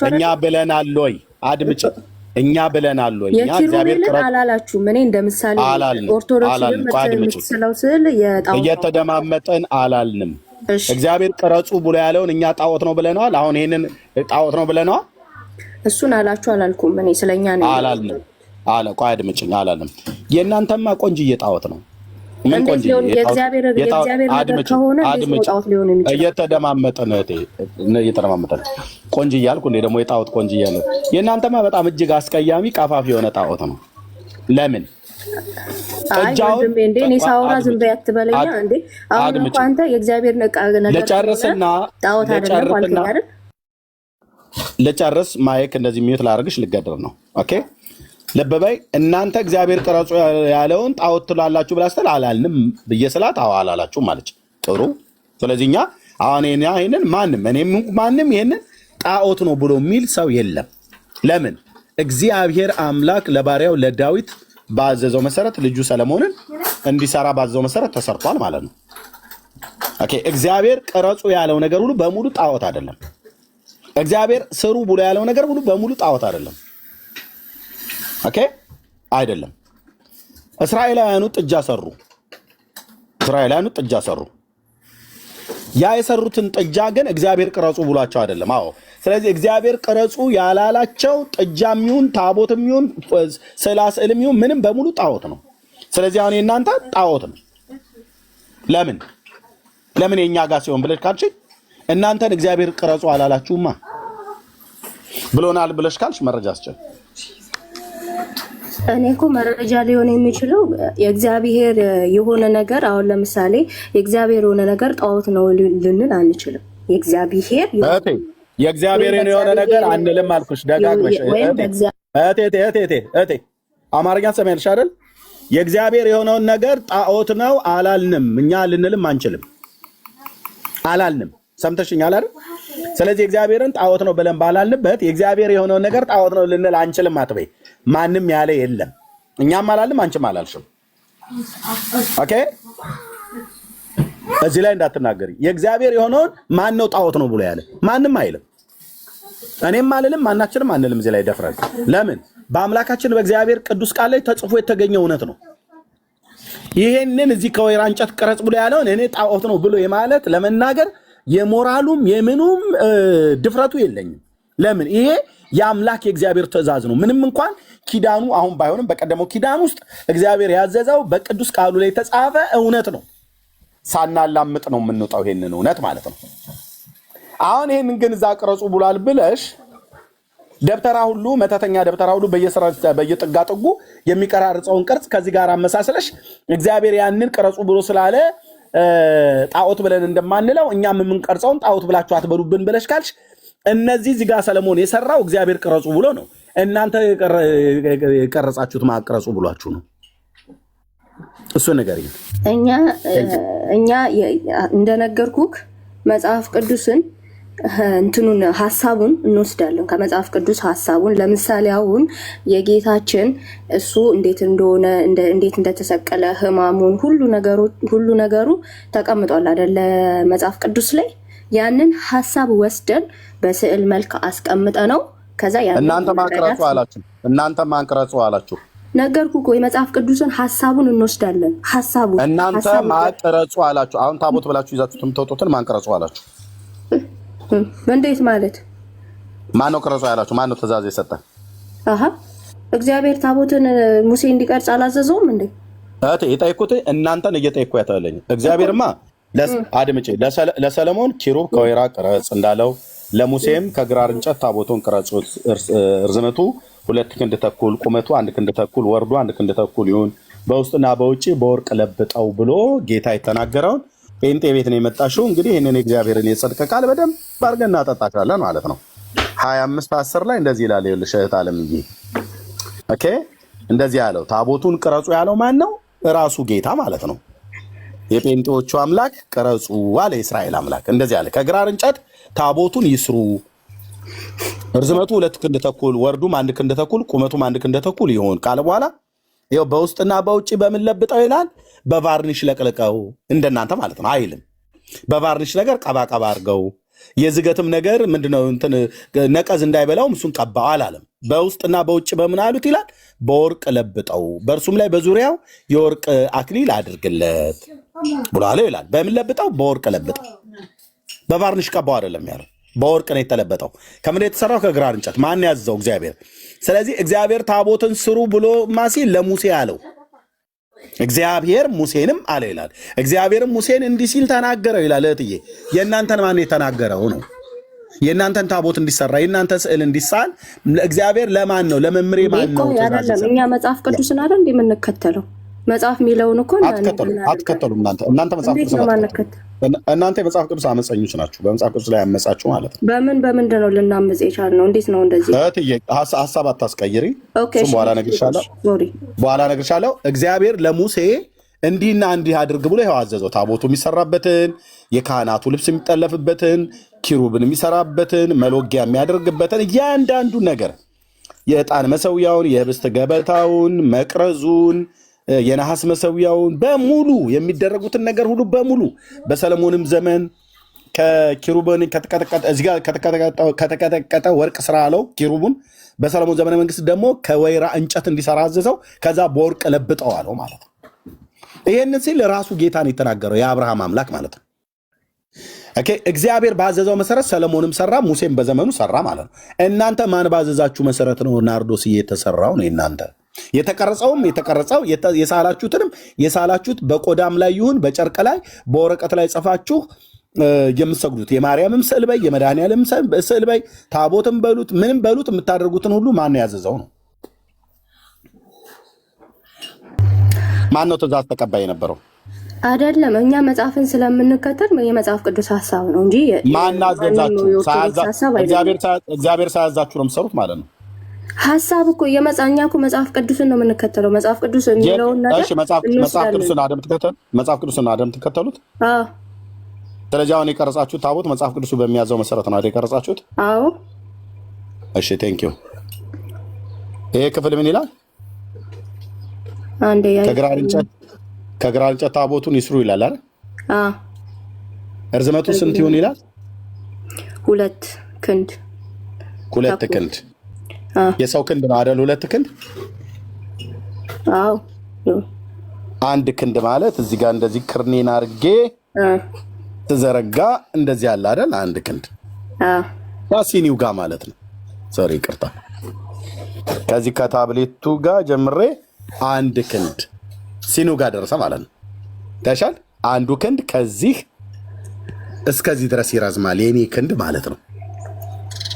እኛ ብለናል ወይ? አድምጪኝ። እኛ ብለናል ወይ? እኛ እግዚአብሔር ቅረጹ አላላችሁም። እኔ እንደምሳሌ ኦርቶዶክስ የምትስለው ስዕል እየተደማመጠን አላልንም። እግዚአብሔር ቅረጹ ብሎ ያለውን እኛ ጣዖት ነው ብለናል። አሁን ይሄንን ጣዖት ነው ብለናል። እሱን አላችሁ አላልኩም። እኔ ስለኛ ነው አላልንም። ቆይ አድምጪኝ። አላልንም። የእናንተማ ቆንጅዬ ጣዖት ነው። ምን ቆንጅዬ? የእግዚአብሔር ነገር ከሆነ ጣዖት ሊሆን የሚችል እየተደማመጠን ቆንጅዬ ያልኩ እንዴ? ደግሞ የጣዖት ቆንጅዬ ያለ የእናንተማ በጣም እጅግ አስቀያሚ ቀፋፊ የሆነ ጣዖት ነው። ለምን እኔ ሳውራ ዝም በይ አትበለኛ እንዴ? አሁን እኮ አንተ የእግዚአብሔር ነገር ለጨርስና ጣዖት አይደለም አልከኝ አይደል? ለጨርስ ማይክ እንደዚህ ሚዩት ላደርግሽ ልገድር ነው። ኦኬ ልብ በይ። እናንተ እግዚአብሔር ቅረጹ ያለውን ጣዖት ትላላችሁ ብላ ስትል አላልንም ብዬ ስላት አዎ አላላችሁም አለች። ጥሩ። ስለዚህ እኛ አሁን ይሄንን ማንም ይሄንን ጣዖት ነው ብሎ የሚል ሰው የለም። ለምን? እግዚአብሔር አምላክ ለባሪያው ለዳዊት ባዘዘው መሰረት ልጁ ሰለሞንን እንዲሰራ ባዘዘው መሰረት ተሰርቷል ማለት ነው። ኦኬ። እግዚአብሔር ቅረጹ ያለው ነገር ሁሉ በሙሉ ጣዖት አይደለም። እግዚአብሔር ስሩ ብሎ ያለው ነገር ሁሉ በሙሉ ጣዖት አይደለም። ኦኬ አይደለም። እስራኤላውያኑ ጥጃ ሰሩ። ያ የሰሩትን ጥጃ ግን እግዚአብሔር ቅረጹ ብሏቸው አይደለም። አዎ። ስለዚህ እግዚአብሔር ቅረጹ ያላላቸው ጥጃም ይሁን ታቦትም ይሁን ስዕላስዕልም ይሁን ምንም በሙሉ ጣዖት ነው። ስለዚህ አሁን የእናንተ ጣዖት ነው። ለምን የኛ ጋር ሲሆን ብለሽ ካልሽ እናንተን እግዚአብሔር ቅረጹ አላላችሁማ ብሎናል ብለሽ ካልሽ መረጃ አስጨን። እኔ እኮ መረጃ ሊሆን የሚችለው የእግዚአብሔር የሆነ ነገር አሁን ለምሳሌ የእግዚአብሔር የሆነ ነገር ጣዖት ነው ልንል አንችልም። የእግዚአብሔር የሆነ ነገር አንልም አልኩሽ ደጋግመሽ። እቴ አማርኛ ትሰሚያለሽ አይደል? የእግዚአብሔር የሆነውን ነገር ጣዖት ነው አላልንም። እኛ ልንልም አንችልም አላልንም። ሰምተሽኛል አይደል? ስለዚህ እግዚአብሔርን ጣዖት ነው ብለን ባላልንበት የእግዚአብሔር የሆነውን ነገር ጣዖት ነው ልንል አንችልም አትበይ። ማንም ያለ የለም። እኛም አላልም፣ አንቺም አላልሽም። ኦኬ። እዚህ ላይ እንዳትናገሪ። የእግዚአብሔር የሆነውን ማን ነው ጣዖት ነው ብሎ ያለ? ማንም አይልም። እኔም አልልም፣ ማናችንም አንልም። እዚህ ላይ ደፍረን ለምን? በአምላካችን በእግዚአብሔር ቅዱስ ቃል ላይ ተጽፎ የተገኘ እውነት ነው። ይሄንን እዚህ ከወይራ እንጨት ቅረጽ ብሎ ያለውን እኔ ጣዖት ነው ብሎ የማለት ለመናገር የሞራሉም የምኑም ድፍረቱ የለኝም። ለምን? ይሄ የአምላክ የእግዚአብሔር ትእዛዝ ነው። ምንም እንኳን ኪዳኑ አሁን ባይሆንም በቀደመው ኪዳን ውስጥ እግዚአብሔር ያዘዘው በቅዱስ ቃሉ ላይ የተጻፈ እውነት ነው። ሳናላምጥ ነው የምንወጣው ይሄንን እውነት ማለት ነው። አሁን ይሄንን ግን እዛ ቅረጹ ብሏል ብለሽ ደብተራ ሁሉ መተተኛ ደብተራ ሁሉ በየጥጋ ጥጉ የሚቀራርጸውን ቅርጽ ከዚህ ጋር አመሳስለሽ እግዚአብሔር ያንን ቅረጹ ብሎ ስላለ ጣዖት ብለን እንደማንለው እኛም የምንቀርጸውን ጣዖት ብላችሁ አትበሉብን ብለሽ ካልሽ እነዚህ እዚህ ጋር ሰለሞን የሰራው እግዚአብሔር ቅረጹ ብሎ ነው። እናንተ የቀረጻችሁት ማቅረጹ ብሏችሁ ነው። እሱ ነገር እኛ እንደነገርኩክ መጽሐፍ ቅዱስን እንትኑን ሐሳቡን እንወስዳለን ከመጽሐፍ ቅዱስ ሐሳቡን። ለምሳሌ አሁን የጌታችን እሱ እንዴት እንደሆነ እንዴት እንደተሰቀለ ሕማሙን ሁሉ ነገሩ ተቀምጧል አይደለ መጽሐፍ ቅዱስ ላይ። ያንን ሐሳብ ወስደን በስዕል መልክ አስቀምጠ ነው። ከዛ እናንተ ማንቀረጹ አላችሁ ነገርኩ እኮ የመጽሐፍ ቅዱስን ሐሳቡን እንወስዳለን። ሐሳቡን እናንተ ማንቀረጹ አላችሁ። አሁን ታቦት ብላችሁ ይዛችሁ የምትወጡትን ማንቀረጹ አላችሁ። እንዴት ማለት? ማነው ቅረጹ ያላችሁ? ማነው ትእዛዝ የሰጠን? እግዚአብሔር ታቦትን ሙሴ እንዲቀርጽ አላዘዘውም እንዴ? የጠየኩት እናንተን እየጠየኩ ያታለኝ። እግዚአብሔርማ አድምጪ፣ ለሰለሞን ኪሩብ ከወይራ ቅረጽ እንዳለው ለሙሴም ከግራር እንጨት ታቦቱን ቅረጹት፣ እርዝመቱ 2 ክንድ ተኩል፣ ቁመቱ 1 ክንድ ተኩል፣ ወርዱ 1 ክንድ ተኩል ይሁን፣ በውስጥና በውጭ በወርቅ ለብጠው ብሎ ጌታ የተናገረውን ጴንጤ ቤት ነው የመጣሽው። እንግዲህ ይህንን የእግዚአብሔርን የጽድቅ ቃል በደንብ አድርገን እናጠጣሻለን ማለት ነው። 25:10 ላይ እንደዚህ ይላል። ይኸውልሽ እህት አለምዬ፣ ኦኬ፣ እንደዚህ ያለው ታቦቱን ቅረጹ ያለው ማን ነው? ራሱ ጌታ ማለት ነው። የጴንጤዎቹ አምላክ ቅረጹ አለ። የእስራኤል አምላክ እንደዚህ አለ፣ ከግራር እንጨት ታቦቱን ይስሩ፣ ርዝመቱ 2 ክንድ ተኩል፣ ወርዱም 1 ክንድ ተኩል፣ ቁመቱም 1 ክንድ ተኩል ይሆን ካለ በኋላ ይኸው በውስጥና በውጭ በምን ለብጠው ይላል? በቫርኒሽ ለቅልቀው፣ እንደናንተ ማለት ነው አይልም። በቫርኒሽ ነገር ቀባቀባ አድርገው፣ የዝገትም ነገር ምንድነው እንትን ነቀዝ እንዳይበላውም እሱን ቀባው አላለም። በውስጥና በውጭ በምን አሉት ይላል? በወርቅ ለብጠው፣ በእርሱም ላይ በዙሪያው የወርቅ አክሊል አድርግለት ብሎ አለው ይላል። በምን ለብጠው? በወርቅ ለብጠው። በቫርኒሽ ቀባው አይደለም ያለው፣ በወርቅ ነው የተለበጠው። ከምን የተሰራው? ከግራር እንጨት። ማን ያዘው? እግዚአብሔር። ስለዚህ እግዚአብሔር ታቦትን ስሩ ብሎ ማሲል ለሙሴ አለው። እግዚአብሔር ሙሴንም አለ ይላል። እግዚአብሔርም ሙሴን እንዲህ ሲል ተናገረው ይላል። እህትዬ የእናንተን ማን የተናገረው ነው? የእናንተን ታቦት እንዲሰራ የእናንተ ስዕል እንዲሳል እግዚአብሔር ለማን ነው? ለመምሬ ማን ነው? እኛ መጽሐፍ ቅዱስን አይደል እንደምንከተለው? መጽሐፍ የሚለውን እኮ አትከተሉም። እናንተ መጽሐፍ ቅዱስ እናንተ የመጽሐፍ ቅዱስ አመፀኞች ናችሁ። በመጽሐፍ ቅዱስ ላይ ያመጻችሁ ማለት ነው። በምንድን ነው ልናመጽ የቻልነው? እንዴት ነው እንደዚህ? ሀሳብ አታስቀይሪ። በኋላ እነግርሻለሁ። እግዚአብሔር ለሙሴ እንዲህና እንዲህ አድርግ ብሎ ይኸው አዘዘው። ታቦቱ የሚሰራበትን፣ የካህናቱ ልብስ የሚጠለፍበትን፣ ኪሩብን የሚሰራበትን፣ መሎጊያ የሚያደርግበትን እያንዳንዱ ነገር የዕጣን መሰዊያውን፣ የህብስት ገበታውን፣ መቅረዙን፣ የነሐስ መሰዊያውን በሙሉ የሚደረጉትን ነገር ሁሉ በሙሉ በሰለሞንም ዘመን ከኪሩብን ከተቀጠቀጠ ወርቅ ስራ አለው ኪሩቡን። በሰለሞን ዘመነ መንግስት ደግሞ ከወይራ እንጨት እንዲሰራ አዘዘው። ከዛ በወርቅ ለብጠው አለው ማለት ነው። ይሄንን ሲል ራሱ ጌታን የተናገረው የአብርሃም አምላክ ማለት ነው። እግዚአብሔር ባዘዘው መሰረት ሰለሞንም ሰራ፣ ሙሴም በዘመኑ ሰራ ማለት ነው። እናንተ ማን ባዘዛችሁ መሰረት ነው ናርዶስ የተሰራው? ነው እናንተ የተቀረጸው የሳላችሁትንም የሳላችሁት በቆዳም ላይ ይሁን በጨርቅ ላይ በወረቀት ላይ ጽፋችሁ የምትሰግዱት የማርያምም ስዕል በይ የመድኃኒዓለም ስዕል በይ ታቦትም በሉት ምንም በሉት የምታደርጉትን ሁሉ ማን ያዘዘው ነው? ማን ነው ትእዛዝ ተቀባይ የነበረው? አይደለም። እኛ መጽሐፍን ስለምንከተል የመጽሐፍ ቅዱስ ሀሳብ ነው እንጂ ማን አዘዛችሁ? እግዚአብሔር ሳያዛችሁ ነው የምትሰሩት ማለት ነው። ሀሳብ እኮ የመጻኛ እኮ መጽሐፍ ቅዱስን ነው የምንከተለው። መጽሐፍ ቅዱስ የሚለውን ነገር መጽሐፍ ቅዱስን አደም ትከተሉት። ስለዚህ አሁን የቀረጻችሁት ታቦት መጽሐፍ ቅዱሱ በሚያዘው መሰረት ነው አይደል የቀረጻችሁት? አዎ። እሺ ቴንኪዩ። ይሄ ክፍል ምን ይላል? አንዴ ከግራር እንጨት ታቦቱን ይስሩ ይላል አይደል? አዎ። እርዝመቱ ስንት ይሁን ይላል? 2 ክንድ። 2 ክንድ የሰው ክንድ ነው አይደል? 2 ክንድ። አዎ። 1 ክንድ ማለት እዚህ ጋር እንደዚህ ክርኔን አድርጌ ተዘረጋ እንደዚህ ያለ አይደል? 1 ክንድ ሲኒው ጋር ማለት ነው። ሶሪ ይቅርታ። ከዚህ ከታብሌቱ ጋር ጀምሬ 1 ክንድ ሲኒው ጋር ደረሰ ማለት ነው። ታሻል 1 ክንድ ከዚህ እስከዚህ ድረስ ይረዝማል የኔ ክንድ ማለት ነው።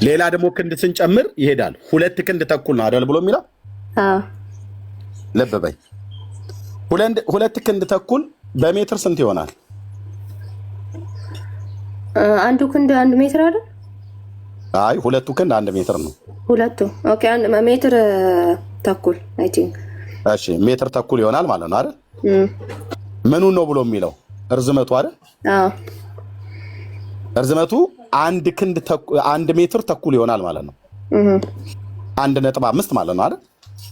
ሌላ ደግሞ ክንድ ስንጨምር ይሄዳል። 2 ክንድ ተኩል ነው አይደል ብሎ የሚለው? ልብ በይ 2 ክንድ ተኩል በሜትር ስንት ይሆናል? 1 ክንድ 1 ሜትር አይደል? አይ 2 ክንድ 1 ሜትር ነው። 2 ኦኬ 1 ሜትር ተኩል አይ ቲንክ። እሺ ሜትር ተኩል ይሆናል ማለት ነው አይደል? ምኑን ነው ብሎ የሚለው? እርዝመቱ አይደል? አዎ እርዝመቱ 1 ሜትር ተኩል ይሆናል ማለት ነው። 1.5 ማለት ነው አይደል?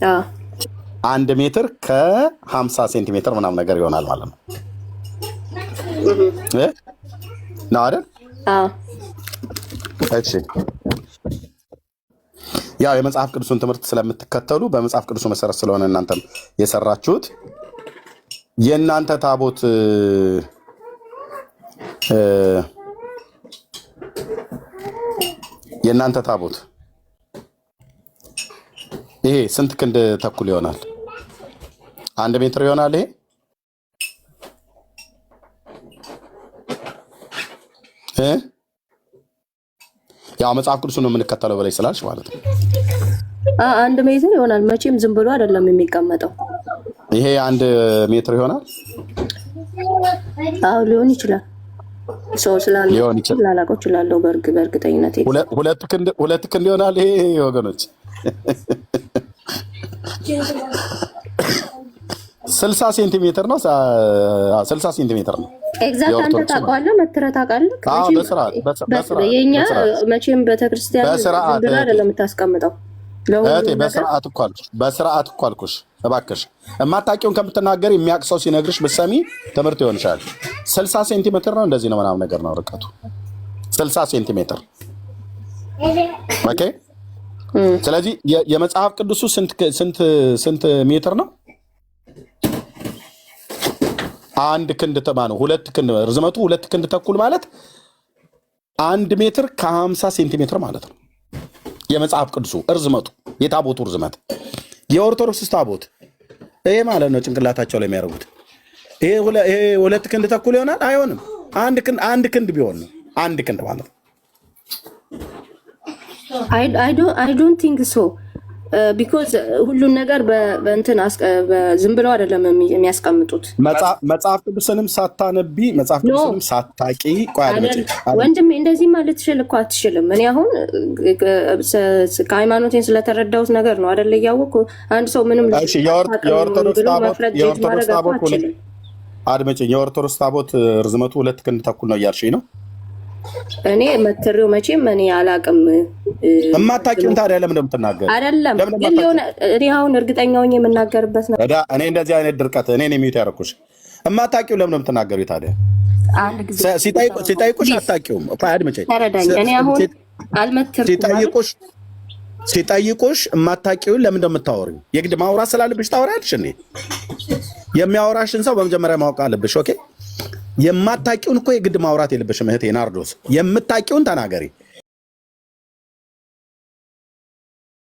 አዎ 1 ሜትር ከ50 ሴንቲሜትር ምናምን ነገር ይሆናል ማለት ነው። ነው አይደል? አዎ እሺ ያው የመጽሐፍ ቅዱስን ትምህርት ስለምትከተሉ በመጽሐፍ ቅዱሱ መሰረት ስለሆነ እናንተም የሰራችሁት የእናንተ ታቦት ይሄ ስንት ክንድ ተኩል ይሆናል? 1 ሜትር ይሆናል ይሄ? ያው መጽሐፍ ቅዱስን ነው የምንከተለው በላይ ስላልሽ ማለት ነው። 1 ሜትር ይሆናል። መቼም ዝም ብሎ አይደለም የሚቀመጠው። ይሄ 1 ሜትር ይሆናል? አዎ ሊሆን ይችላል። ላላውቀው እችላለሁ በእርግጠኝነት። 2 ክንድ ይሆናል ይሄ ወገኖች። 60 ሴንቲሜትር ነው። 60 ሴንቲሜትር ነው። ኤግዛክት አንተ ታውቀዋለህ፣ መትረህ ታውቃለህ? አዎ በስርዓት የኛ መቼም ቤተክርስቲያን ዝም አይደለም የምታስቀምጠው። በስርዓት እኮ አልኩሽ። እባክሽ የማታውቂውን ከምትናገር የሚያውቅ ሰው ሲነግርሽ ብትሰሚ ትምህርት ይሆንሻል። 60 ሴንቲሜትር ነው እንደዚህ ነው ምናምን ነገር ነው ርቀቱ 60 ሴንቲሜትር። ኦኬ ስለዚህ የመጽሐፍ ቅዱሱ ስንት ሜትር ነው? 1 ክንድ ነው። 2 ክንድ ርዝመቱ 2 ክንድ ተኩል ማለት 1 ሜትር ከ50 ሴንቲሜትር ማለት ነው። የመጽሐፍ ቅዱሱ እርዝመቱ የታቦቱ ርዝመት የኦርቶዶክስ ታቦት ይሄ ማለት ነው። ጭንቅላታቸው ላይ የሚያደርጉት ይሄ 2 ክንድ ተኩል ይሆናል? አይሆንም። 1 ክንድ ቢሆን ነው 1 ክንድ ማለት ነው። I don't think so ቢኮዝ ሁሉን ነገር በእንትን ዝም ብለው አይደለም የሚያስቀምጡት። መጽሐፍ ቅዱስንም ሳታነቢ መጽሐፍ ቅዱስንም ሳታቂ ወንድሜ እንደዚህ ማለት ትችል እኮ አትችልም። እኔ አሁን ከሃይማኖቴን ስለተረዳሁት ነገር ነው አይደለ? እያወቅሁ አንድ ሰው ምንም አድመጭኝ። የኦርቶዶክስ ታቦት ርዝመቱ 2 ክንድ ተኩል ነው እያልሽኝ ነው? እኔ መትሬው መቼም እኔ አላቅም። እማታውቂውን ታዲያ ለምን እንደምትናገር አይደለም ግን ሊሆን እኔ አሁን እርግጠኛ ሆኜ የምናገርበት ነው። እኔ እንደዚህ አይነት ድርቀት እኔ ነው የሚዩት ያደረኩሽ። እማታውቂው ለምን እንደምትናገሪ ታዲያ? አንድ ጊዜ ሲጠይቁሽ አታውቂውም እኮ አድመጪኝ። ተረዳኝ። እኔ አሁን አልመትርኩም። ሲጠይቁሽ እማታውቂውን ለምን እንደምታወሪው የግድ ማውራት ስላለብሽ ታወሪያለሽ እንዴ? የሚያወራሽን ሰው በመጀመሪያ ማወቅ አለብሽ። ኦኬ የማታውቂውን እኮ የግድ ማውራት የለብሽም እህቴ ናርዶስ። የምታውቂውን ተናገሪ።